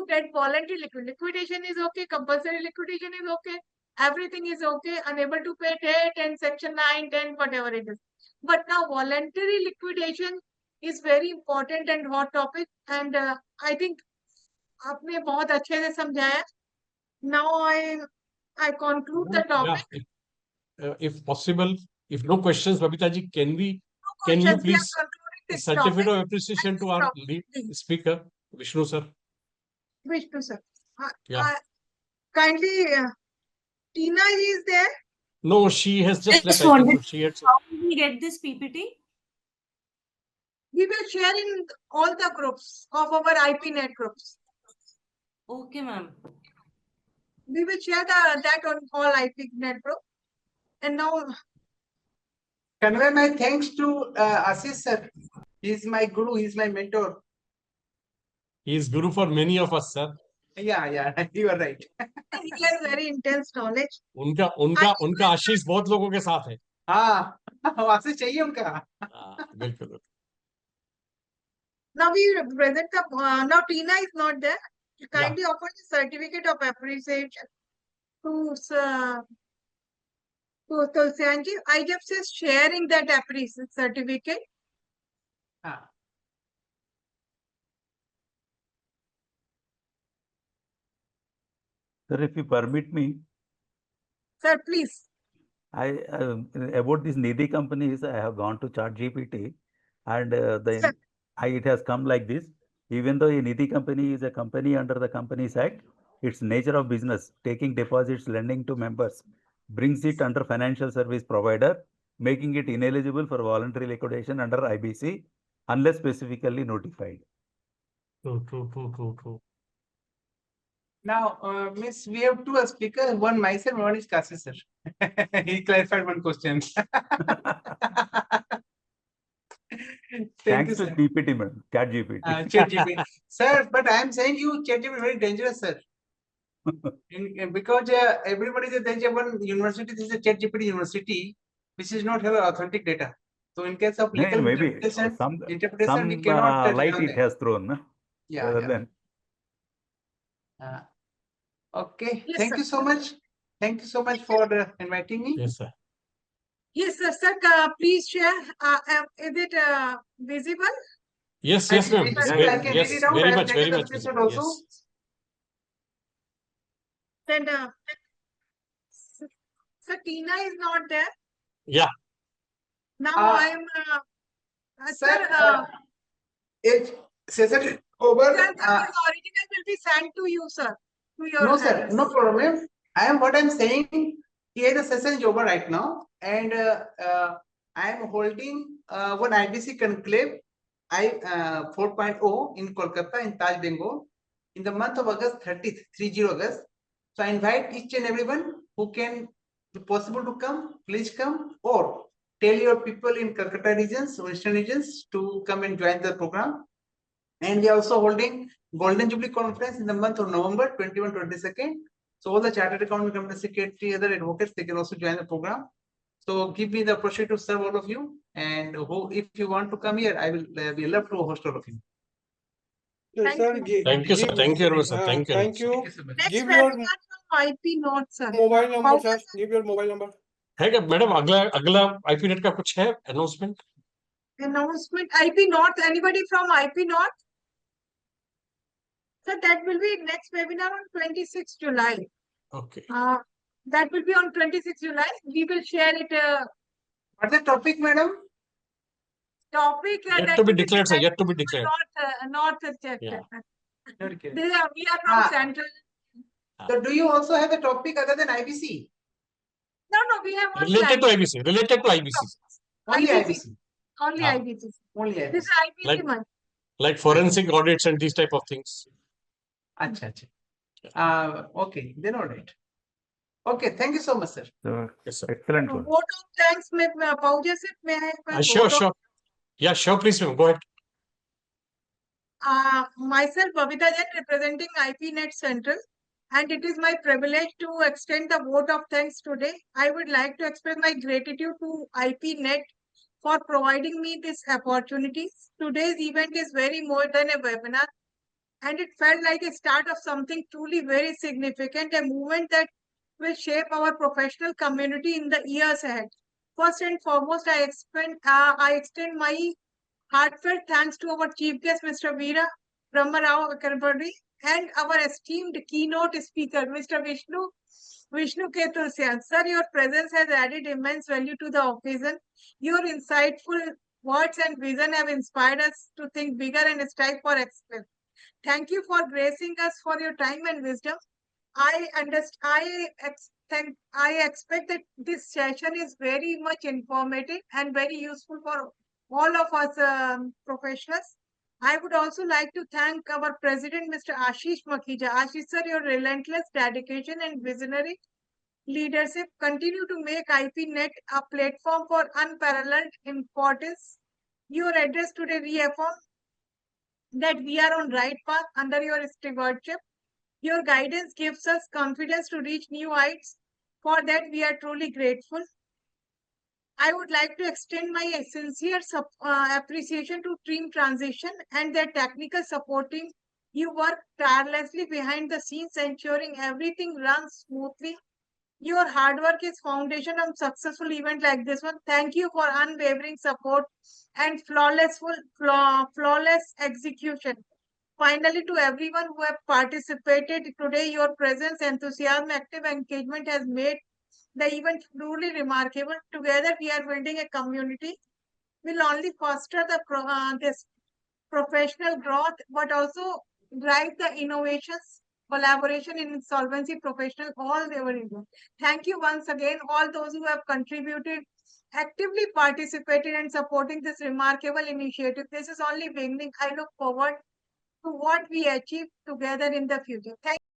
Speaker 6: get voluntary liquidation is okay, compulsory liquidation is okay, everything is okay, unable to pay debt and section 9, 10, whatever it is. But now voluntary liquidation is very important and hot topic, and I think आपने बहुत अच्छे से समझाया. Now I conclude the topic.
Speaker 1: Yeah, if possible, if no questions, Babita ji, can you
Speaker 6: questions, we are
Speaker 1: please
Speaker 6: concluding this
Speaker 1: certificate
Speaker 6: topic.
Speaker 1: of appreciation to our lead speaker, Vishnu sir?
Speaker 6: Vishnu sir.
Speaker 1: Yeah.
Speaker 6: Kindly, Tina is there.
Speaker 1: No, she has just left.
Speaker 15: How
Speaker 1: I think
Speaker 15: do we get this PPT?
Speaker 6: We will share in all the groups of our IP net groups.
Speaker 15: Okay, ma'am.
Speaker 6: We will share that on all IP net group. And now,
Speaker 16: convey my thanks to Ashish sir. He's my guru. He's my mentor.
Speaker 1: He is guru for many of us, sir.
Speaker 16: Yeah, you are right.
Speaker 6: he has very intense knowledge.
Speaker 1: उनका आशीष बहुत लोगों के साथ है.
Speaker 16: हाँ, आशीष चाहिए उनका.
Speaker 1: बिल्कुल.
Speaker 6: Now we present the. Now Tina is not there. Kindly offer the certificate of appreciation to Tulsianji. I just says sharing that appreciation certificate.
Speaker 9: Sir, if you permit me.
Speaker 6: Sir, please.
Speaker 9: About these Nidhi companies, I have gone to ChatGPT, and it has come like this. Even though a Nidhi company is a company under the Companies Act, its nature of business, taking deposits, lending to members, brings it under financial service provider, making it ineligible for voluntary liquidation under IBC unless specifically notified.
Speaker 1: True.
Speaker 16: Now, Miss, we have two speakers, one myself, one is Kasi sir. He clarified one question.
Speaker 9: Thanks to GPT, man. ChatGPT.
Speaker 16: ChatGPT. Sir, but I am saying you ChatGPT is very dangerous, sir. Because everybody is a one university, this is a ChatGPT university, which is not have authentic data. So in case of legal
Speaker 9: maybe
Speaker 16: interpretation,
Speaker 9: some
Speaker 16: we cannot
Speaker 9: light it has thrown.
Speaker 16: Than. Okay.
Speaker 6: Yes,
Speaker 16: Thank
Speaker 6: sir.
Speaker 16: you so much. Thank you so much for inviting me.
Speaker 1: Yes, sir.
Speaker 6: Yes, sir. Please share. Is it visible?
Speaker 1: Yes, ma'am.
Speaker 16: Yes,
Speaker 1: very much visible. Yes.
Speaker 6: Then, sir, Tina is not there.
Speaker 1: Yeah.
Speaker 6: Now I am. Sir,
Speaker 16: if session over,
Speaker 6: sir, the original will be sent to you, sir. To your
Speaker 16: no, sir, no problem. What I'm saying, here the session is over right now, and I am holding one IBC conclave 4.0 in Kolkata in Taj, Bengal, in the month of August 30th, 30 August. So I invite each and everyone who can be possible to come, please come, or tell your people in Kolkata regions, western regions to come and join the program. And we are also holding Golden Jubilee Conference in the month of November 21-22. So all the chartered accountant company secretary, other advocates, they can also join the program. So give me the opportunity to serve all of you. And if you want to come here, I will be love to host all of you.
Speaker 6: Thank you.
Speaker 1: Thank you, sir. Thank you, sir. Thank you.
Speaker 14: Thank you.
Speaker 6: Give your IP note, sir.
Speaker 14: Mobile number, sir. Give your mobile number.
Speaker 1: है क्या madam अगला IP net का कुछ है announcement?
Speaker 6: Announcement IP note. Anybody from IP note? Sir, that will be next webinar on 26 July.
Speaker 1: Okay.
Speaker 6: That will be on 26 July. We will share it.
Speaker 16: What's the topic, madam?
Speaker 2: topic
Speaker 1: Yet
Speaker 2: that
Speaker 1: to be
Speaker 2: will
Speaker 1: declared, sir.
Speaker 2: decided,
Speaker 1: Yet to be declared.
Speaker 2: not checked.
Speaker 1: Yeah.
Speaker 2: We are from Central.
Speaker 16: So do you also have a topic other than IBC?
Speaker 2: No, we have only
Speaker 1: Related to
Speaker 2: IBC.
Speaker 1: IBC. Related to IBC.
Speaker 16: Only IBC.
Speaker 2: Only IBC.
Speaker 16: Only
Speaker 2: This
Speaker 16: IBC.
Speaker 2: is IBC
Speaker 1: Like-
Speaker 2: month.
Speaker 1: Like forensic audits and these type of things.
Speaker 16: Acha, acha. Okay, then all right. Okay, thank you so much, sir.
Speaker 1: Yes, sir.
Speaker 9: Excellent
Speaker 2: Vote
Speaker 9: one.
Speaker 2: of thanks में Apauja sir, may I have a
Speaker 1: Sure,
Speaker 2: vote of-
Speaker 1: sure. Yeah, sure. Please, ma'am. Go ahead.
Speaker 2: Myself, Babita Jain, representing IPNet Central, and it is my privilege to extend the vote of thanks today. I would like to express my gratitude to IPNet for providing me this opportunity. Today's event is very more than a webinar, and it felt like a start of something truly very significant, a movement that will shape our professional community in the years ahead. First and foremost, I extend my heartfelt thanks to our chief guest, Mr. Veera Brahmarao Akarpadi, and our esteemed keynote speaker, Mr. Vishnu K. Tulsian. Sir, your presence has added immense value to the occasion. Your insightful words and vision have inspired us to think bigger and strive for excellence. Thank you for gracing us for your time and wisdom. I expect that this session is very much informative and very useful for all of us professionals. I would also like to thank our president, Mr. Ashish Makhija. Ashish sir, your relentless dedication and visionary leadership continue to make IPNet a platform for unparalleled importance. Your address today reaffirms that we are on right path under your stewardship. Your guidance gives us confidence to reach new heights. For that, we are truly grateful. I would like to extend my sincere appreciation to Team Transition and their technical supporting. You work tirelessly behind the scenes, ensuring everything runs smoothly. Your hard work is foundation of successful event like this one. Thank you for unwavering support and flawless execution. Finally, to everyone who have participated today, your presence, enthusiasm, active engagement has made the event truly remarkable. Together, we are building a community. Will only foster the this professional growth, but also drive the innovations, collaboration in insolvency professional all over India. Thank you once again, all those who have contributed, actively participated and supporting this remarkable initiative. This is only beginning. I look forward to what we achieve together in the future. Thank you.